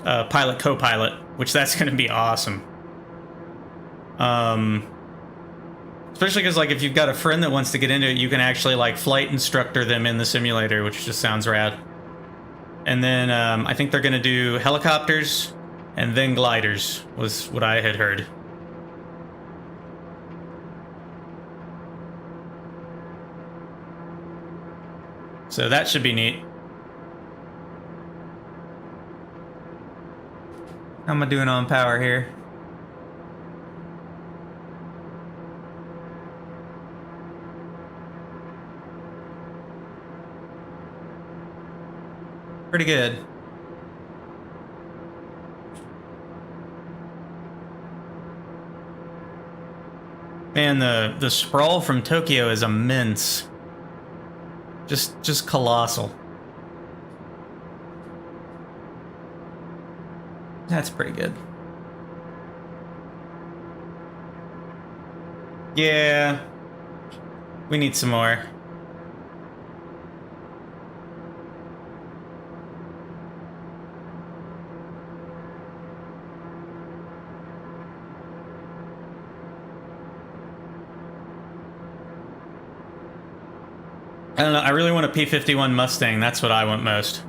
pilot co-pilot, which that's going to be awesome. Especially because, like, if you've got a friend that wants to get into it, you can actually, like, flight instructor them in the simulator, which just sounds rad. And then I think they're going to do helicopters and then gliders, was what I had heard. So that should be neat. How am I doing on power here? Pretty good. Man, the sprawl from Tokyo is immense. Just colossal. That's pretty good. Yeah. We need some more. I don't know, I really want a P-51 Mustang. That's what I want most.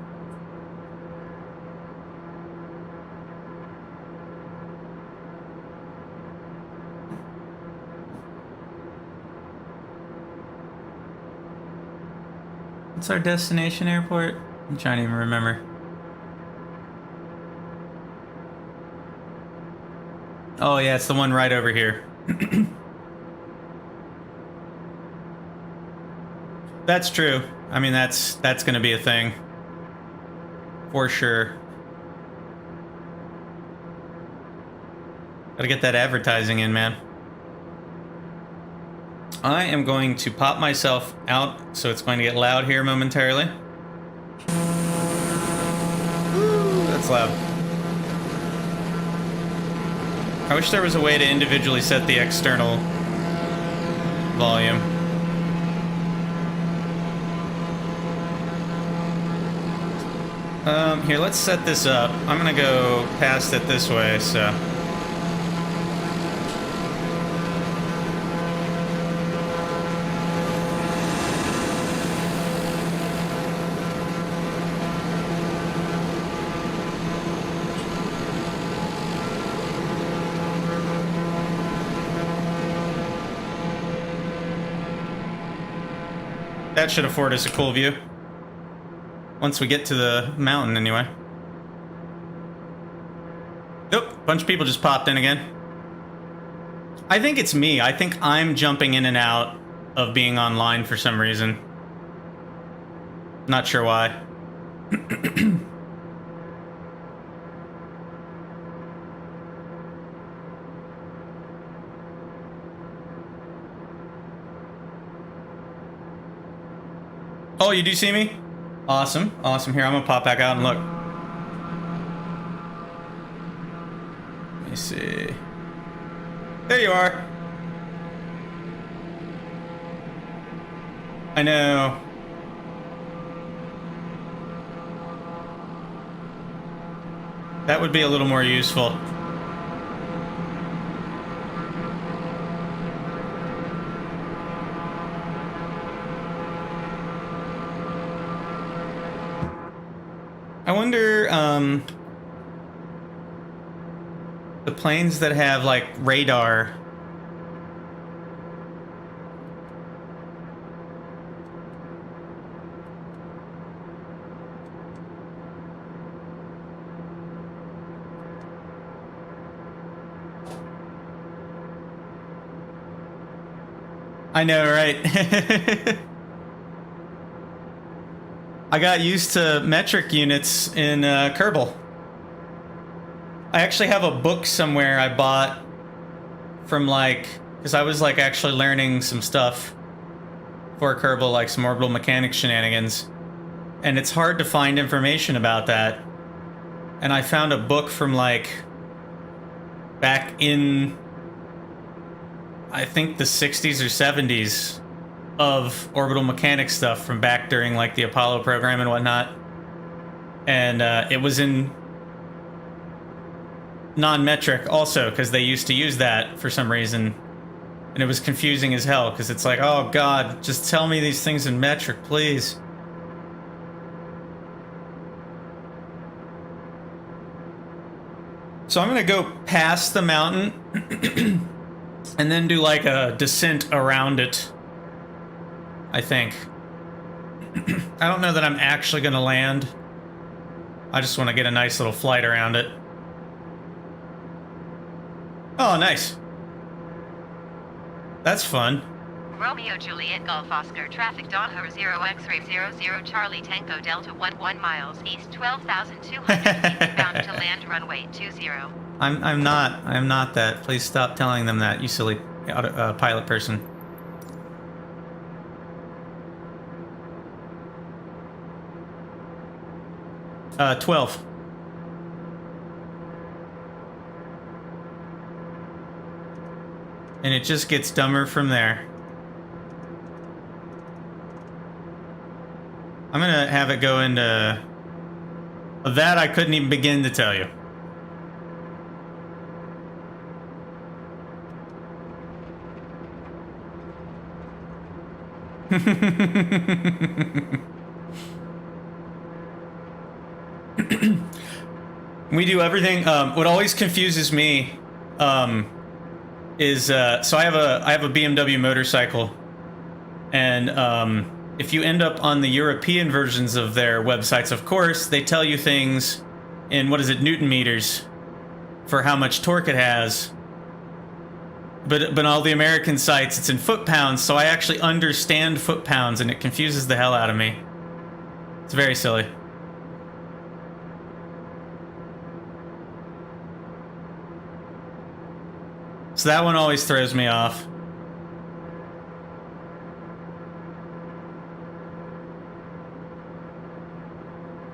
What's our destination airport? I'm trying to even remember. Oh yeah, it's the one right over here. That's true. I mean, that's going to be a thing. For sure. Gotta get that advertising in, man. I am going to pop myself out, so it's going to get loud here momentarily. Woo, that's loud. I wish there was a way to individually set the external volume. Here, let's set this up. I'm gonna go past it this way, so. That should afford us a cool view. Once we get to the mountain, anyway. Nope, a bunch of people just popped in again. I think it's me. I think I'm jumping in and out of being online for some reason. Not sure why. Oh, you do see me? Awesome, awesome. Here, I'm gonna pop back out and look. Let me see. There you are. I know. That would be a little more useful. I wonder, the planes that have, like, radar. I know, right? I got used to metric units in Kerbal. I actually have a book somewhere I bought from, like, because I was, like, actually learning some stuff for Kerbal, like some orbital mechanics shenanigans. And it's hard to find information about that. And I found a book from, like, back in, I think, the 60s or 70s. Of orbital mechanics stuff from back during, like, the Apollo program and whatnot. And it was in non-metric also, because they used to use that for some reason. And it was confusing as hell, because it's like, oh god, just tell me these things in metric, please. So I'm gonna go past the mountain and then do like a descent around it, I think. I don't know that I'm actually gonna land. I just want to get a nice little flight around it. Oh, nice. That's fun. Romeo Juliet Golf Oscar traffic Donho 0 X-ray 00 Charlie Tango Delta 11 miles east 12,200 feet bound to land runway 20. I'm not that. Please stop telling them that, you silly pilot person. Uh, 12. And it just gets dumber from there. I'm gonna have it go into... That I couldn't even begin to tell you. We do everything. What always confuses me is so I have a BMW motorcycle, and if you end up on the European versions of their websites, of course they tell you things in, what is it, Newton meters for how much torque it has. But on all the American sites, it's in foot-pounds, so I actually understand foot-pounds, and it confuses the hell out of me. It's very silly. So that one always throws me off.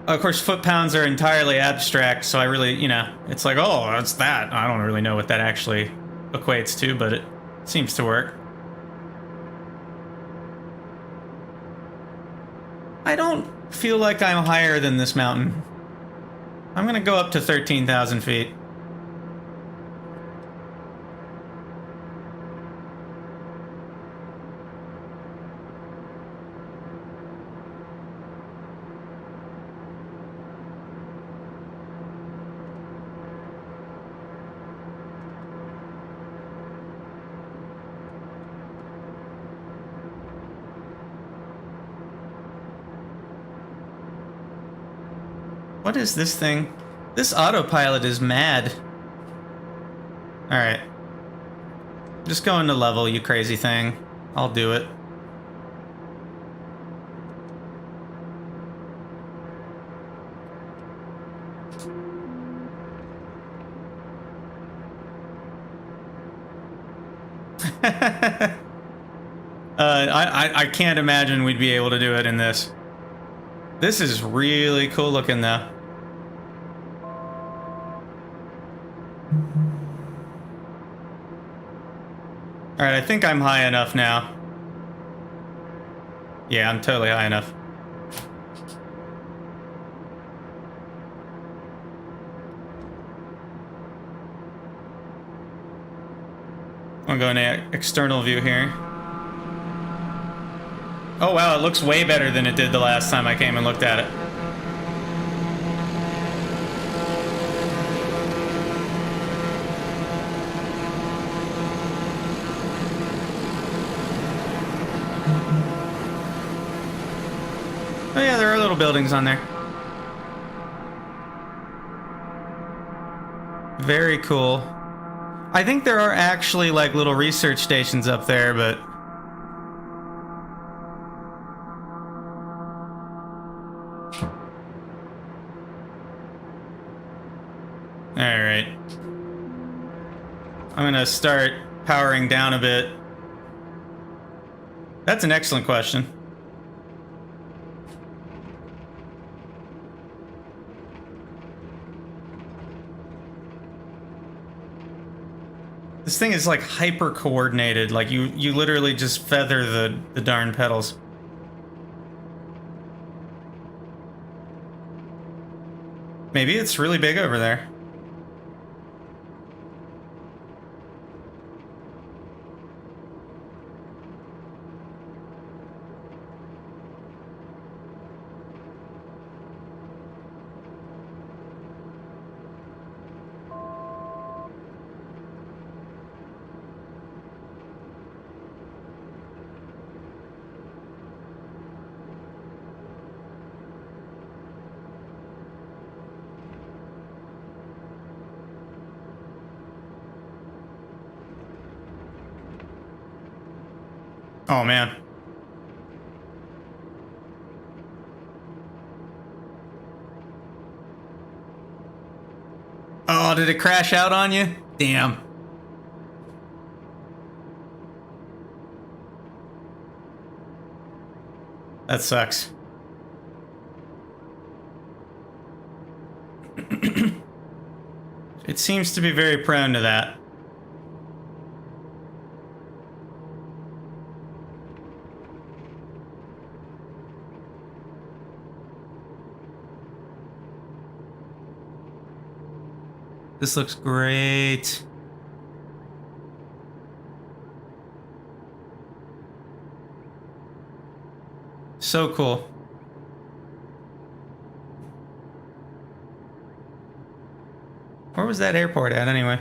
Of course, foot-pounds are entirely abstract, so I really, you know, it's like, oh, that's that. I don't really know what that actually equates to, but it seems to work. I don't feel like I'm higher than this mountain. I'm gonna go up to 13,000 feet. What is this thing? This autopilot is mad. Alright. Just go into level, you crazy thing. I'll do it. I can't imagine we'd be able to do it in this. This is really cool looking though. Alright, I think I'm high enough now. Yeah, I'm totally high enough. I'm going to external view here. Oh wow, it looks way better than it did the last time I came and looked at it. Oh yeah, there are little buildings on there. Very cool. I think there are actually like little research stations up there, but... Alright. I'm gonna start powering down a bit. That's an excellent question. This thing is like hyper coordinated, like you literally just feather the darn pedals. Maybe it's really big over there. Oh, man. Oh, did it crash out on you? Damn. That sucks. It seems to be very prone to that. This looks great. So cool. Where was that airport at anyway?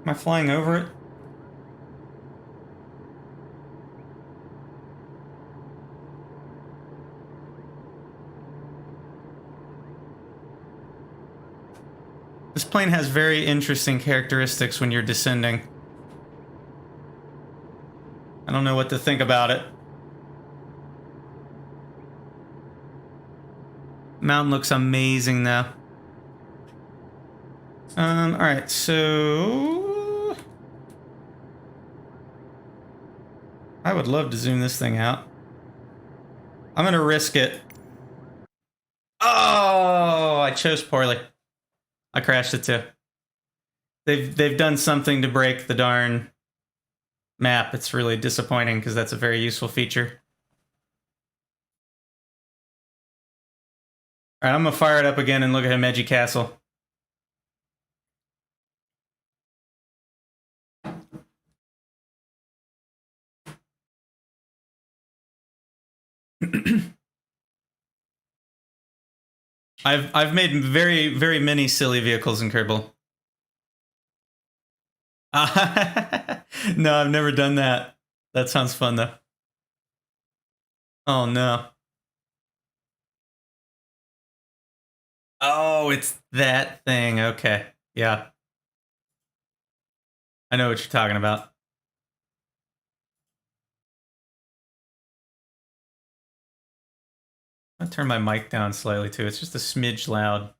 Am I flying over it? This plane has very interesting characteristics when you're descending. I don't know what to think about it. Mountain looks amazing though. Alright, so I would love to zoom this thing out. I'm gonna risk it. Oh, I chose poorly. I crashed it too. They've done something to break the darn map. It's really disappointing because that's a very useful feature. Alright, I'm gonna fire it up again and look at Himeji Castle. I've made very many silly vehicles in Kerbal. No, I've never done that. That sounds fun though. Oh no. Oh, it's that thing. Okay. Yeah. I know what you're talking about. I'll turn my mic down slightly too. It's just a smidge loud.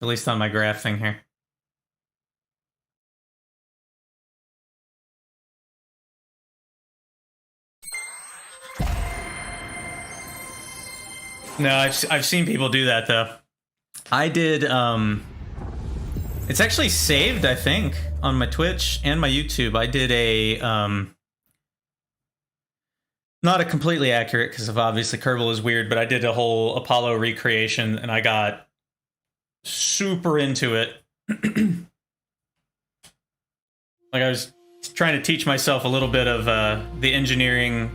At least on my graph thing here. No, I've seen people do that though. I did it's actually saved, I think, on my Twitch and my YouTube. I did a not a completely accurate, because of obviously Kerbal is weird, but I did a whole Apollo recreation and I got super into it. Like I was trying to teach myself a little bit of the engineering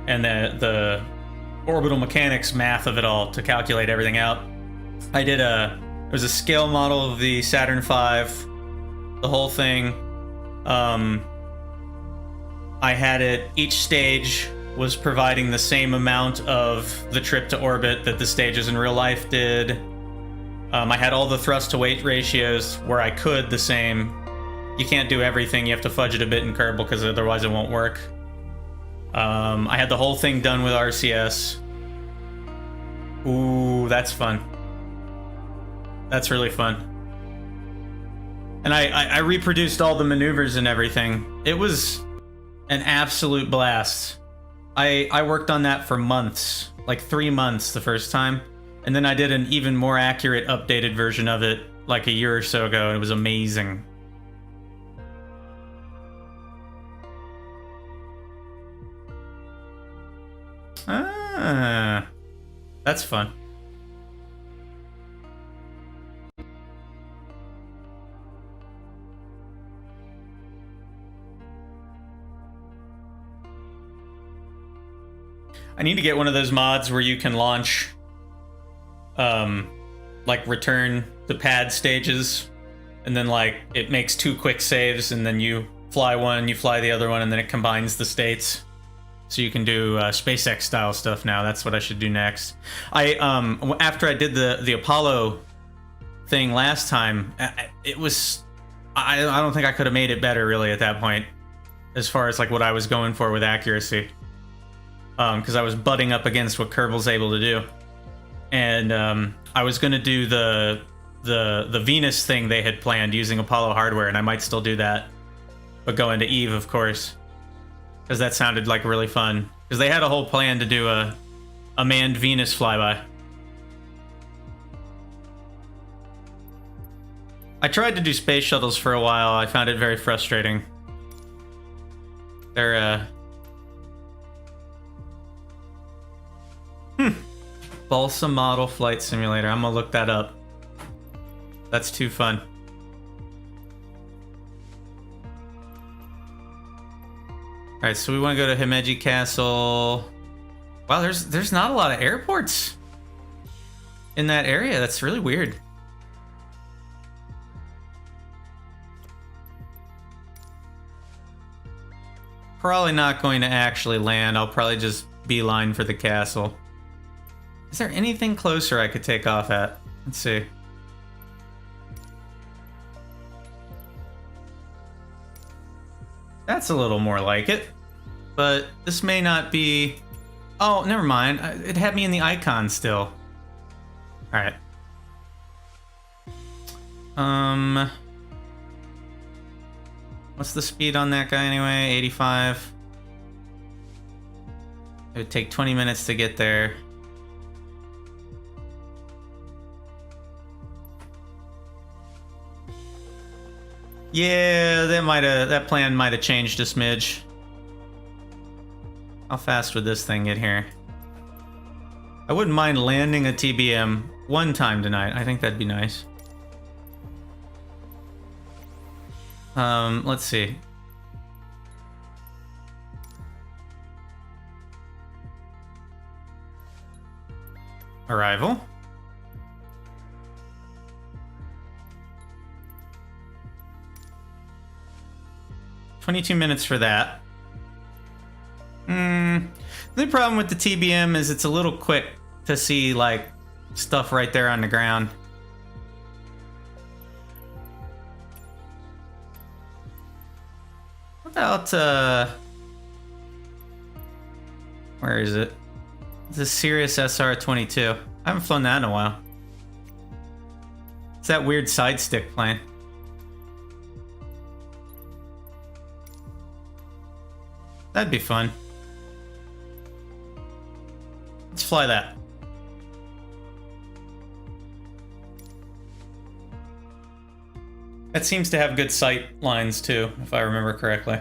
and the orbital mechanics math of it all to calculate everything out. I did it was a scale model of the Saturn V, the whole thing. I had it, each stage was providing the same amount of the trip to orbit that the stages in real life did. I had all the thrust to weight ratios where I could the same. You can't do everything, you have to fudge it a bit in Kerbal because otherwise it won't work. I had the whole thing done with RCS. Ooh, that's fun. That's really fun. And I reproduced all the maneuvers and everything. It was an absolute blast. I worked on that for months, like 3 months the first time. And then I did an even more accurate, updated version of it like a year or so ago, and it was amazing. Ah, that's fun. I need to get one of those mods where you can launch, like return the pad stages, and then like it makes 2 quick saves, and then you fly one, you fly the other one, and then it combines the states. So you can do SpaceX style stuff now. That's what I should do next. After I did the Apollo thing last time, it was I don't think I could have made it better really at that point. as far as like what I was going for with accuracy. Because I was butting up against what Kerbal's able to do. And I was going to do the Venus thing they had planned using Apollo hardware, and I might still do that. But go into Eve, of course. Because that sounded like really fun. Because they had a whole plan to do a manned Venus flyby. I tried to do space shuttles for a while. I found it very frustrating. They're, Balsa Model Flight Simulator. I'm gonna look that up. That's too fun. Alright, so we want to go to Himeji Castle. Wow, there's not a lot of airports in that area. That's really weird. Probably not going to actually land. I'll probably just beeline for the castle. Is there anything closer I could take off at? Let's see. That's a little more like it. But this may not be... Oh, never mind. It had me in the icon still. Alright. What's the speed on that guy anyway? 85. It would take 20 minutes to get there. Yeah, that plan might have changed a smidge. How fast would this thing get here? I wouldn't mind landing a TBM one time tonight. I think that'd be nice. Let's see. Arrival. $22 minutes for that. The problem with the TBM is it's a little quick to see, like, stuff right there on the ground. What about, where is it? It's a Sirius SR-22. I haven't flown that in a while. It's that weird side stick plane. That'd be fun. Let's fly that. That seems to have good sight lines too, if I remember correctly.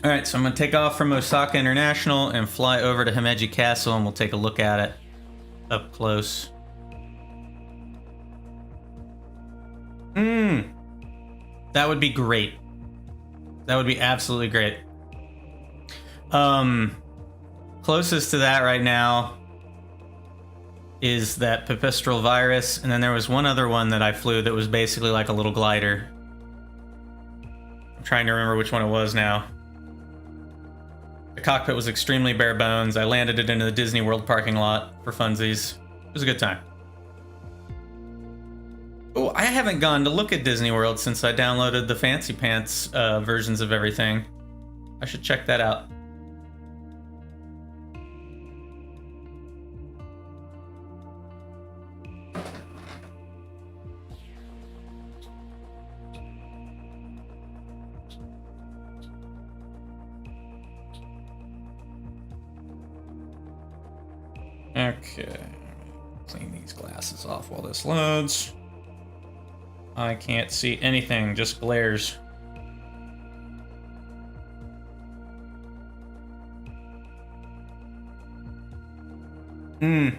Alright, so I'm going to take off from Osaka International and fly over to Himeji Castle, and we'll take a look at it up close. That would be great. That would be absolutely great. Closest to that right now is that Pipistrel virus, and then there was one other one that I flew that was basically like a little glider. I'm trying to remember which one it was now. The cockpit was extremely bare bones. I landed it into the Disney World parking lot for funsies. It was a good time. Oh, I haven't gone to look at Disney World since I downloaded the Fancy Pants versions of everything. I should check that out. Okay, clean these glasses off while this loads. I can't see anything, just glares. Tower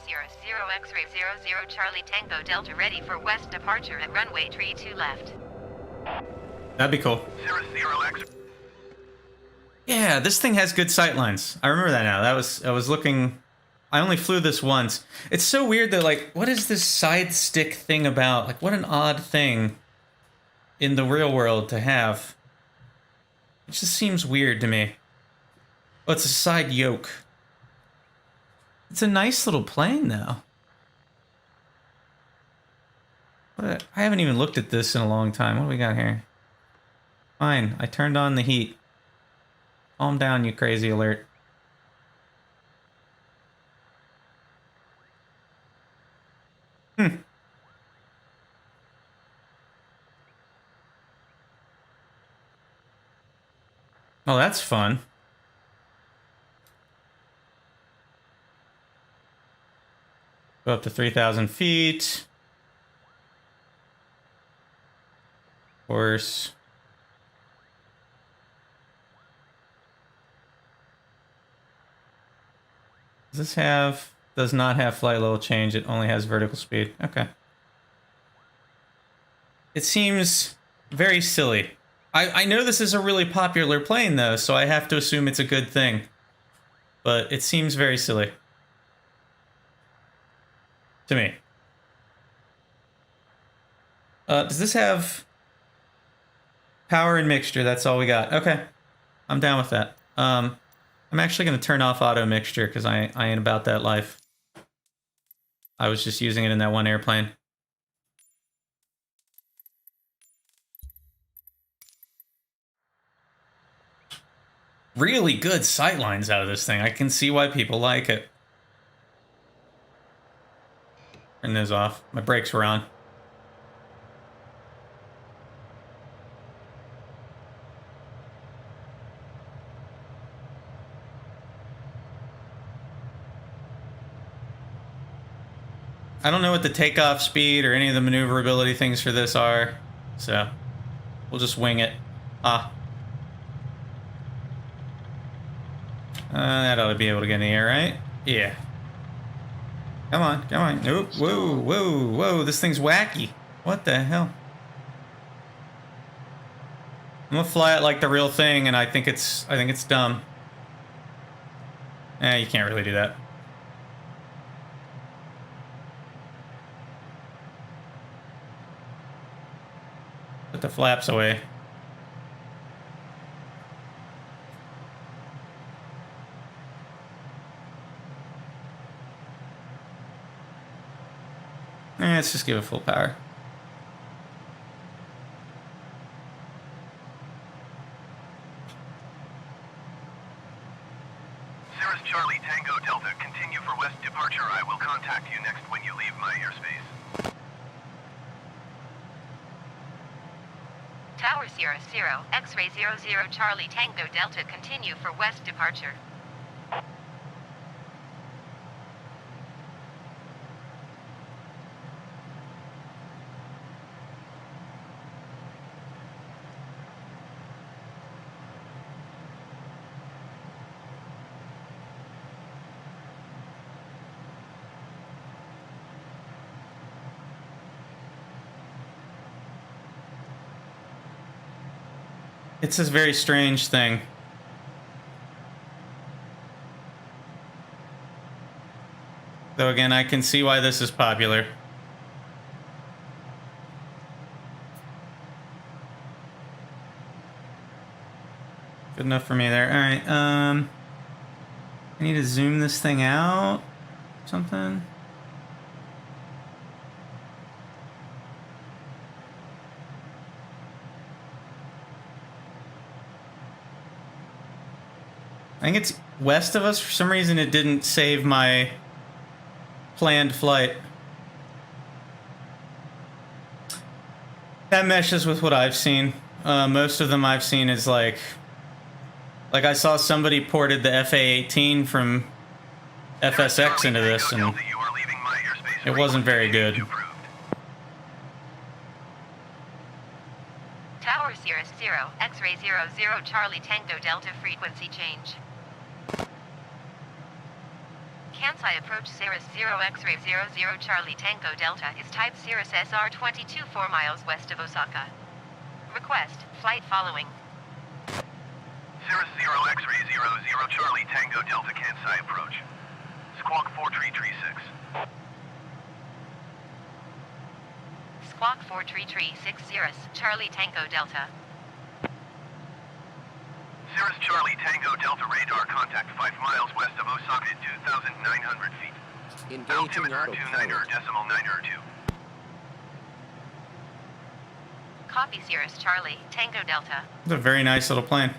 Sierra 0 X-ray 00 Charlie Tango Delta ready for west departure at runway 32 left. That'd be cool. 00 X. Yeah, this thing has good sight lines. I remember that now. I was looking. I only flew this once. It's so weird that, like, what is this side stick thing about? Like, what an odd thing in the real world to have. It just seems weird to me. Oh, it's a side yoke. It's a nice little plane, though. I haven't even looked at this in a long time. What do we got here? Fine, I turned on the heat. Calm down, you crazy alert. Oh, that's fun. Go up to 3,000 feet. Of course. Does this have... Does not have flight level change. It only has vertical speed. Okay. It seems very silly. I know this is a really popular plane, though, so I have to assume it's a good thing. But it seems very silly. To me. Does this have... Power and mixture, that's all we got. Okay. I'm down with that. I'm actually going to turn off auto mixture, because I ain't about that life. I was just using it in that one airplane. Really good sight lines out of this thing. I can see why people like it. Turn those off. My brakes were on. I don't know what the takeoff speed or any of the maneuverability things for this are, so we'll just wing it. That ought to be able to get in the air, right? Yeah. Come on, come on. Nope. Whoa, whoa, whoa. This thing's wacky. What the hell? I'm gonna fly it like the real thing, and I think it's dumb. You can't really do that. Put the flaps away. Let's just give it full power. Cirrus Charlie Tango Delta, continue for west departure. I will contact you next when you leave my airspace. Tower Sierra 0, X-ray 00 Charlie Tango Delta, continue for west departure. It's this very strange thing. Though again, I can see why this is popular. Good enough for me there. Alright, I need to zoom this thing out. Something. I think it's west of us. For some reason, it didn't save my planned flight. That meshes with what I've seen. Most of them I've seen is like I saw somebody ported the FA-18 from FSX into this, and it wasn't very good. Tower Sierra 0, X-ray 00 Charlie Tango Delta, frequency change. Kansai approach Cirrus 0 X-ray 00 Charlie Tango Delta is type Cirrus SR-22 4 miles west of Osaka. Request, flight following. Cirrus 0 X-ray 00 Charlie Tango Delta Kansai approach. Squawk 4336. Squawk 4336 Cirrus, Charlie Tango Delta. Cirrus Charlie Tango Delta radar contact 5 miles west of Osaka at 2,900 feet. Engaging Altimeter autopilot. 29.902. Copy Cirrus Charlie, Tango Delta. It's a very nice little plane.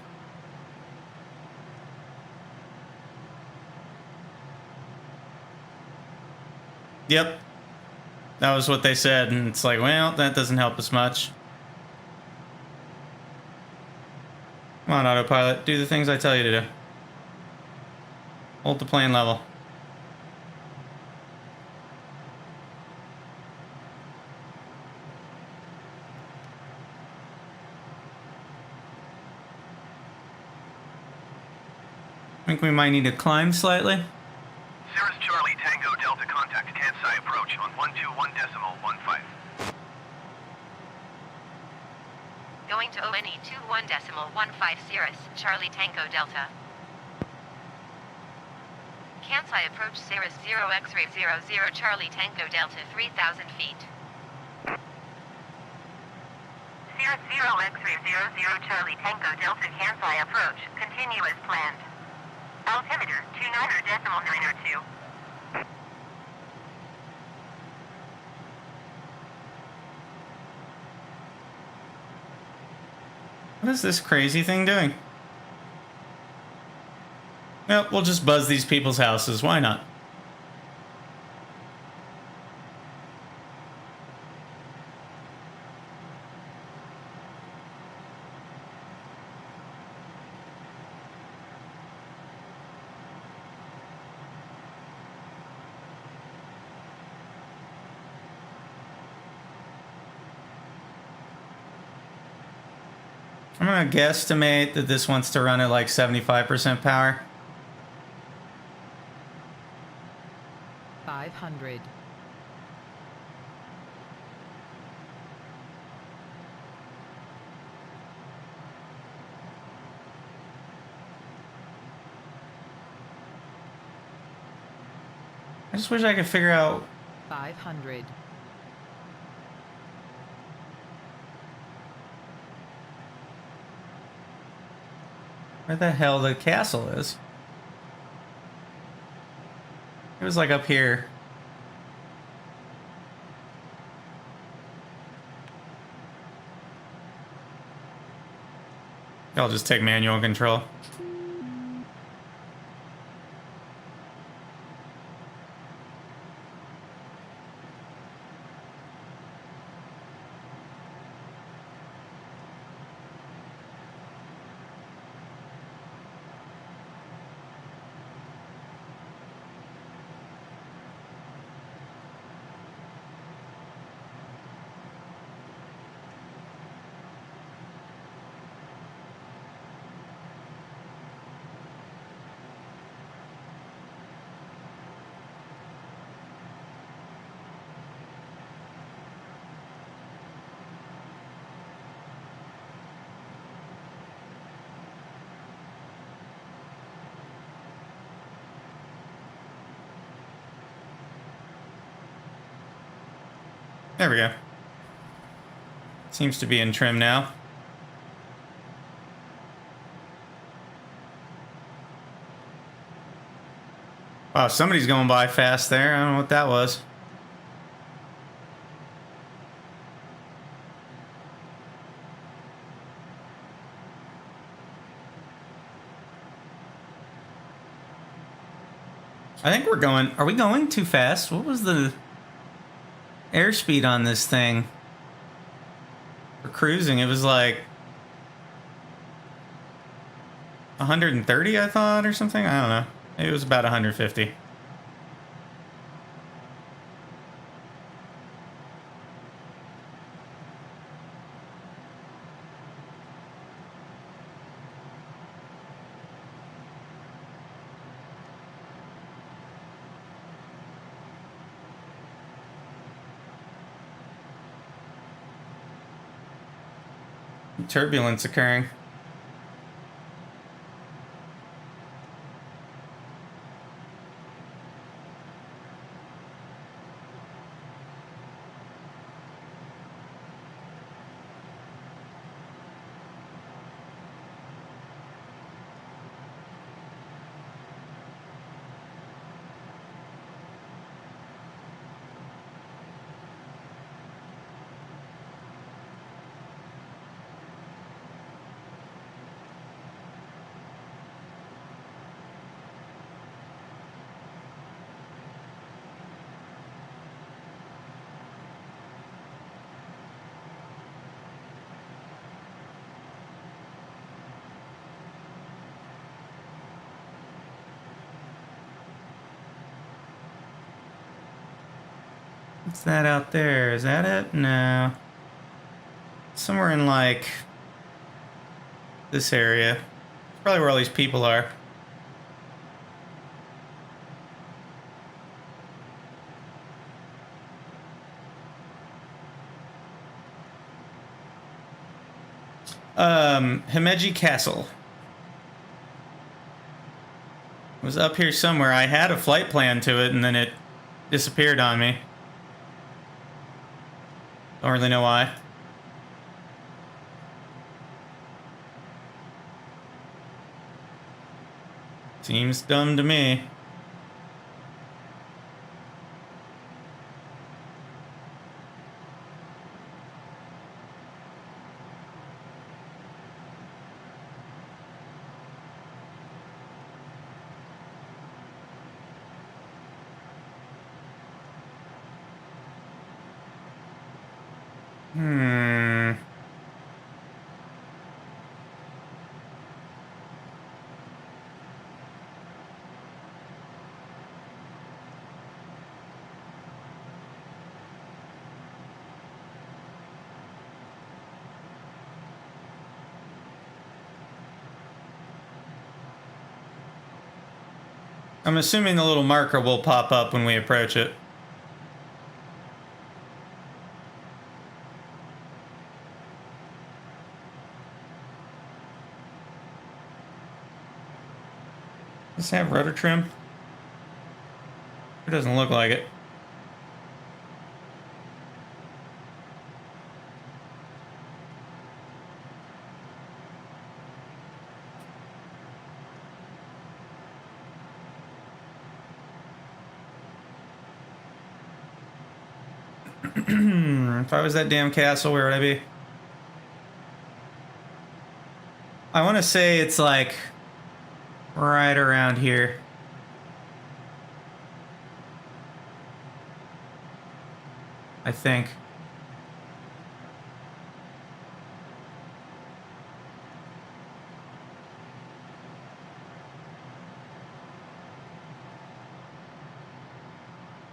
Yep. That was what they said, and it's like, well, that doesn't help us much. Come on, autopilot. Do the things I tell you to do. Hold the plane level. I think we might need to climb slightly. Cirrus Charlie Tango Delta contact Kansai approach on 121.15. Going to ONE 21.15 Cirrus Charlie Tango Delta. Kansai approach Cirrus 0 X-ray 00 Charlie Tango Delta 3,000 feet. Cirrus 0 X-ray 00 Charlie Tango Delta Kansai approach. Continue as planned. Altimeter 29.902. What is this crazy thing doing? Well, we'll just buzz these people's houses. Why not? I'm gonna guesstimate that this wants to run at like 75% power. 500. I just wish I could figure out 500. where the hell the castle is. It was like up here. I'll just take manual control. There we go. Seems to be in trim now. Wow, somebody's going by fast there. I don't know what that was. I think we're going... Are we going too fast? What was the airspeed on this thing? For cruising, it was like 130, I thought, or something. I don't know. It was about 150. Turbulence occurring. What's that out there? Is that it? No. Somewhere in, like, this area. Probably where all these people are. Himeji Castle. It was up here somewhere. I had a flight plan to it, and then it disappeared on me. Don't really know why. Seems dumb to me. I'm assuming the little marker will pop up when we approach it. Does it have rudder trim? It doesn't look like it. If I was that damn castle, where would I be? I want to say it's like right around here. I think.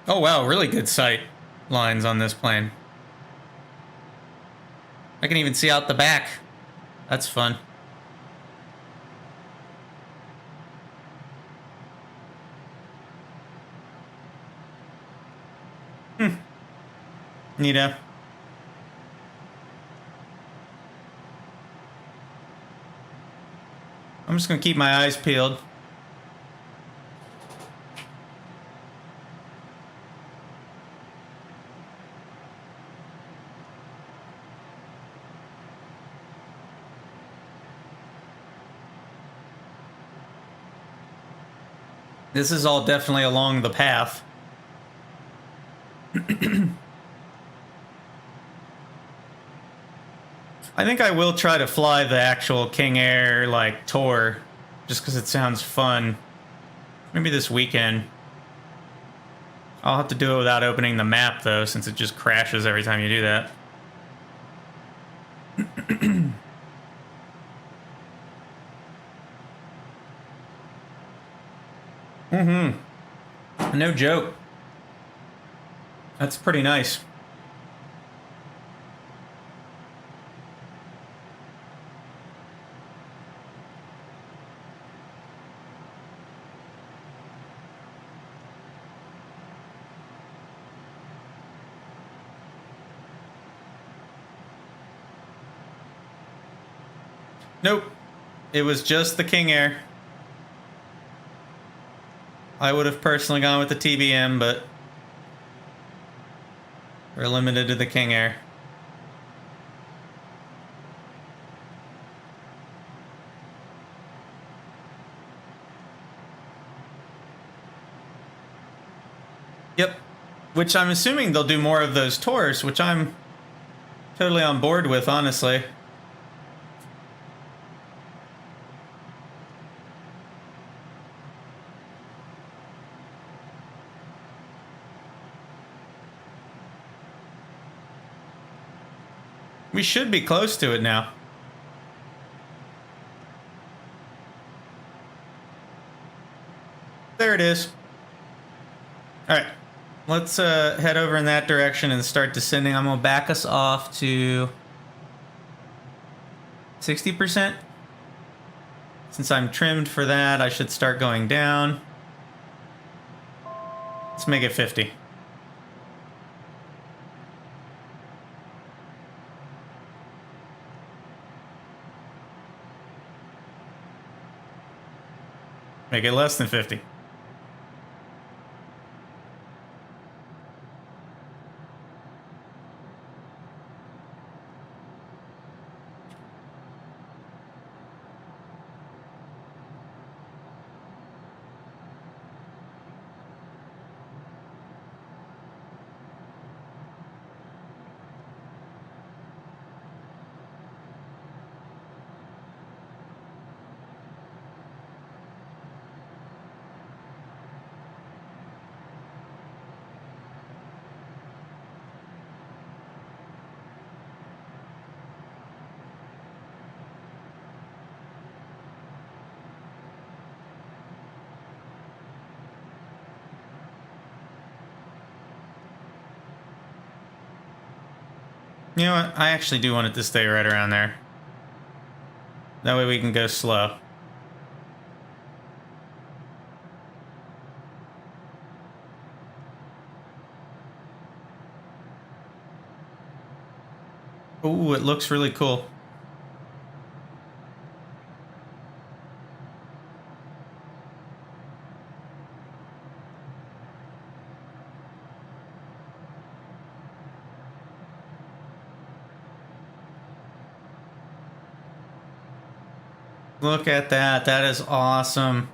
Oh wow, really good sight lines on this plane. I can even see out the back. That's fun. Neato. I'm just gonna keep my eyes peeled. This is all definitely along the path. I think I will try to fly the actual King Air, like, tour, just because it sounds fun. Maybe this weekend. I'll have to do it without opening the map, though, since it just crashes every time you do that. No joke. That's pretty nice. Nope. It was just the King Air. I would have personally gone with the TBM, but we're limited to the King Air. Yep. Which I'm assuming they'll do more of those tours, which I'm totally on board with, honestly. We should be close to it now. There it is. All right. let's head over in that direction and start descending. I'm gonna back us off to 60%. Since I'm trimmed for that, I should start going down. Let's make it 50. Make it less than 50. You know what? I actually do want it to stay right around there. That way we can go slow. Ooh, it looks really cool. Look at that. That is awesome.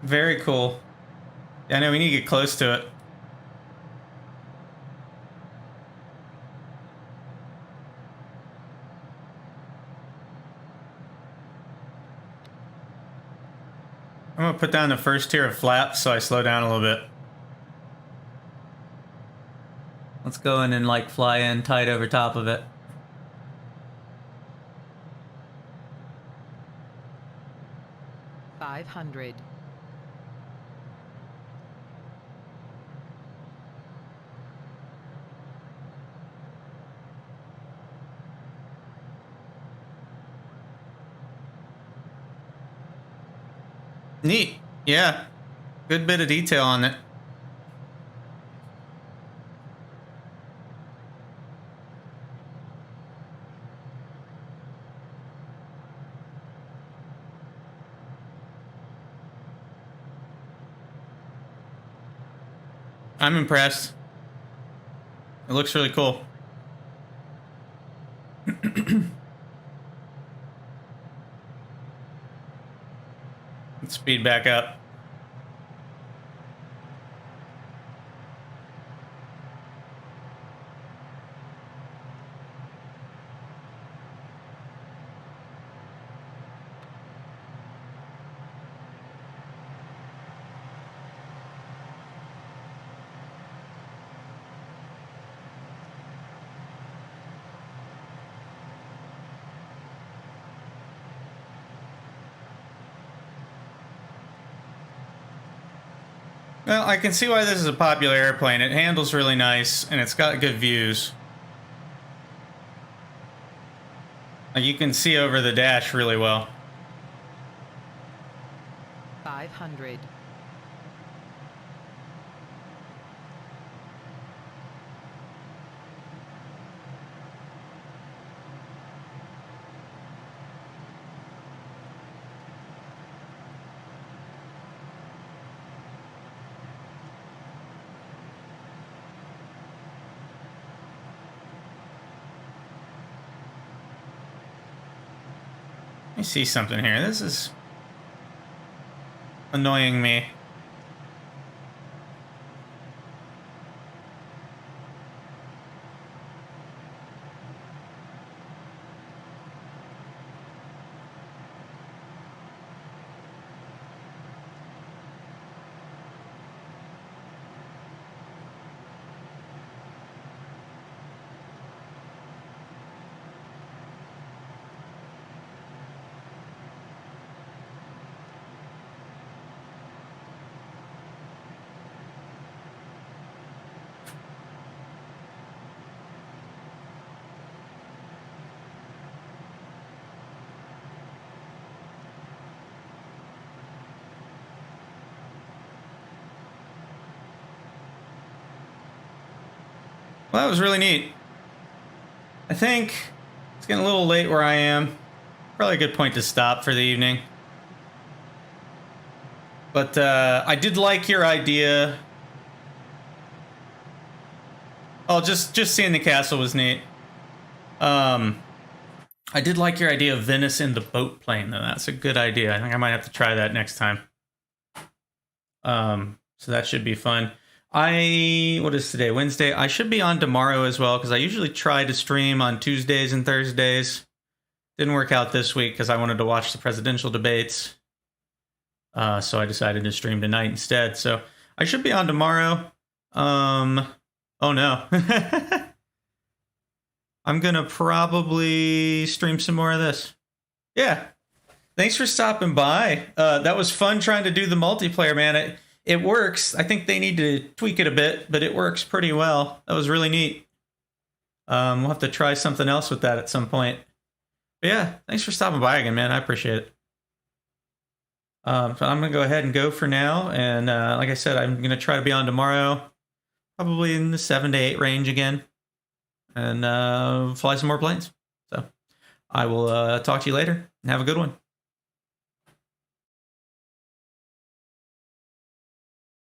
Very cool. I know we need to get close to it. I'm gonna put down the first tier of flaps so I slow down a little bit. Let's go in and like fly in tight over top of it. $500. Neat. Yeah. Good bit of detail on it. I'm impressed. It looks really cool. Let's speed back up. Well, I can see why this is a popular airplane. It handles really nice, and it's got good views. Like you can see over the dash really well. 500. I see something here. This is annoying me. Well, that was really neat. I think it's getting a little late where I am. Probably a good point to stop for the evening. But I did like your idea. Oh, just seeing the castle was neat. I did like your idea of Venice in the boat plane, though. That's a good idea. I think I might have to try that next time. So that should be fun. What is today? Wednesday. I should be on tomorrow as well, because I usually try to stream on Tuesdays and Thursdays. Didn't work out this week because I wanted to watch the presidential debates. So I decided to stream tonight instead. So I should be on tomorrow. Oh no. I'm gonna probably stream some more of this. Yeah. Thanks for stopping by. That was fun trying to do the multiplayer, man. It works. I think they need to tweak it a bit, but it works pretty well. That was really neat. We'll have to try something else with that at some point. But yeah, thanks for stopping by again, man. I appreciate it. So I'm going to go ahead and go for now. And like I said, I'm going to try to be on tomorrow. Probably in the 7 to 8 range again. And fly some more planes. So I will talk to you later. And have a good one.